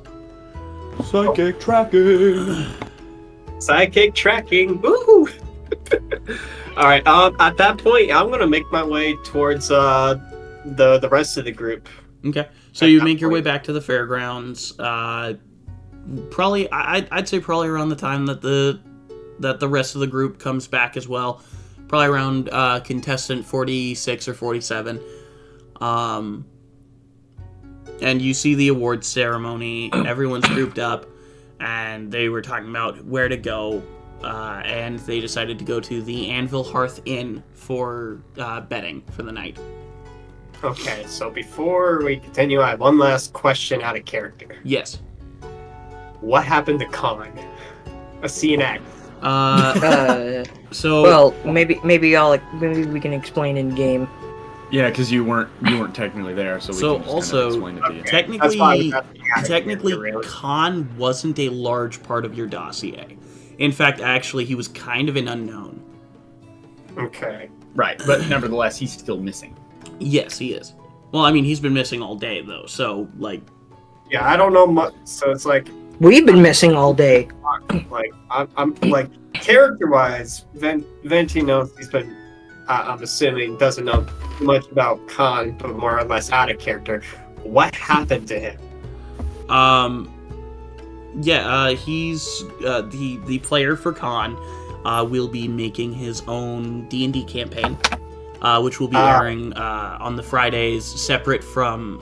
H: Psychic tracking.
I: Psychic tracking. Woo! Alright, at that point I'm gonna make my way towards the rest of the group.
B: Okay. So you make your way back to the fairgrounds. Probably, I'd say probably around the time that the rest of the group comes back as well. Probably around contestant 46 or 47. And you see the awards ceremony. Everyone's grouped up, and they were talking about where to go. And they decided to go to the Anvil Hearth Inn for betting for the night.
I: Okay, so before we continue, I have one last question out of character.
B: Yes.
I: What happened to Kong? A scene act.
B: So
D: Well, maybe we can explain in game.
A: Yeah, because you weren't technically there, so we
B: So
A: can just
B: also-
A: kind of explain it to you.
I: Okay. That's why I was
B: technically,
I: asking out of
B: technically,
I: character, really.
B: Khan wasn't a large part of your dossier. In fact, actually, he was kind of an unknown.
I: Okay.
A: Right, but nevertheless, he's still missing.
B: Yes, he is. Well, I mean, he's been missing all day, though, so,
I: Yeah, I don't know much, so it's
D: We've been missing all day.
I: I'm character-wise, Venti knows he's been I'm assuming doesn't know much about Khan, but more or less out of character. What happened to him?
B: He's the player for Khan. Will be making his own D&D campaign, which will be airing on the Fridays, separate from,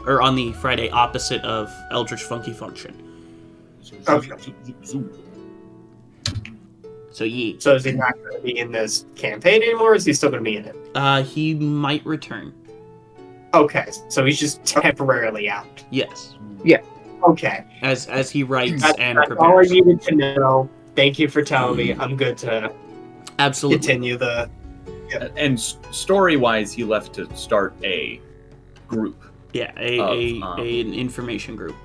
B: or on the Friday opposite of Eldritch Funky Function.
I: Okay.
B: So yeah.
I: So is he not going to be in this campaign anymore, or is he still going to be in it?
B: He might return.
I: Okay, so he's just temporarily out.
B: Yes.
I: Okay.
B: As he writes
I: That's
B: prepares.
I: all I needed to know. Thank you for telling me. I'm good to
B: Absolutely.
I: continue the...
A: And story-wise, he left to start a group.
B: Yeah, an information group.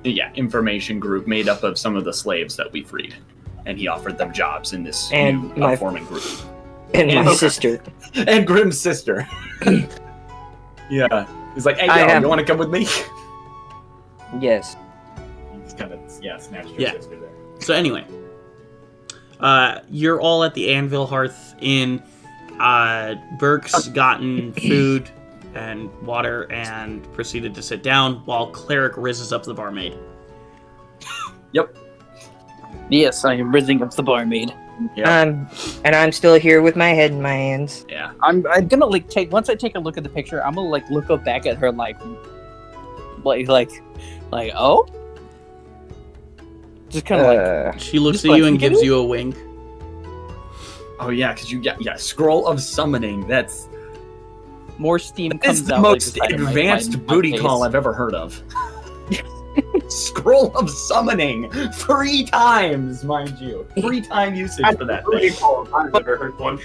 A: Yeah, information group made up of some of the slaves that we freed. And he offered them jobs in this
D: And
A: new forming group.
D: And my
A: Okay.
D: sister.
A: And Grimm's sister. Yeah. He's like, hey, you want to come with me?
D: Yes.
A: He's kind of, snatched your
B: Yeah.
A: sister there.
B: So anyway, you're all at the Anvil Hearth Inn. Burke's gotten food and water and proceeded to sit down while Cleric rizzes up the barmaid.
A: Yep.
E: Yes, I am rizzing up the barmaid.
A: Yeah.
D: And I'm still here with my head in my hands.
A: Yeah.
E: I'm gonna once I take a look at the picture, I'm gonna look up back at her like oh, just kind of
B: She looks
E: just
B: at you and
E: like,
B: gives you a wink.
A: Oh, yeah, because you get, Scroll of Summoning. That's
E: more steam comes
A: the
E: out.
A: most
E: the side of my
A: advanced booty
E: face.
A: call I've ever heard of. Scroll of Summoning 3 times, mind you. 3-time usage for that thing.
I: I've never heard one.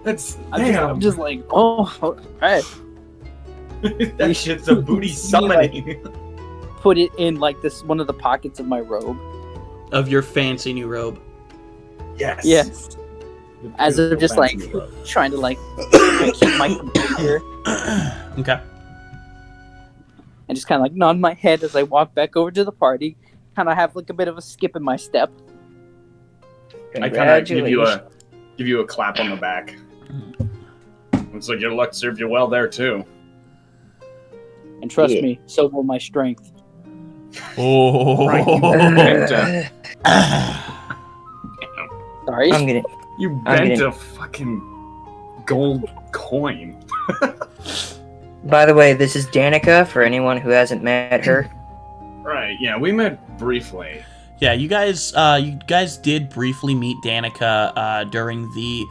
A: That's
E: I'm just like, oh, alright.
A: that shit's a booty summoning.
E: Put it in this one of the pockets of my robe.
B: Of your fancy new robe.
A: Yes.
E: Yes. As if just trying to keep my composure.
B: Okay.
E: And just kind of nod my head as I walk back over to the party. Kind of have a bit of a skip in my step.
A: I kind of give you a clap on the back. Looks like your luck served you well there too.
E: And trust me, so will my strength.
B: Oh.
A: Right,
E: Sorry.
A: you bent a fucking gold coin.
D: By the way, this is Danica, for anyone who hasn't met her.
A: Right, yeah, we met briefly.
B: Yeah, you guys did briefly meet Danica during the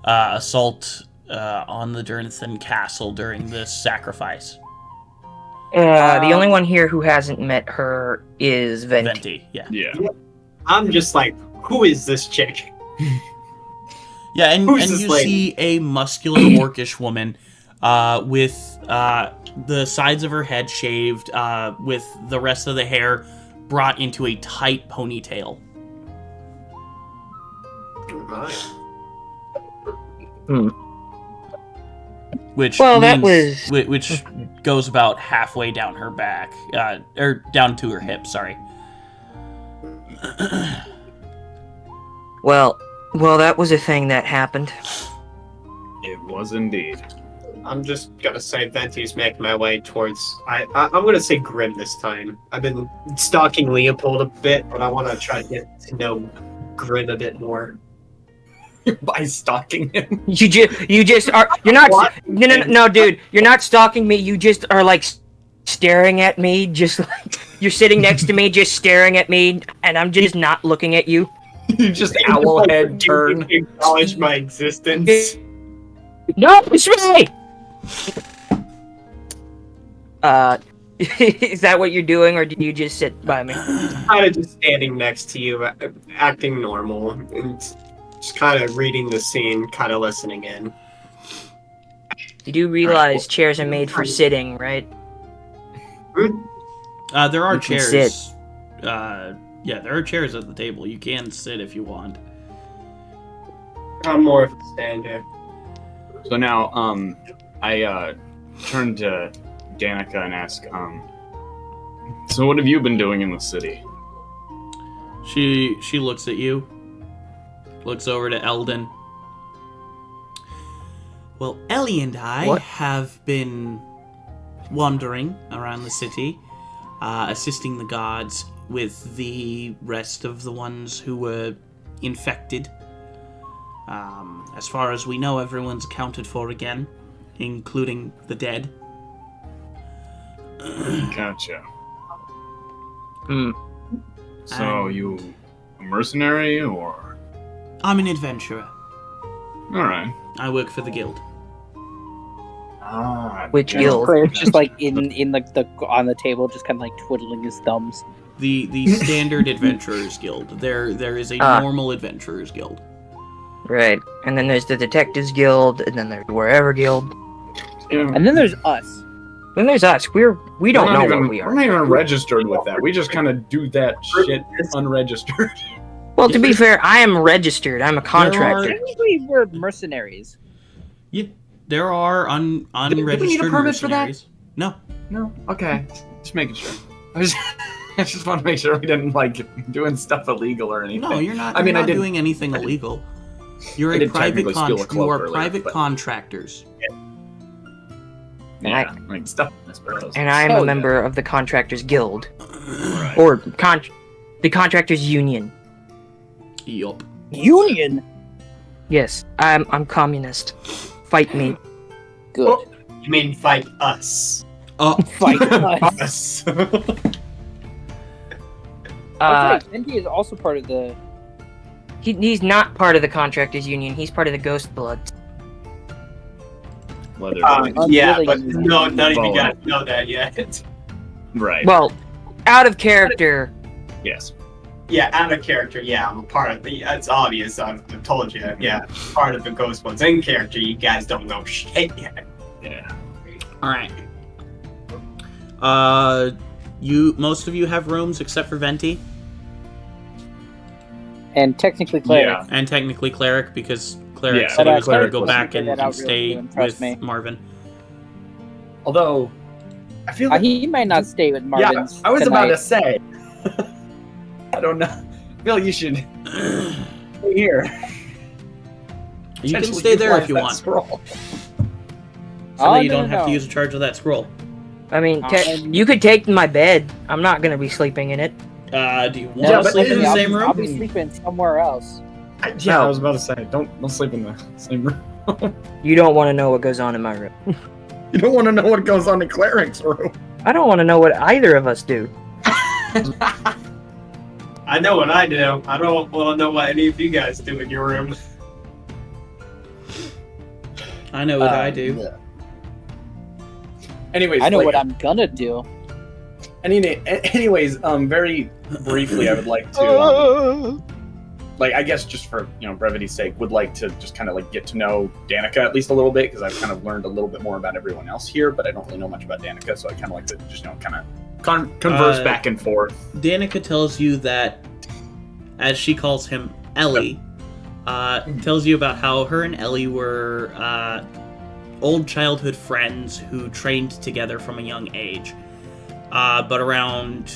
B: assault on the Durnathan Castle during the sacrifice.
D: The only one here who hasn't met her is Venti.
B: Venti, yeah.
A: Yeah.
I: I'm just like, who is this chick?
B: Yeah, and
I: Who's
B: you
I: this lady?
B: see a muscular orcish woman with the sides of her head shaved, with the rest of the hair brought into a tight ponytail. Which which goes about halfway down her back, or down to her hip. Sorry.
D: Well, that was a thing that happened.
A: It was indeed.
I: I'm just gonna say Venti's making my way towards... I'm gonna say Grim this time. I've been stalking Leopold a bit, but I want to try to get to know Grim a bit more.
A: By stalking him?
D: You just are... You're not...
I: What?
D: No, dude. You're not stalking me. You just are, staring at me. Just you're sitting next to me, just staring at me, and I'm just not looking at you.
A: You just owl head turn.
I: Acknowledge my existence.
D: No, it's me! Is that what you're doing, or did you just sit by me?
I: Kind of just standing next to you, acting normal, and just kind of reading the scene, kind of listening in.
D: You do realize chairs are made for sitting, right?
B: There are
D: You can
B: chairs.
D: sit.
B: Yeah, there are chairs at the table. You can sit if you want.
I: I'm more of a stander.
A: So now, I turn to Danica and ask, so what have you been doing in the city?
B: She looks at you, looks over to Eldon. Well, Ellie and I have been wandering around the city, assisting the guards with the rest of the ones who were infected. As far as we know, everyone's accounted for again, including the dead.
A: Gotcha.
C: Hmm.
A: So, you a mercenary, or...?
B: I'm an adventurer.
A: Alright.
B: I work for the guild.
C: Which
A: yeah.
C: guild?
G: Claire's just like in the on the table, just kind of like twiddling his thumbs.
B: The standard adventurers guild. There is a normal adventurers guild.
C: Right. And then there's the Detectives Guild, and then there's Wherever Guild.
A: Yeah.
G: And then there's us.
C: Then there's us. We don't know what we
A: We're
C: are.
A: not even registered with that. We just kind of do that shit unregistered.
C: Well, to be fair, I am registered. I'm a contractor.
G: Technically, we're mercenaries.
B: Yeah, there are unregistered
H: Do we need a permit for that?
B: mercenaries. No.
H: No. Okay.
A: Just making sure.
H: I just want to make sure we didn't like doing stuff illegal or anything.
B: No, you're not.
H: I mean,
B: you're
H: I
B: not
H: did-
B: doing anything illegal. You're
A: I
B: a
A: did
B: private
A: technically steal a
B: you
A: cloak
B: are
A: earlier,
B: private
A: but-
B: contractors.
C: And
A: Yeah, like stuff. I suppose.
C: And I am
G: Hell
C: a
G: yeah.
C: member of the Contractors Guild.
A: Right.
C: Or the Contractors Union.
B: Yup.
G: Union.
C: Yes, I'm communist. Fight me.
G: Good.
I: You mean fight us?
G: Fight us.
A: Us.
G: That's right. Indy is also part of the.
C: He's not part of the Contractors Union. He's part of the Ghost Bloods.
A: Leather.
I: Yeah,
G: Unwilling
I: but
G: is
I: no, none of you
A: Follow.
I: guys know that yet.
A: Right.
C: Well, out of character.
A: Yes.
I: Yeah, out of character, yeah, I'm a part of the. It's obvious. I've told you. Yeah, part of the Ghost Ones. In character, you guys don't know shit yet.
A: Yeah.
B: All right. Most of you have rooms except for Venti
G: And technically, Claire.
A: Yeah.
B: and technically Cleric, because Cleric
A: Yeah,
B: said he
A: but
B: was going to
A: Cleric
B: go
A: was
B: back
G: figuring
B: and,
G: that out
B: and
G: real
B: stay
G: soon, trust
B: with
G: me.
B: Marvin.
H: Although, I feel like
G: He might not stay with Marvin.
H: yeah, I was about to say. I don't know. I feel like you should stay here.
B: You can
H: Potentially
B: stay there
H: utilize
B: if you
H: that
B: want,
H: Scroll.
B: so that you
G: no,
B: don't have
G: no.
B: to use a charge of that scroll.
C: I mean,
G: And-
C: you could take my bed. I'm not gonna be sleeping in it.
B: Do you want
H: Yeah,
B: to
H: but
B: sleep in the
G: I'll
B: same
G: be-
B: room?
G: I'll be sleeping somewhere else.
H: Yeah, I was about to say, don't sleep in the same room.
C: You don't want to know what goes on in my room.
H: You don't want to know what goes on in Cleric's room.
C: I don't want to know what either of us do.
I: I know what I do. I don't want to know what any of you guys do in your room.
B: I know what I do.
H: Yeah. Anyways,
G: I know
H: like,
G: what I'm gonna do.
H: Anyways, very briefly, I would like to, like, I guess just for brevity's sake, would like to just kind of like get to know Danica at least a little bit, because I've kind of learned a little bit more about everyone else here, but I don't really know much about Danica, so I kind of like to just kind of converse back and forth.
B: Danica tells you that, as she calls him, Ellie, tells you about how her and Ellie were old childhood friends who trained together from a young age. But around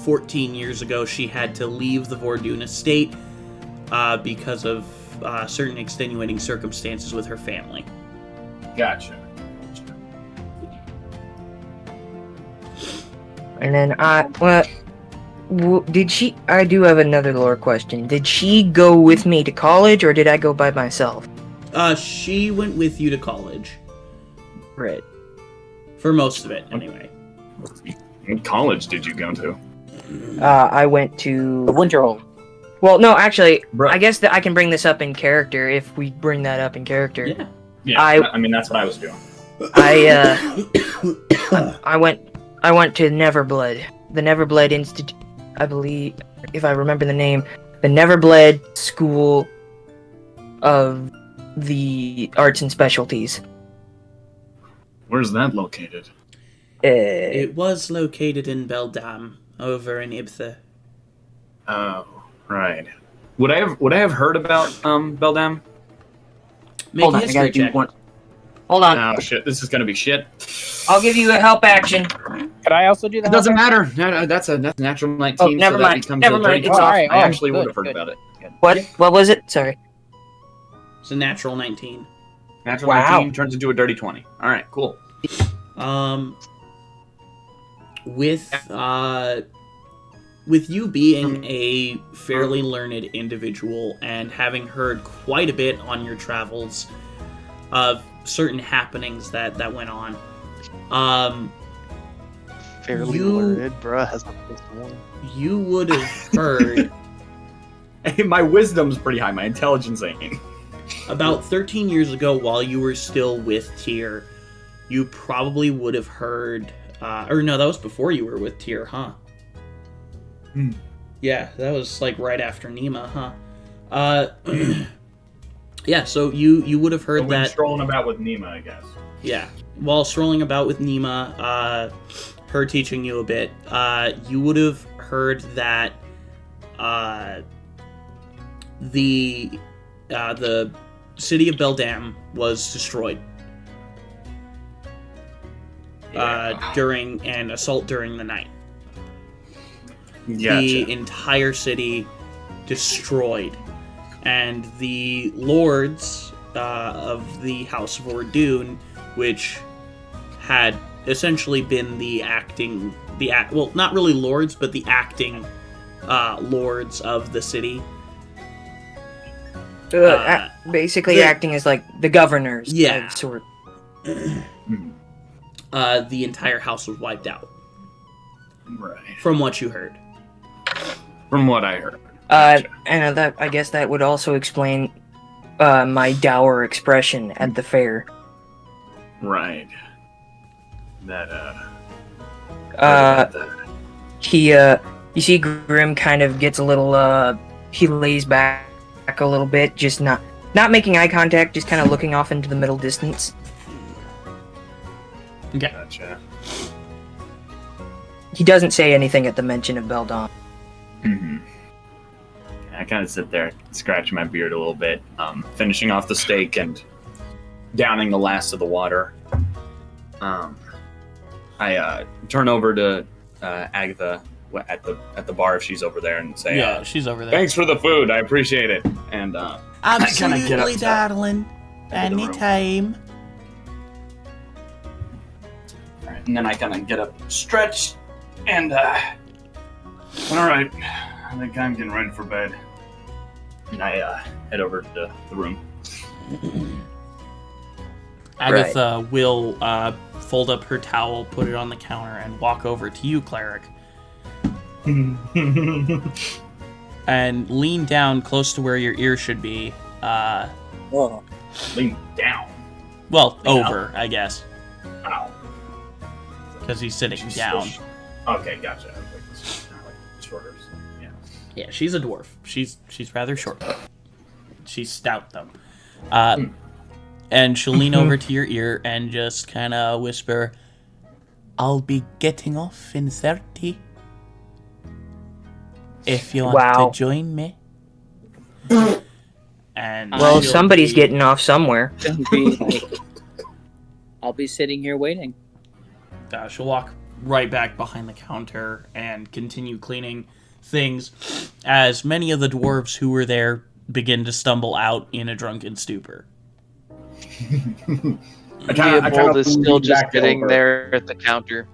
B: 14 years ago, she had to leave the Vordoon estate because of certain extenuating circumstances with her family.
H: Gotcha.
C: And then did she? I do have another lore question. Did she go with me to college, or did I go by myself?
B: She went with you to college.
C: Right.
B: For most of it, anyway.
A: What college did you go to?
C: I went
G: The
C: to.
G: Winterhold.
C: Well, no, actually,
H: Bro.
C: I guess that I can bring this up in character if we bring that up in character.
B: Yeah.
A: Yeah. I mean, that's what I was doing.
C: I went to Neverblood, the Neverblood Institute, I believe, if I remember the name, the Neverblood School of the Arts and Specialties.
A: Where's that located?
B: It was located in Beldam, over in Ibtha.
A: Oh, right. Would I have heard about Beldam?
B: Make
C: Hold
B: a
C: on, I
B: history
C: gotta do
B: check.
C: one. Hold on,
A: Oh shit! This is gonna be shit.
C: I'll give you a help action.
G: Could I also do that?
H: It doesn't matter. No, that's a natural 19.
C: Oh, never
H: so
C: mind.
H: That becomes
C: Never
H: a
C: mind.
H: 30.
C: It's
G: all right.
H: I
G: Oh,
H: actually
G: good,
H: would have heard
G: good.
H: about it.
C: What? What was it? Sorry.
B: It's a natural 19.
H: Natural
C: Wow.
H: 19 turns into a dirty 20. All right, cool.
B: With you being a fairly learned individual and having heard quite a bit on your travels of certain happenings that went on,
F: Fairly
B: You-
F: learned, bruh. Has a +1.
B: you would have heard
H: Hey, my wisdom's pretty high. My intelligence ain't.
B: about 13 years ago, while you were still with Tyr, you probably would have heard, or no, that was before you were with Tyr, huh? Yeah, that was like right after Nema, huh? Yeah, so you would have heard
H: When
B: that.
H: strolling about with Nema, I guess.
B: Yeah, while strolling about with Nema, her teaching you a bit, you would have heard that the city of Beldam was destroyed during an assault during the night.
H: Gotcha.
B: The entire city destroyed, and the lords of the House of Ordoon, which had essentially been well, not really lords, but the acting lords of the city.
C: Basically, acting as like the governors.
B: Yeah.
C: Sort.
B: The entire house was wiped out,
H: Right.
B: from what you heard.
H: From what I heard.
C: And that I guess that would also explain my dour expression at the fair.
H: Right. That,
C: You see Grim kind of gets a little, he lays back a little bit, just not making eye contact, just kind of looking off into the middle distance.
B: Okay.
H: Gotcha.
C: He doesn't say anything at the mention of Beldam.
H: Mm-hmm. I kind of sit there, scratching my beard a little bit, finishing off the steak and downing the last of the water. I turn over to Agatha at the bar if she's over there and say,
B: Yeah, she's over there.
H: "Thanks for the food, I appreciate it." And kinda get
B: Absolutely,
H: up to-
B: darling.
H: into the room.
B: Anytime.
H: And then I kind of get up, stretch, and all right, I think I'm getting ready for bed. And I head over to the room.
B: Agatha will fold up her towel, put it on the counter, and walk over to you, cleric, and lean down close to where your ear should be.
G: Oh.
H: Lean down.
B: Well,
H: Lean
B: over, I guess,
H: Ow.
B: because he's sitting
H: She's
B: down.
H: still okay, gotcha. Like shorter. Yeah.
B: Yeah, she's a dwarf. She's rather short. She's stout though. And she'll lean over to your ear and just kind of whisper, "I'll be getting off in 30. If you want
C: Wow.
B: to join me." And
C: Well,
B: she'll
C: somebody's
B: be-
C: getting off somewhere.
G: Don't be like, I'll be sitting here waiting.
B: She'll walk right back behind the counter and continue cleaning things as many of the dwarves who were there begin to stumble out in a drunken stupor.
F: Leopold is still
H: lean
F: just
H: back
F: sitting
H: over.
F: there at the counter.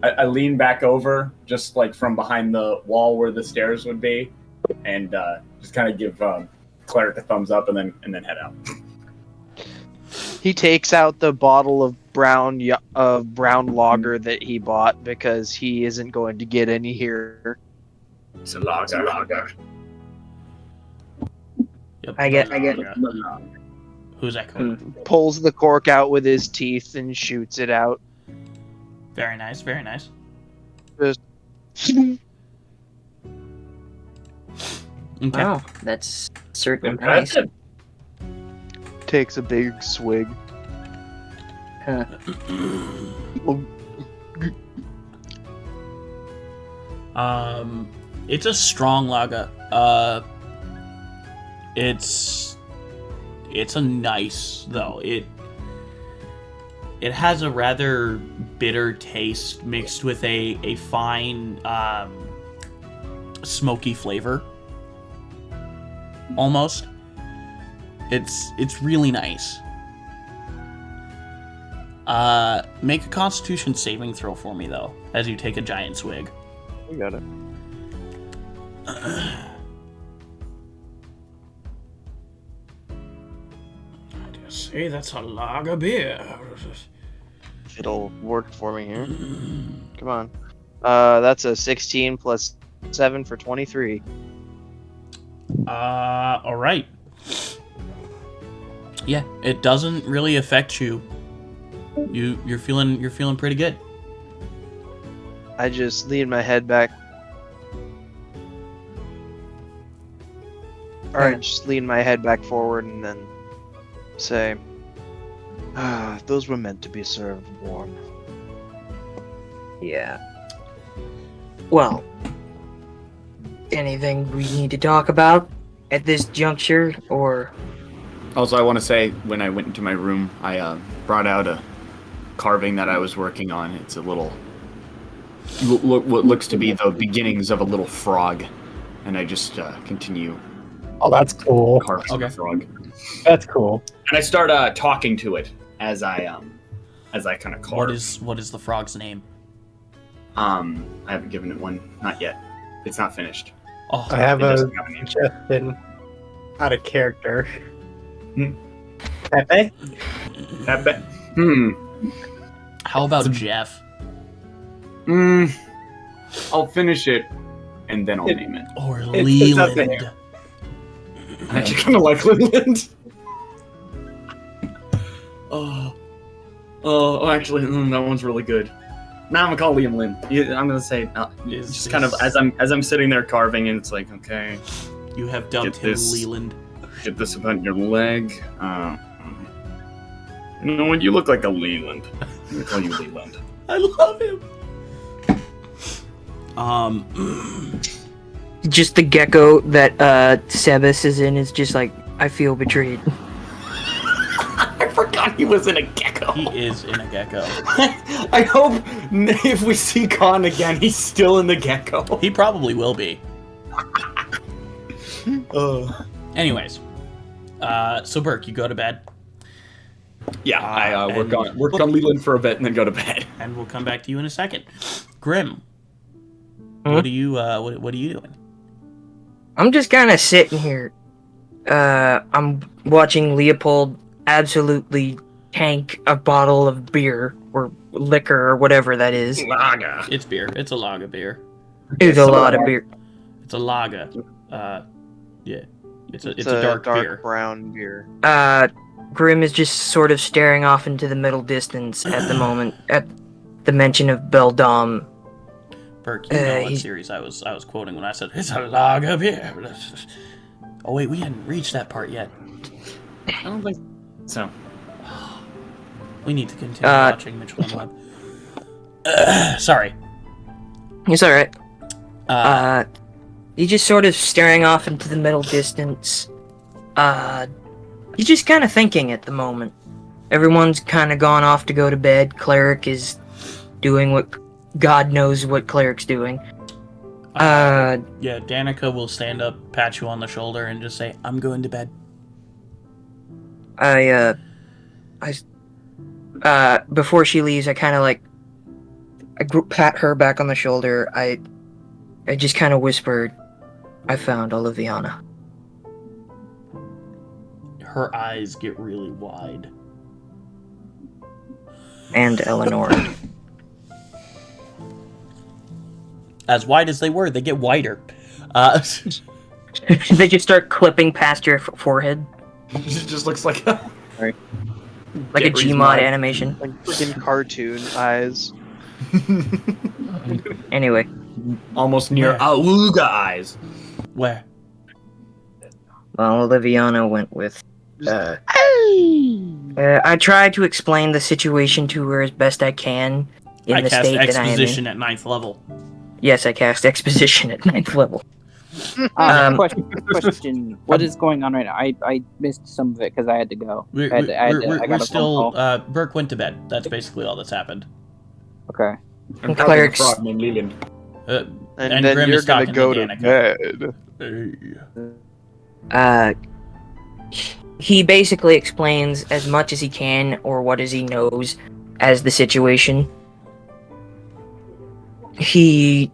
H: I lean back over, just like from behind the wall where the stairs would be, and just kind of give Cleric a thumbs up, and then head out.
F: He takes out the bottle of brown lager that he bought because he isn't going to get any here.
H: It's a lager.
B: Yep.
C: I get.
B: Who's echoing?
F: Pulls the cork out with his teeth and shoots it out.
B: Very nice, very nice.
C: Wow,
B: Okay.
C: that's certainly nice.
H: Impressive.
F: Takes a big swig.
C: Huh.
B: It's a strong lager. It's a nice though. It has a rather bitter taste mixed with a fine smoky flavor. Almost. It's really nice. Make a Constitution saving throw for me, though, as you take a giant swig.
F: We got it.
B: Say that's a lager beer.
F: It'll work for me here. Come on. That's a 16 plus 7 for 23.
B: All right. Yeah, it doesn't really affect you. You're feeling pretty good.
F: I just lean my head back. Or just lean my head back forward and then say, those were meant to be served warm.
C: Yeah. Well, anything we need to talk about at this juncture, or?
A: Also, I want to say, when I went into my room, I brought out a carving that I was working on. It's a little, what looks to be the beginnings of a little frog, and I just continue.
I: Oh, that's cool.
A: Carving the frog.
I: That's cool.
A: And I start talking to it as I kind of carve.
B: What is the frog's name?
A: I haven't given it one, not yet. It's not finished.
B: Oh,
I: I have
A: It
I: a
A: doesn't have a name.
I: suggestion out of character.
A: Hmm.
I: Pepe?
B: how about Jeff?
A: I'll finish it, and then I'll name it.
B: Or
I: It's up to
B: Leland?
I: him.
A: I actually kind of like Leland. Actually, that one's really good. Now I'm gonna call Liam Lynn. I'm gonna say just kind of as I'm sitting there carving, and it's like, okay,
B: You have dubbed
A: Get
B: him
A: this.
B: Leland.
A: get this about your leg. You know what? You look like a Leland. I'm gonna call you Leland.
B: I love him.
C: Just the gecko that Sebas is in is just like, I feel betrayed.
A: I forgot he was in a gecko.
B: He is in a gecko.
A: I hope if we see Khan again, he's still in the gecko.
B: He probably will be. Anyways, so Burke, you go to bed,
A: Yeah, I work
B: and-
A: on Leland for a bit and then go to bed.
B: and we'll come back to you in a second. Grim,
C: Hmm?
B: what are you doing?
C: I'm just kind of sitting here. I'm watching Leopold absolutely tank a bottle of beer or liquor or whatever that is.
A: Lager.
B: It's beer. It's a lager beer.
C: It's a lot of beer.
B: It's a lager. Yeah. It's a
F: It's
B: dark beer.
F: brown beer.
C: Grim is just sort of staring off into the middle distance at the moment at the mention of Beldam.
B: Burke, you know what
C: he's-
B: series I was quoting when I said it's a lager beer. Oh wait, we hadn't reached that part yet.
A: I don't think so.
B: We need to continue watching Mitchell and Webb. Sorry.
C: It's alright. He's just sort of staring off into the middle distance. He's just kind of thinking at the moment. Everyone's kind of gone off to go to bed. Cleric is doing what God knows what Cleric's doing.
B: Yeah, Danica will stand up, pat you on the shoulder, and just say, "I'm going to bed."
C: Before she leaves, I kind of like, pat her back on the shoulder. I just kind of whispered, "I found Oliviana."
B: Her eyes get really wide.
C: And Eleanor.
B: As wide as they were, they get wider.
C: They just start clipping past your forehead.
A: It just looks like a
C: Like a Gmod animation.
F: Like freaking cartoon eyes.
C: Anyway.
A: almost near Auga eyes.
B: Where?
C: Well, Oliviana went with... I tried to explain the situation to her as best I can in
B: I
C: the
B: cast
C: state that I am in.
B: exposition at 9th level.
C: Yes, I cast exposition at 9th level.
G: Question: What is going on right now? I missed some of it because I had to go. I got
B: We're
G: a phone
B: still.
G: call.
B: Burke went to bed. That's basically all that's happened.
G: Okay.
A: I'm
C: Clerics-
A: a frog named Leland.
F: And then
B: Grim
F: you're
B: is
F: gonna
B: talking
F: go
B: to
F: to
B: Danica.
F: bed.
C: He basically explains as much as he can, or what as he knows, as the situation. He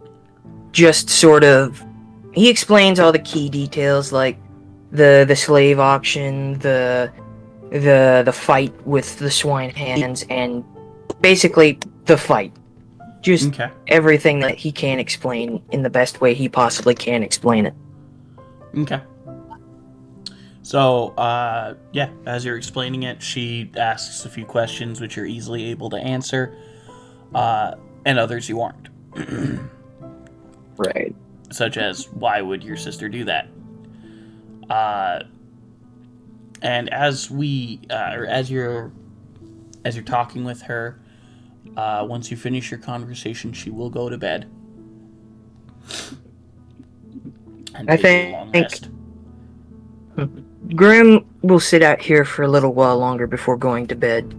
C: just sort of he explains all the key details, like the slave auction, the fight with the swine hands, and basically the fight. Just
B: Okay.
C: everything that he can explain in the best way he possibly can explain it.
B: Okay. So, yeah, as you're explaining it, she asks a few questions which you're easily able to answer, and others you aren't.
C: Right.
B: Such as, why would your sister do that? And as you're talking with her, once you finish your conversation, she will go to bed. And
C: I
B: take a long
C: think-
B: rest.
C: Grim will sit out here for a little while longer before going to bed,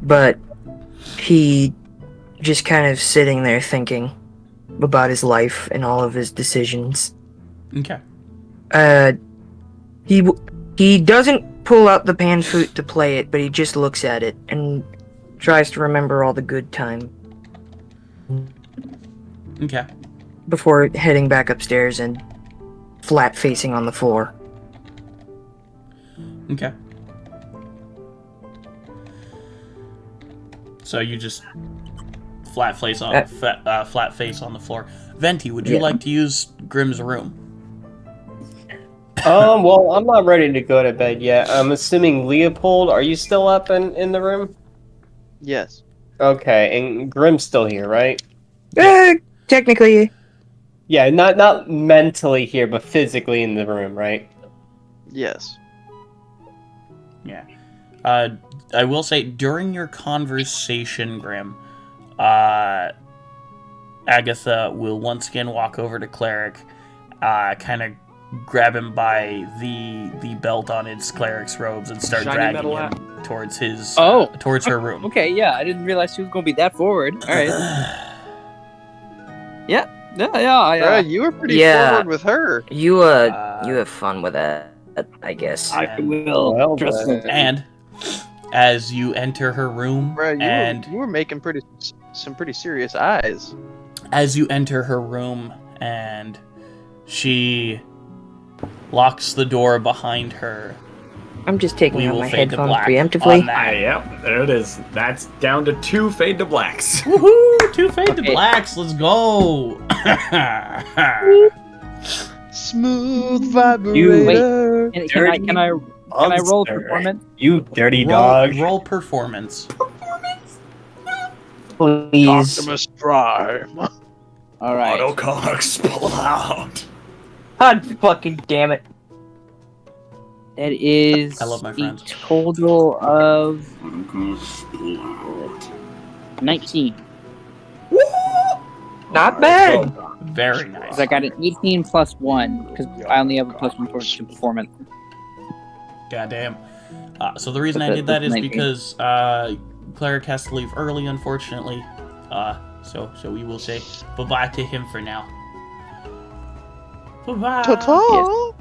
C: but he just kind of sitting there thinking about his life and all of his decisions.
B: Okay.
C: He doesn't pull out the pan flute to play it, but he just looks at it and tries to remember all the good time
B: Okay.
C: before heading back upstairs and flat facing on the floor.
B: Okay. So you just flat face on the floor. Venti, would you
C: Yeah.
B: like to use Grim's room?
I: Well, I'm not ready to go to bed yet. I'm assuming Leopold, are you still up in the room?
F: Yes.
I: Okay, and Grim's still here, right?
C: Technically,
I: Yeah, not mentally here, but physically in the room, right?
F: Yes.
B: Yeah. I will say, during your conversation, Grim, Agatha will once again walk over to Cleric, kind of grab him by the belt on his cleric's robes and start
H: Shiny
B: dragging
H: metal
B: him towards his
G: Oh.
B: towards her room.
G: Okay, yeah, I didn't realize she was gonna be that forward. All right. Yeah.
F: Bruh, you were pretty
C: Yeah.
F: forward with her.
C: you have fun with that, I guess.
G: I will.
I: Well,
G: Trust me.
B: And as you enter her room,
F: Bruh,
B: and
F: you were making some pretty serious eyes.
B: as you enter her room, and she locks the door behind her,
C: I'm just taking
B: we
C: out
B: will
C: my
B: fade to
C: headphones
B: black
C: preemptively.
B: on that.
A: Yep, there it is. That's down to 2 fade to blacks.
B: Woohoo! 2 fade to
G: Okay.
B: blacks. Let's go.
F: Smooth vibrator.
G: Can I roll performance?
I: You dirty
B: roll performance.
C: Please.
F: Optimus Prime.
G: All right.
A: Autocogs, pull out.
C: God fucking damn it.
G: That is
B: I love my friends.
G: a total of 19.
C: Not bad.
B: Very nice.
G: 'Cause I got an 18 plus 1 because I only have a plus 1 to performance.
B: Goddamn. So the reason I
G: But
B: did that
G: that
B: is
G: might be-
B: because Cleric has to leave early, unfortunately. So we will say bye-bye to him for now. Bye-bye.
F: Ta-ta.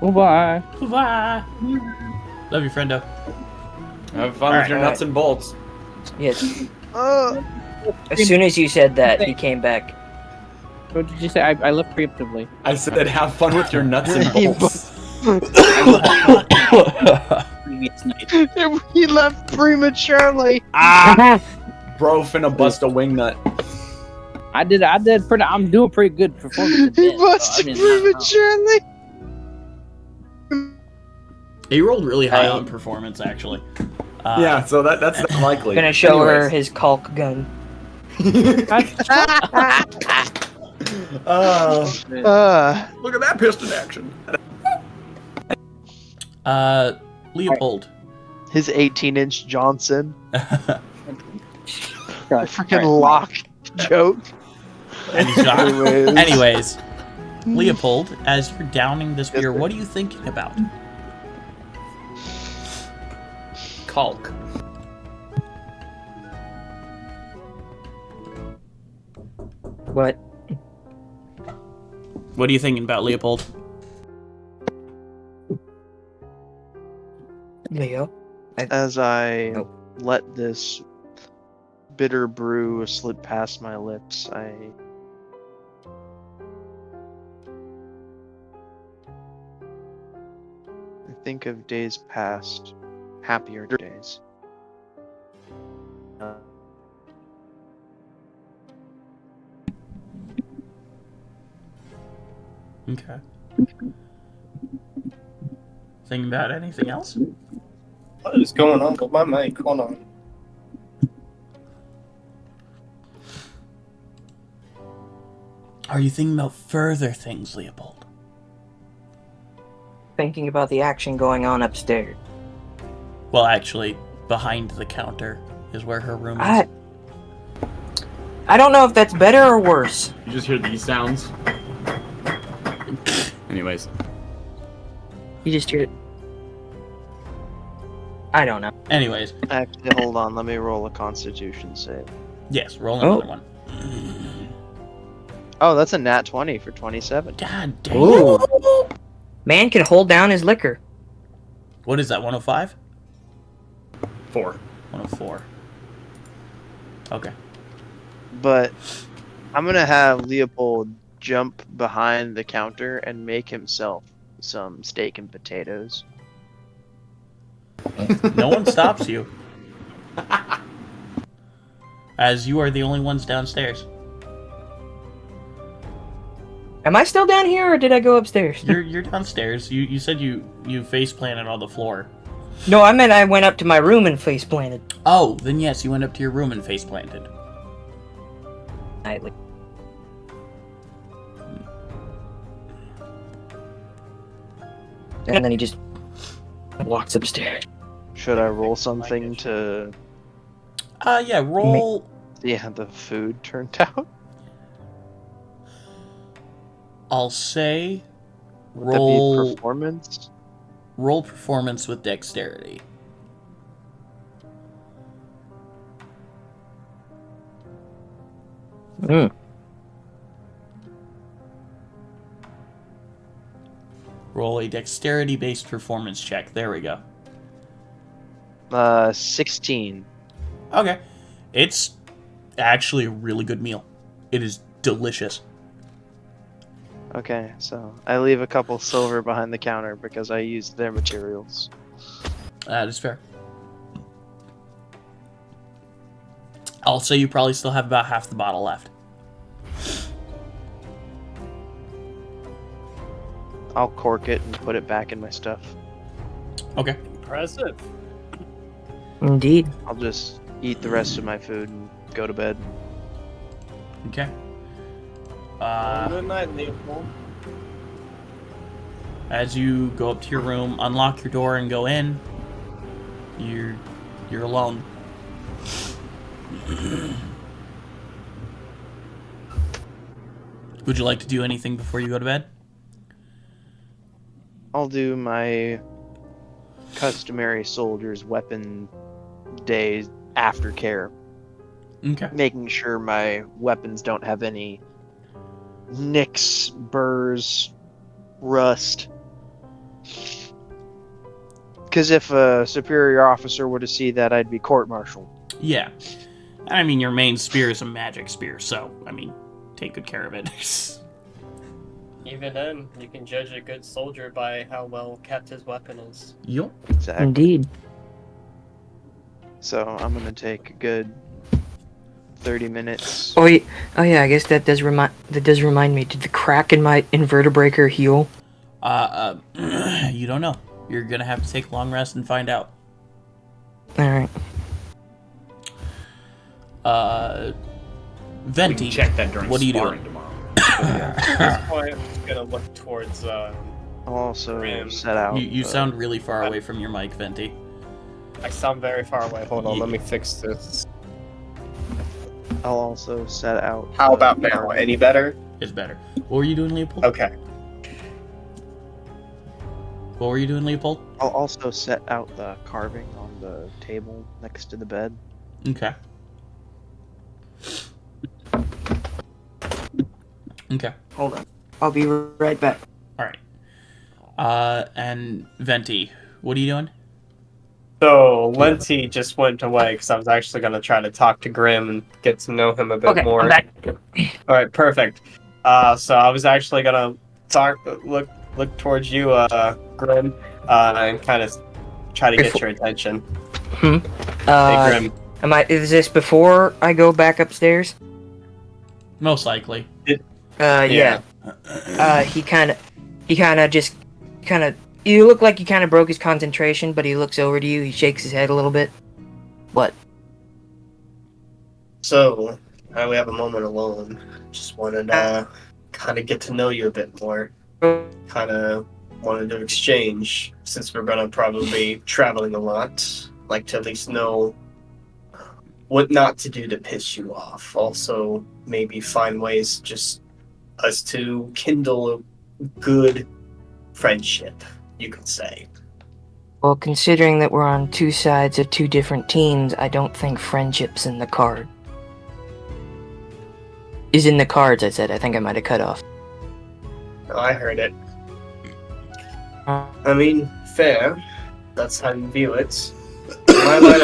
G: Bye.
B: Bye-bye. Love you, friendo.
A: Have fun with your nuts and bolts.
C: Yes.
F: Uh,
C: As soon as you said that, he came back.
G: What did you say? I left preemptively.
A: I said have fun with your nuts and bolts.
G: Previous night.
F: he left prematurely.
A: Bro finna bust a wingnut.
G: I did pretty. I'm doing pretty good performance.
F: He busted prematurely.
B: He rolled really high on performance, actually.
A: Yeah, so that's not likely.
C: Gonna show her
A: Anyways.
C: his caulk gun.
A: Look at that piston action.
B: Leopold.
F: His 18-inch Johnson. Freaking
G: Alright.
F: lock joke.
B: Anyways, Leopold, as you're downing this beer, what are you thinking about?
A: Caulk.
C: What?
B: What are you thinking about, Leopold?
C: Leo?
F: As I
C: Nope.
F: let this bitter brew slipped past my lips. I think of days past, happier days.
B: Okay. Thinking about anything else?
I: What is going on with my mic? Hold on.
B: Are you thinking about further things, Leopold?
D: Thinking about the action going on upstairs.
B: Well, actually, behind the counter is where her room is.
D: I don't know if that's better or worse.
A: You just hear these sounds. Anyways.
D: You just hear it. I don't know.
B: Anyways,
F: Actually, hold on. Let me roll a Constitution save.
B: yes, roll another one.
F: Oh, that's a nat 20 for 27.
B: God damn.
D: Ooh. Man can hold down his liquor.
B: What is that, 105?
A: 4.
B: 104. Okay.
F: But I'm gonna have Leopold jump behind the counter and make himself some steak and potatoes.
B: No one stops you. As you are the only ones downstairs.
D: Am I still down here or did I go upstairs?
B: You're downstairs. You said you face planted on the floor.
D: No, I meant I went up to my room and face planted.
B: Oh, then yes, you went up to your room and face planted.
D: Nightly. And then he just walks upstairs.
F: Should I roll something to
B: Yeah, roll.
F: see how the food turned out?
B: I'll say
F: Would that be
B: roll
F: performance?
B: roll performance with dexterity. Roll a dexterity-based performance check. There we go.
F: 16.
B: Okay. It's actually a really good meal. It is delicious.
F: Okay, so I leave a couple silver behind the counter because I used their materials.
B: That is fair. I'll say you probably still have about half the bottle left.
F: I'll cork it and put it back in my stuff.
B: Okay.
I: Impressive.
D: Indeed.
F: I'll just eat the rest of my food and go to bed.
B: Okay.
I: Good night, Leopold.
B: As you go up to your room, unlock your door and go in, you're alone. Would you like to do anything before you go to bed?
F: I'll do my customary soldier's weapon day aftercare,
B: Okay.
F: making sure my weapons don't have any nicks, burrs, rust. Because if a superior officer were to see that, I'd be court-martialed.
B: Yeah. I mean, your main spear is a magic spear, so, I mean, take good care of it.
J: Even then, you can judge a good soldier by how well kept his weapon is.
B: Yup.
F: Exactly.
D: Indeed.
F: So I'm gonna take a good 30 minutes.
D: Oh yeah, I guess that does remind me. Did the crack in my inverter breaker heal?
B: You don't know. You're gonna have to take a long rest and find out.
D: Alright.
B: Venti,
A: We can check that during
B: what are you
A: sparring
B: doing?
A: tomorrow.
J: At this point, I'm just gonna look towards,
F: I'll also
J: Rim.
F: set out.
B: You sound really far away from your mic, Venti.
J: I sound very far away.
I: Hold on, let me fix this.
F: I'll also set out.
I: How about now? Any better?
B: It's better. What were you doing, Leopold?
I: Okay.
B: What were you doing, Leopold?
F: I'll also set out the carving on the table next to the bed.
B: Okay. Okay.
D: Hold on. I'll be right back.
B: All right. And Venti, what are you doing?
I: So Lenti just went away because I was actually going to try to talk to Grim and get to know him a bit
C: Okay,
I: more.
C: I'm back.
I: All right, perfect. So I was actually going to look towards you, Grim, and kind of try to get your attention. Hey, Grim.
D: Is this before I go back upstairs?
B: Most likely.
D: Yeah. He kind of. You look like you kind of broke his concentration, but he looks over to you. He shakes his head a little bit. What?
I: So, we have a moment alone. Just wanted to kind of get to know you a bit more. Kind of wanted to exchange, since we're going to probably be traveling a lot. Like to at least know what not to do to piss you off. Also, maybe find ways just us to kindle a good friendship, you could say.
D: Well, considering that we're on two sides of two different teams, I don't think friendship's in the card. Is in the cards, I said. I think I might have cut off.
I: No, I heard it. I mean, fair. That's how you view it. My line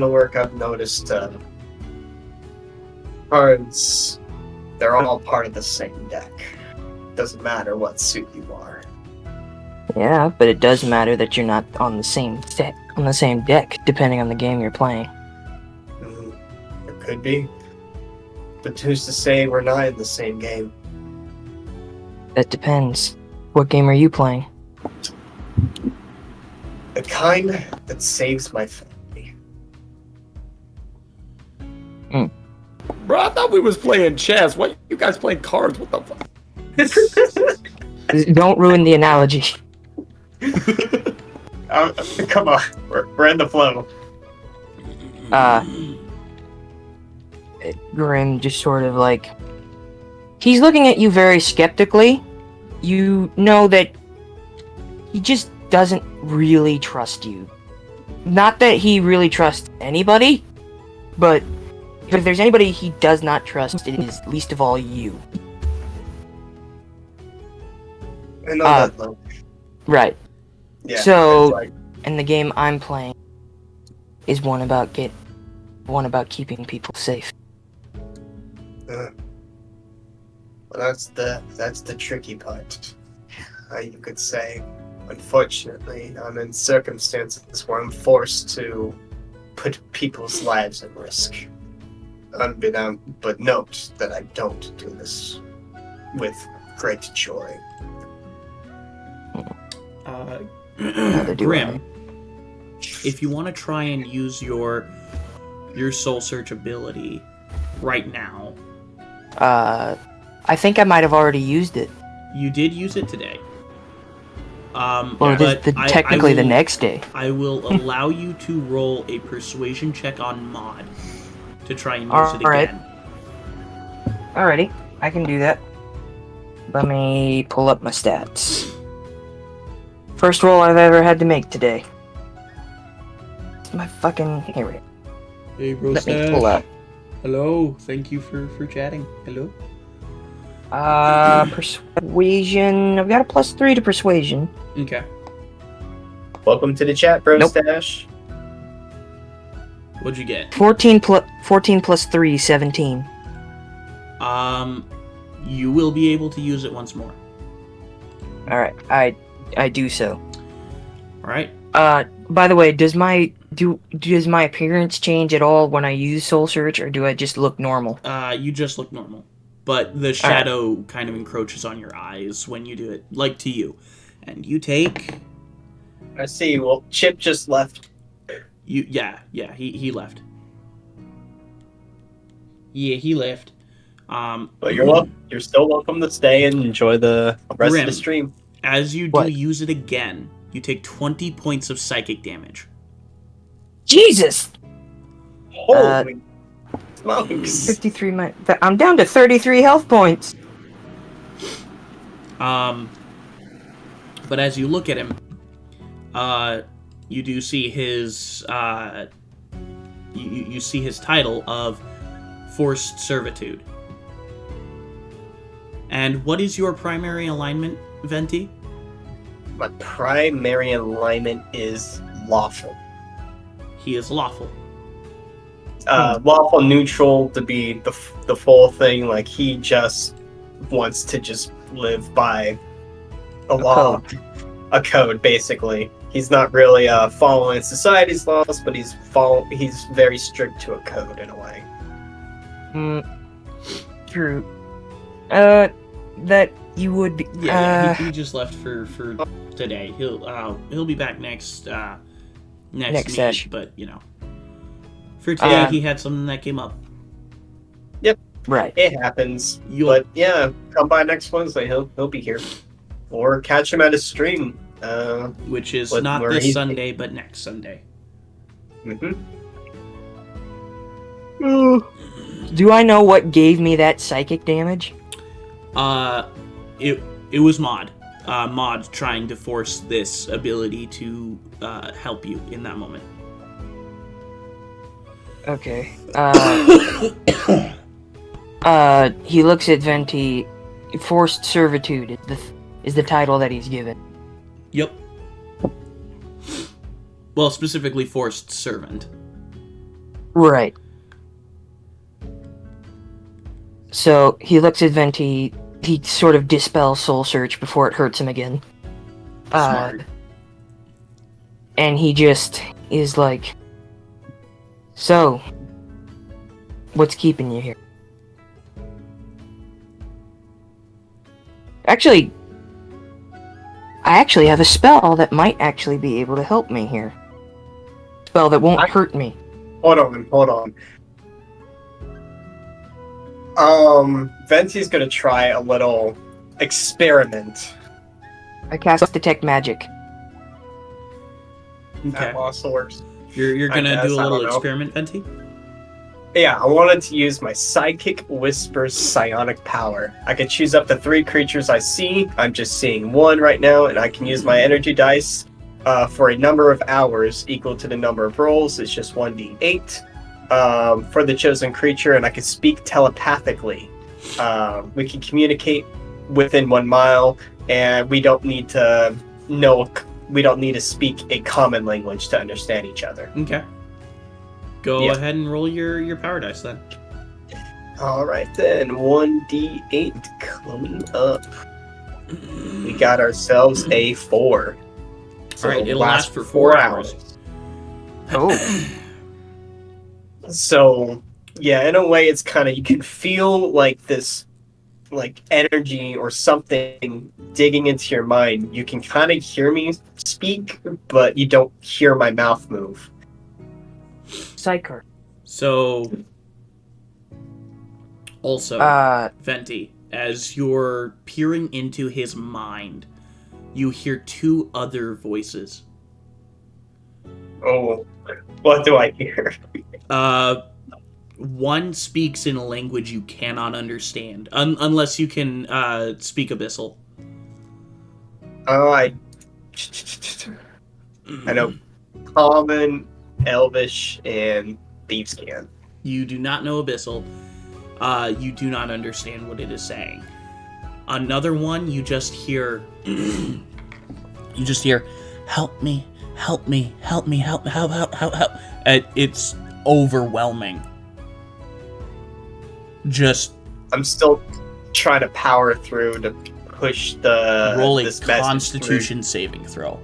I: of work, I've noticed cards, they're all part of the same deck. Doesn't matter what suit you are.
D: Yeah, but it does matter that you're not on the same deck, depending on the game you're playing.
I: It could be. But who's to say we're not in the same game?
D: That depends. What game are you playing?
I: The kind that saves my family.
A: Bro, I thought we was playing chess. What you guys playing cards? What the fuck?
D: Don't ruin the analogy.
I: Come on, we're in the flow.
D: Grim just sort of like... He's looking at you very skeptically. You know that he just doesn't really trust you. Not that he really trusts anybody, but if there's anybody he does not trust, it is least of all you.
I: I know that, though.
D: Right.
I: Yeah,
D: So, and the game I'm playing is one about keeping people safe.
I: Well, that's the tricky part. You could say, unfortunately, I'm in circumstances where I'm forced to put people's lives at risk. But note that I don't do this with great joy.
B: Grim, if you want to try and use your soul search ability right now,
D: I think I might have already used it.
B: you did use it today.
D: Or
B: but
D: technically
B: I
D: the
B: will-
D: next day.
B: I will allow you to roll a persuasion check on mod to try and use it
D: Alright.
B: again.
D: Alrighty, I can do that. Let me pull up my stats. First roll I've ever had to make today. My fucking... Here we go.
B: Hey, bro,
D: Let me pull up.
B: Hello, thank you for chatting. Hello.
D: Persuasion... I've got a +3 to persuasion.
B: Okay.
I: Welcome to the chat, bro.
D: Nope.
I: Stash.
B: What'd you get?
D: 14 plus 3, 17.
B: You will be able to use it once more.
D: Alright, I do so.
B: Alright.
D: By the way, does my appearance change at all when I use Soul Search, or do I just look normal?
B: You just look normal. But the shadow kind of encroaches on your eyes when you do it, like to you. And you take...
I: I see. Well, Chip just left.
B: Yeah, he left. Yeah, he left.
I: But you're still welcome to stay and enjoy the rest
B: Grim,
I: of the stream.
B: As you do use it again, you take 20 points of psychic damage.
D: Jesus!
I: Holy smokes.
D: 53 I'm down to 33 health points.
B: But as you look at him, you do see his you see his title of Forced Servitude. And what is your primary alignment, Venti?
I: My primary alignment is lawful.
B: He is lawful.
I: Lawful neutral to be the full thing. Like, he just wants to just live by a law, a code, basically. He's not really following society's laws, but he's very strict to a code in a way.
C: True. That you would be.
B: Yeah, he just left for today. He'll be back next meet,
C: session.
B: but for today he had something that came up.
I: Yep.
C: Right.
I: It happens. But yeah, come by next Wednesday. He'll be here, or catch him at his stream.
B: Which is not this Sunday, but next Sunday.
C: Do I know what gave me that psychic damage?
B: It was Mod. Mod trying to force this ability to help you in that moment.
C: Okay. He looks at Venti. Forced servitude is the title that he's given.
B: Yep. Well, specifically forced servant.
C: Right. So he looks at Venti. He sort of dispels soul search before it hurts him again.
B: Smart.
C: And he just is like, so, what's keeping you here? Actually, I actually have a spell that might actually be able to help me here. Spell that won't hurt me.
I: Hold on. Venti's gonna try a little experiment.
C: I cast Detect Magic.
B: Okay.
I: That also works.
B: You're gonna do a little
I: know.
B: experiment, Venti?
I: Yeah, I wanted to use my Psychic Whisper's psionic power. I can choose up to 3 creatures I see. I'm just seeing 1 right now, and I can use my energy dice for a number of hours equal to the number of rolls. It's just 1d8 for the chosen creature, and I can speak telepathically. We can communicate within 1 mile, and we don't need to speak a common language to understand each other.
B: Okay. Go ahead and roll your power dice then.
I: Alright then, 1d8 coming up. We got ourselves a 4. So
B: Alright, it'll last for 4 hours.
C: Oh.
I: So, yeah, in a way it's kind of, you can feel like this, like, energy or something digging into your mind. You can kind of hear me speak, but you don't hear my mouth move.
C: Psyker.
B: So, also, Venti, as you're peering into his mind, you hear 2 other voices.
I: Oh, what do I hear?
B: One speaks in a language you cannot understand, unless you can speak Abyssal.
I: Oh, I know Common, Elvish, and Thieves' Can.
B: You do not know Abyssal. You do not understand what it is saying. Another one, you just hear... help me, help me, help me, help. It's overwhelming.
I: I'm still trying to power through to push the...
B: Roll a
I: this message
B: Constitution saving through.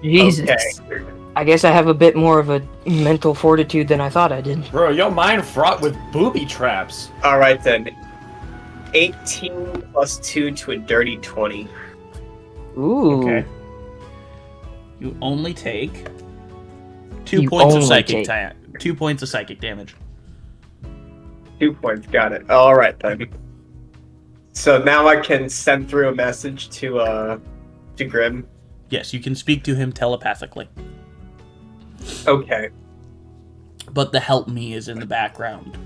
C: Jesus.
I: Okay.
C: I guess I have a bit more of a mental fortitude than I thought I did.
H: Bro, your mind fraught with booby traps.
I: Alright then. 18 plus 2 to a dirty 20.
C: Ooh.
B: Okay. You only take 2 points of psychic 2 points of psychic damage.
I: 2 points, got it. Alright then. So now I can send through a message to Grim.
B: Yes, you can speak to him telepathically.
I: Okay.
B: But the help me is in the background.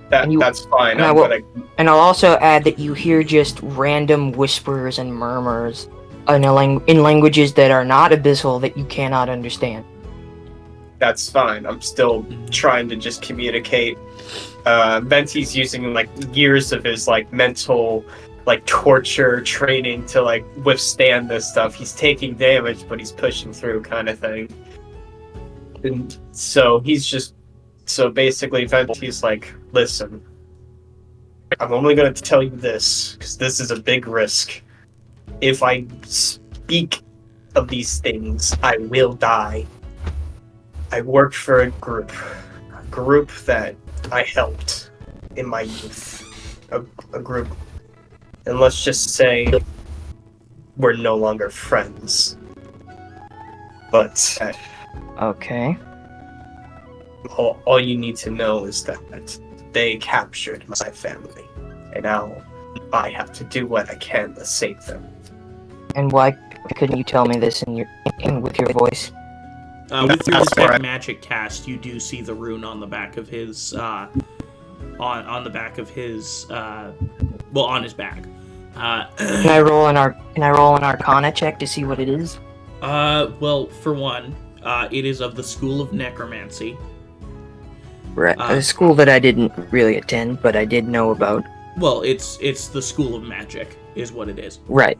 I: That's fine.
C: And I'll also add that you hear just random whispers and murmurs in languages that are not abyssal that you cannot understand.
I: That's fine. I'm still trying to just communicate. Venti's using like years of his like mental like torture training to like withstand this stuff. He's taking damage, but he's pushing through, kind of thing. And so basically Venti's like, listen, I'm only going to tell you this because this is a big risk. If I speak of these things, I will die. I worked for a group that I helped in my youth. A group. And let's just say we're no longer friends. But
C: Okay.
I: all you need to know is that they captured my family. And now I have to do what I can to save them.
C: And why couldn't you tell me this with your voice?
B: With your detect magic cast, you do see the rune on the back of his on the back of his on his back.
C: Can I roll an Arcana check to see what it is?
B: Well, for one, it is of the school of necromancy.
C: Right, a school that I didn't really attend, but I did know about.
B: Well, it's the school of magic, is what it is.
C: Right.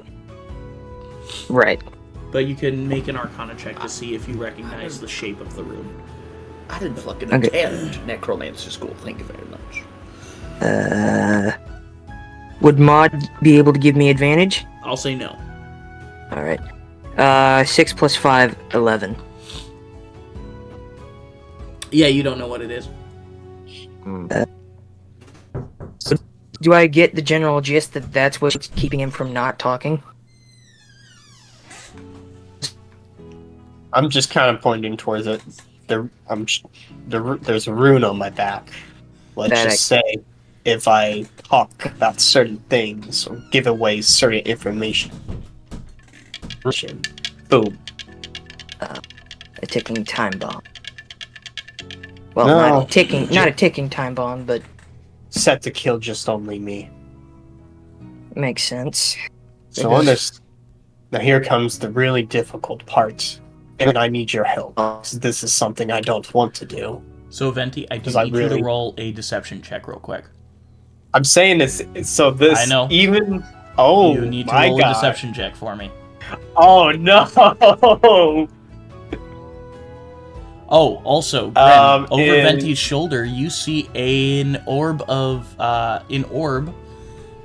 B: But you can make an Arcana check to see if you recognize the shape of the rune.
K: I didn't fucking attend necromancy school. Thank you very much.
C: Would Maud be able to give me advantage?
B: I'll say no.
C: All right. 6 + 5, 11.
B: Yeah, you don't know what it is.
C: So do I get the general gist that that's what's keeping him from not talking?
I: I'm just kind of pointing towards it. There's a rune on my back. Let's say if I talk about certain things or give away certain information, boom.
C: A ticking time bomb. Well,
I: No.
C: not a ticking time bomb, but
I: Set to kill just only me.
C: makes sense.
I: So on this, now here comes the really difficult part, and I need your help. 'Cause this is something I don't want to do.
B: So, Venti, I do
I: 'Cause I
B: need you
I: really-
B: to roll a deception check real quick.
I: I'm saying this, so this
B: I know.
I: even. Oh
B: You need to
I: my
B: roll
I: god!
B: a deception check for me.
I: Oh no!
B: Oh, also, Grim, over
I: in-
B: Venti's shoulder, you see an orb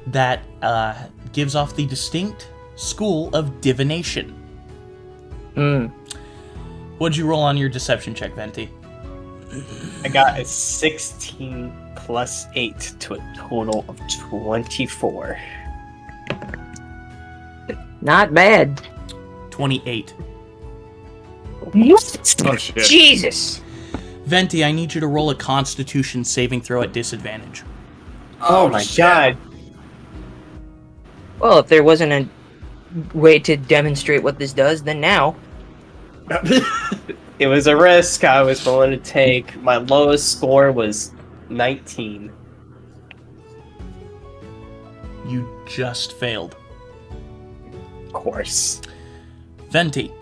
B: that gives off the distinct school of divination. What'd you roll on your deception check, Venti?
I: I got a 16 plus 8 to a total of 24.
C: Not bad.
B: 28.
A: Oh, shit.
C: Jesus!
B: Venti, I need you to roll a Constitution saving throw at disadvantage.
I: Oh my god!
C: Well, if there wasn't a way to demonstrate what this does, then now.
I: It was a risk I was willing to take. My lowest score was 19.
B: You just failed.
I: Of course.
B: Venti.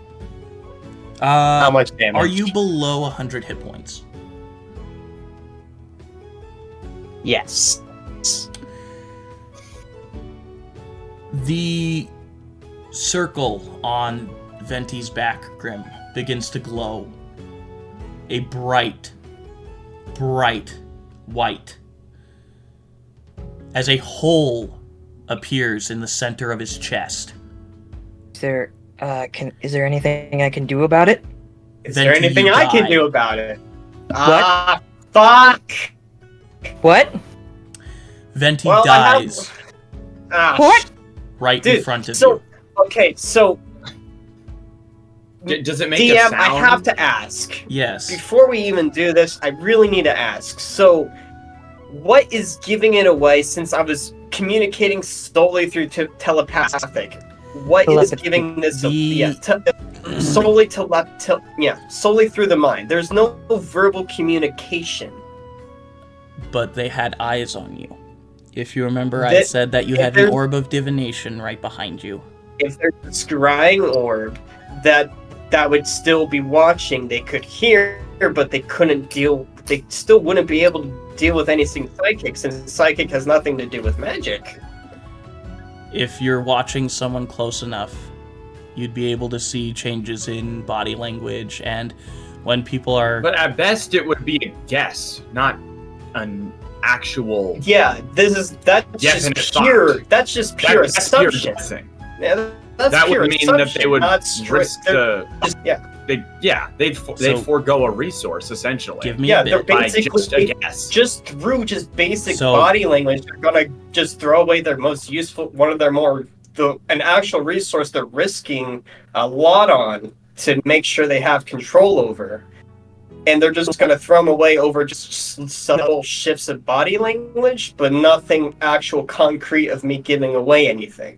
I: How much damage?
B: Are you below 100 hit points?
I: Yes.
B: The circle on Venti's back, Grim, begins to glow. A bright, bright white. As a hole appears in the center of his chest.
C: Is there anything I can do about it?
I: Is there
B: Venti,
I: anything
B: you
I: I can
B: die.
I: do about it?
C: What?
I: Fuck!
C: What?
B: Venti
I: Well, I have-
B: dies
C: What?
B: right
I: Dude,
B: in front of
I: so,
B: you.
I: okay, so
A: Does it make a
I: DM,
A: sound?
I: I have to ask.
B: Yes.
I: Before we even do this, I really need to ask. So, what is giving it away since I was communicating solely through telepathic? What is
C: Telepathy.
I: giving this
B: The-
I: solely solely through the mind? There's no verbal communication.
B: But they had eyes on you. If you remember, I
I: That-
B: said that you
I: if
B: had an
I: there's-
B: orb of divination right behind you.
I: If there's a scrying orb that would still be watching, they could hear, but they couldn't deal. They still wouldn't be able to deal with anything psychic, since psychic has nothing to do with magic.
B: if you're watching someone close enough, you'd be able to see changes in body language, and when people are...
A: But at best, it would be a guess, not an actual...
I: Yeah, that's
A: definite
I: just pure.
A: thought.
I: That's just pure
A: That's pure
I: assumption.
A: guessing.
I: Yeah, that's
A: That
I: pure
A: would mean that they
I: assumption,
A: would
I: not straight-
A: risk the...
I: Yeah.
A: They'd
B: So-
A: forego a resource, essentially.
B: Give me
I: Yeah,
B: a
I: they're
B: bit.
A: by
I: basically
A: just a guess.
I: just through basic
B: So-
I: body language. They're gonna just throw away their most useful, one of their an actual resource they're risking a lot on to make sure they have control over, and they're just gonna throw them away over just subtle shifts of body language, but nothing actual concrete of me giving away anything.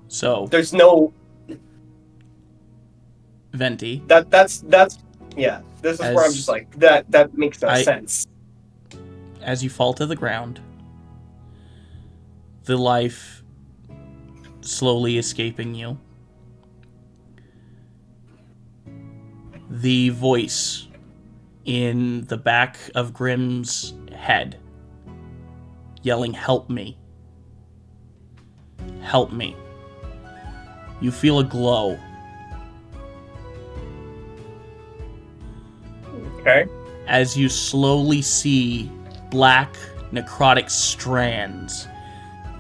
B: So,
I: There's no
B: Venti,
I: that's yeah. This is where I'm just like that makes no sense.
B: as you fall to the ground, the life slowly escaping you, the voice in the back of Grimm's head yelling, "Help me. Help me." You feel a glow.
I: Okay.
B: As you slowly see black necrotic strands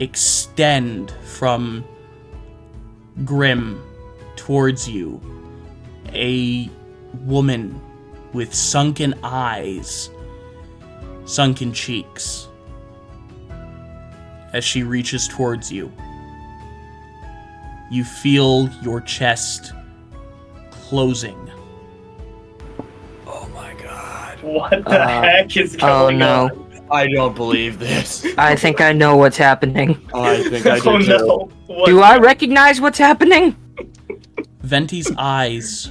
B: extend from Grimm towards you. A woman with sunken eyes, sunken cheeks. As she reaches towards you, you feel your chest closing.
K: Oh my god.
I: What the heck is going
C: no.
I: on?
K: I don't believe this.
C: I think I know what's happening.
K: I think I do
I: Oh
K: too.
I: no. What?
C: Do I recognize what's happening?
B: Venti's eyes,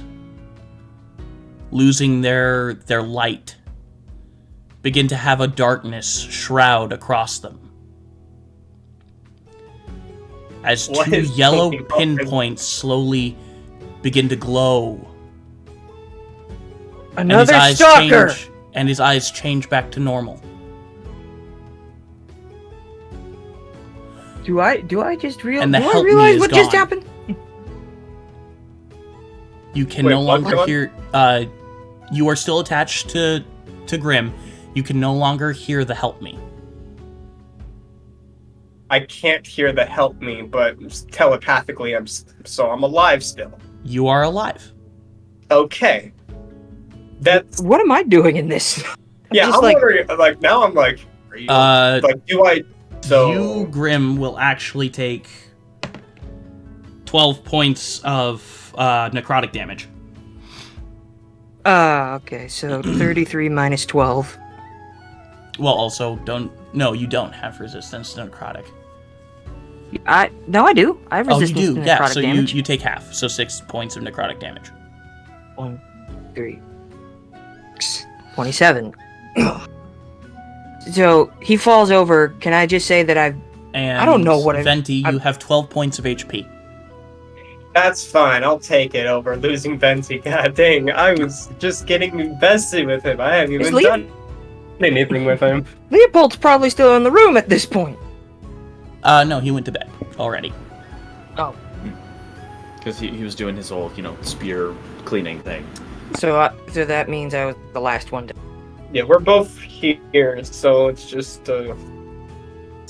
B: losing their light, begin to have a darkness shroud across them. As
I: What
B: two
I: is
B: yellow
I: going on?
B: pinpoints slowly begin to glow.
C: Another stalker!
B: And his eyes change back to normal.
C: Do I just
B: And the
C: do I
B: help me
C: realize
B: is
C: what just
B: gone.
C: happened?
B: You can
I: Wait,
B: no
I: what's
B: longer
I: going-
B: hear. You are still attached to Grimm. You can no longer hear the help me.
I: I can't hear the help me, but telepathically I'm alive still.
B: You are alive.
I: Okay. That's
C: What am I doing in this?
I: yeah.
C: just
I: I'm
C: like-
I: wondering. Like now, I'm like, do I? So
B: You, Grimm, will actually take 12 points of necrotic damage.
C: Okay, so 33 minus 12.
B: Well, also, you don't have resistance to necrotic.
C: No, I do. I have
B: Oh, you
C: resistance
B: do,
C: to
B: yeah,
C: necrotic
B: so
C: damage.
B: you take half, so 6 points of necrotic damage.
C: 1, 3, 27. So, he falls over. Can I just say that
B: And
C: I don't know what
B: Venti, you
C: I'm-
B: have 12 points of HP.
I: that's fine. I'll take it over losing Venti. God dang, I was just getting invested with him. I haven't
C: Is
I: even done anything with him.
C: Leopold's probably still in the room at this point?
B: No, he went to bed already.
A: Because he was doing his whole, spear cleaning thing.
C: So that means I was the last one to...
I: Yeah, we're both here, so it's just. So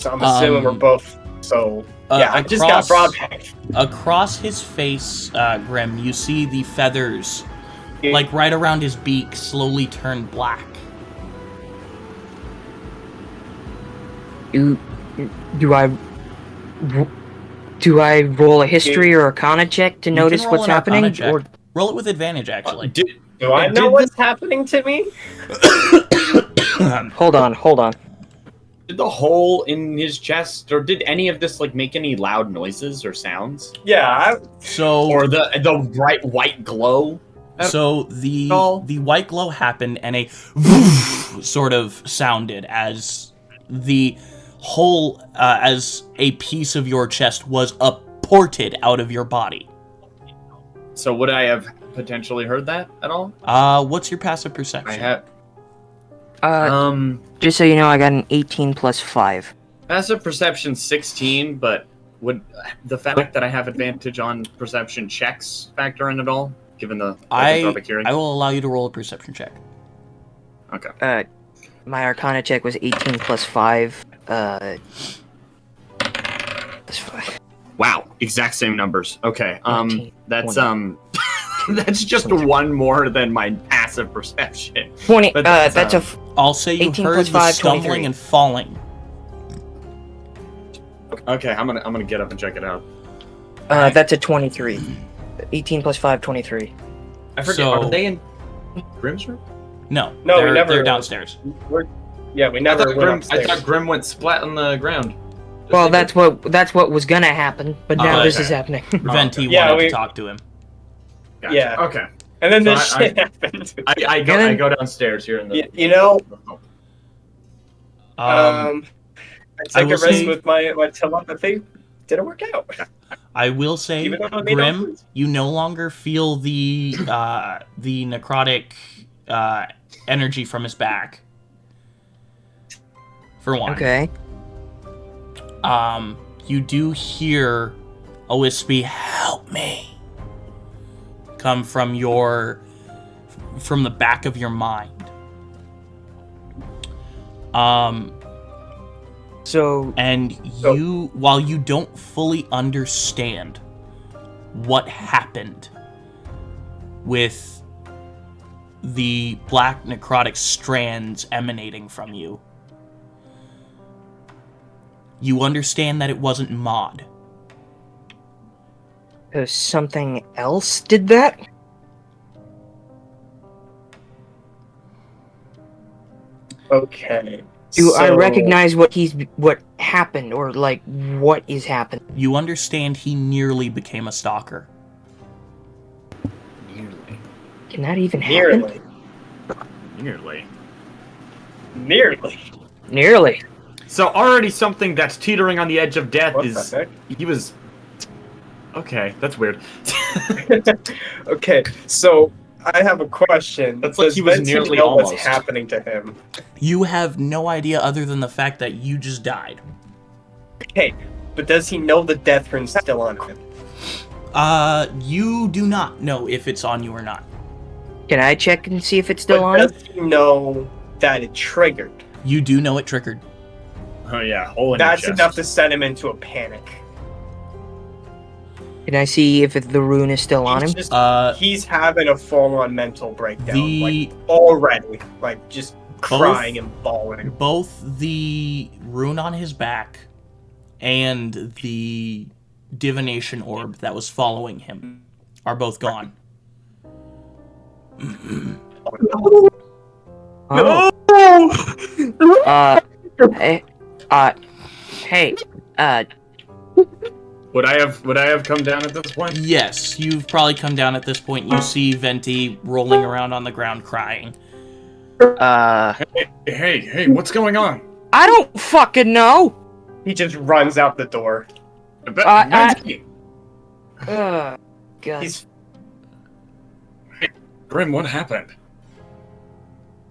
I: I'm assuming we're both. So yeah, I just got broadback.
B: Across his face, Grim, you see the feathers, like right around his beak, slowly turn black.
C: Do I roll a history or arcana check to
B: You
C: notice
B: can roll
C: what's
B: an arcana
C: happening?
B: check.
C: Or
B: Roll it with advantage, actually.
I: Do I know what's happening to me?
C: hold on.
A: Did the hole in his chest, or did any of this make any loud noises or sounds?
I: Yeah.
A: Or the bright white glow?
B: So the white glow happened, and a sort of sounded as the whole, as a piece of your chest was uported out of your body.
A: So would I have potentially heard that at all?
B: What's your passive perception?
A: I have.
C: just so you know, I got an 18 plus 5.
A: Passive perception 16, but would the fact that I have advantage on perception checks factor in at all, given the lycanthropic hearing?
B: I will allow you to roll a perception check.
A: Okay.
C: My Arcana check was 18 plus 5. Plus 5.
A: Wow, exact same numbers. Okay,
C: 19,
A: that's
C: 20.
A: that's just one more than my passive perception.
C: 20.
A: But
C: That's a.
B: I'll say you
C: 18
B: heard
C: plus
B: the
C: 5,
B: stumbling
C: 23.
B: and falling.
A: Okay, I'm gonna get up and check it out.
C: That's a 23. 18 plus 5, 23.
A: I forget.
B: So-
A: Are they in Grim's room?
B: No,
I: No, we
B: they're,
I: never-
B: they're downstairs.
I: We
A: I
I: never
A: thought,
I: went upstairs.
A: I thought Grim went splat on the ground.
C: Well, that's what was gonna happen, but now this
A: okay.
C: is happening.
B: Venti
I: Yeah,
B: wanted
I: we-
B: to talk to him.
A: Gotcha.
I: Yeah.
A: Okay.
I: And then
A: So
I: this
A: I-
I: shit happened.
A: I go downstairs here in the.
I: You know,
B: I
I: I take
B: will
I: a risk
B: say-
I: with my telepathy. Didn't work out.
B: will say,
I: Even though I made
B: Grim,
I: up-
B: you no longer feel the necrotic energy from his back. For one.
C: Okay.
B: You do hear a wispy "Help me" come from the back of your mind.
C: So
B: And you, while you don't fully understand what happened with the black necrotic strands emanating from you, you understand that it wasn't Maud.
C: something else did that?
I: Okay.
C: Do I
I: So-
C: recognize what happened, or like what is happening?
B: You understand he nearly became a stalker.
K: Nearly.
C: Can that even happen?
I: Nearly.
A: Nearly.
C: Nearly.
A: So already something that's teetering on the edge of death
I: What
A: is.
I: the heck?
A: He was. Okay, that's weird.
I: Okay, so I have a question.
A: That's like
I: Does
A: he was
I: Vincent
A: nearly
I: know
A: almost.
I: what's happening to him?
B: You have no idea other than the fact that you just died.
I: Okay, but does he know the death rune's still on him?
B: You do not know if it's on you or not.
C: Can I check and see if it's still
I: But
C: on?
I: does he know that it triggered?
B: You do know it triggered.
A: Oh yeah, hole in
I: That's
A: your chest.
I: enough to send him into a panic.
C: Can I see if the rune is still on him?
I: He's having a full-on mental breakdown,
B: The-
I: like already, like just crying and bawling.
B: Both the rune on his back and the divination orb that was following him are both gone.
C: Oh. Hey,
A: Would I have come down at this point?
B: Yes, you've probably come down at this point. You see Venti rolling around on the ground crying.
A: Hey, what's going on?
C: I don't fucking know.
I: He just runs out the door.
C: God.
I: He's
A: Grim, what happened?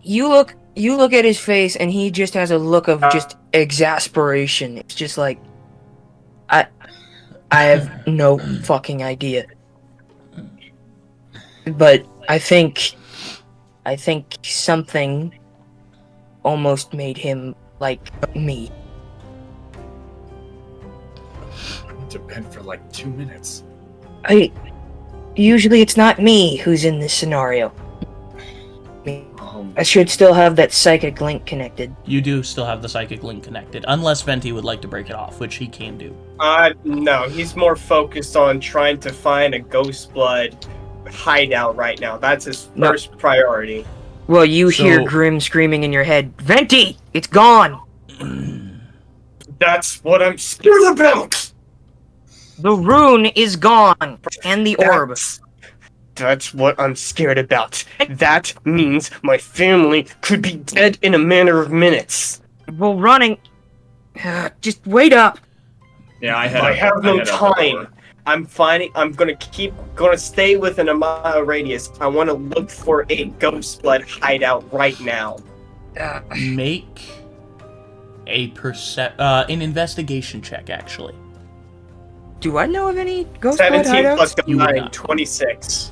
C: You look at his face, and he just has a look of just exasperation. It's just like, I have no fucking idea. But I think something almost made him like me.
A: I went to bed for like 2 minutes.
C: Usually it's not me who's in this scenario. I should still have that psychic link connected.
B: You do still have the psychic link connected, unless Venti would like to break it off, which he can do.
I: No, he's more focused on trying to find a ghost blood hideout right now. That's his first priority.
C: Well, you hear
B: So-
C: Grim screaming in your head, Venti, it's gone!
I: That's what I'm scared about!
C: The rune is gone! And the orb.
I: That's what I'm scared about. That means my family could be dead in a matter of minutes.
C: Well, running... just wait up!
A: Yeah, I
I: have no time. I'm gonna stay within a mile radius. I want to look for a ghost blood hideout right now.
B: Make an investigation check, actually.
D: Do I know of any ghost blood
I: 17
D: hideouts?
I: plus
B: You would
I: 9,
B: not.
I: 26.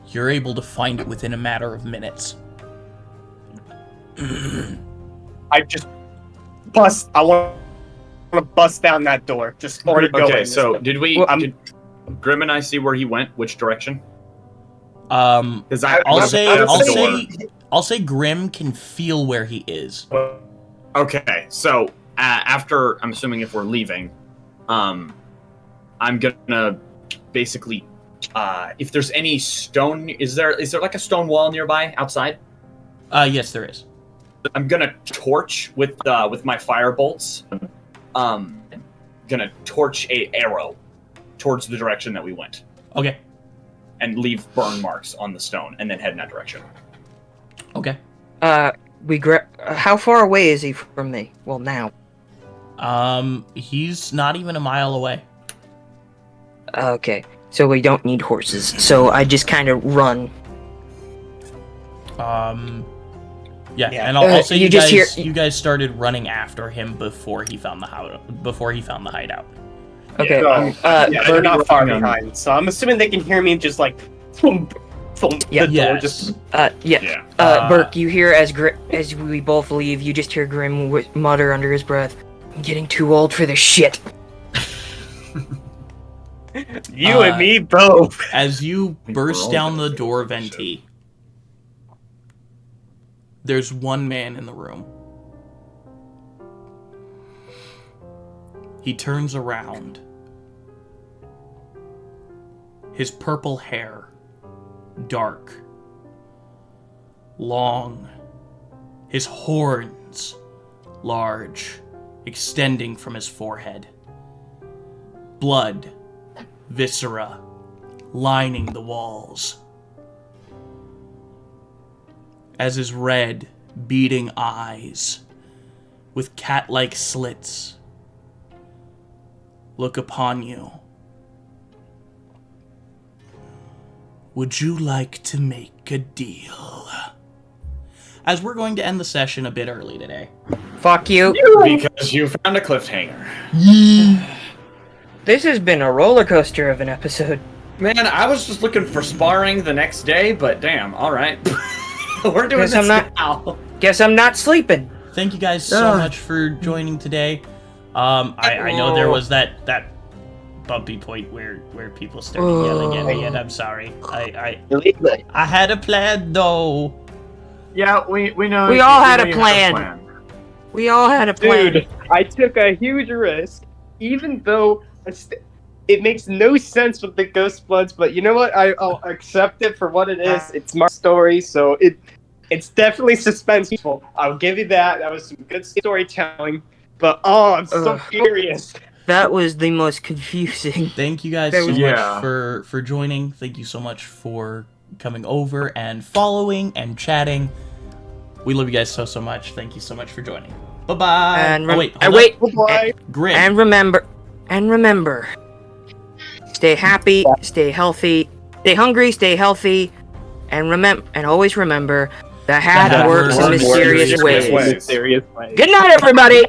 B: You're able to find it within a matter of minutes.
I: I just bust. I want to bust down that door. Just already go
A: Okay,
I: in.
A: so did we?
D: Well,
A: did Grim and I see where he went? Which direction?
B: Because
A: I-
B: I'll
A: I'm
B: say
A: at the
B: I'll
A: door.
B: say I'll say Grim can feel where he is.
A: Okay, so after, I'm assuming if we're leaving, I'm gonna basically, if there's any stone, is there like a stone wall nearby outside?
B: Yes, there is.
A: I'm gonna torch with my fire bolts. Gonna torch a arrow towards the direction that we went,
B: Okay.
A: and leave burn marks on the stone, and then head in that direction.
B: Okay.
D: How far away is he from me? Well, now.
B: He's not even a mile away.
D: Okay, so we don't need horses. So I just kind of run.
B: Yeah,
I: Yeah.
B: and I'll say
D: you
B: you
D: just
B: guys
D: hear-
B: you guys started running after him before he found the hideout.
D: Okay.
I: Yeah, they're not far
A: running on-
I: behind. So I'm assuming they can hear me just like thump, thump,
D: Yeah.
I: the door
B: Yes.
I: just
A: Yeah.
D: Burke, you hear as we both leave, you just hear Grim mutter under his breath, "I'm getting too old for this shit."
I: you and me both.
B: As you
A: think we're
B: burst
A: all
B: down
A: gonna
B: the
A: do
B: door,
A: this
B: Venti, there's one man in the room. He turns around. His purple hair, dark, long. His horns, large, extending from his forehead. Blood, viscera, lining the walls. As his red, beating eyes, with cat-like slits, look upon you. Would you like to make a deal? As we're going to end the session a bit early today.
D: Fuck you.
A: Because you found a cliffhanger.
D: This has been a roller coaster of an episode.
A: Man, I was just looking for sparring the next day, but damn, all right. We're doing
D: Guess
A: this
D: I'm not-
A: now.
D: Guess I'm not sleeping.
B: Thank you guys so much for joining today. I know there was that bumpy point where people started yelling at me, and I'm sorry. I had a plan though.
A: Yeah, we know.
D: We all had a plan. We all had a plan.
I: Dude, I took a huge risk, even though it makes no sense with the Ghost Bloods, but you know what? I'll accept it for what it is. It's my story, so it's definitely suspenseful. I'll give you that. That was some good storytelling. But I'm so furious.
D: That was the most confusing.
B: Thank you guys
D: That
B: so
D: was-
B: much for joining. Thank you so much for coming over and following and chatting. We love you guys so much. Thank you so much for joining. Bye bye.
D: And
B: hold
D: wait.
B: up.
I: Bye.
B: Grim.
D: And remember, stay happy, stay healthy, stay hungry, stay healthy, and always remember, the hat
B: hat
D: works in
B: works in
D: mysterious
A: mysterious
D: ways.
A: ways.
I: Serious way.
D: Good night, everybody.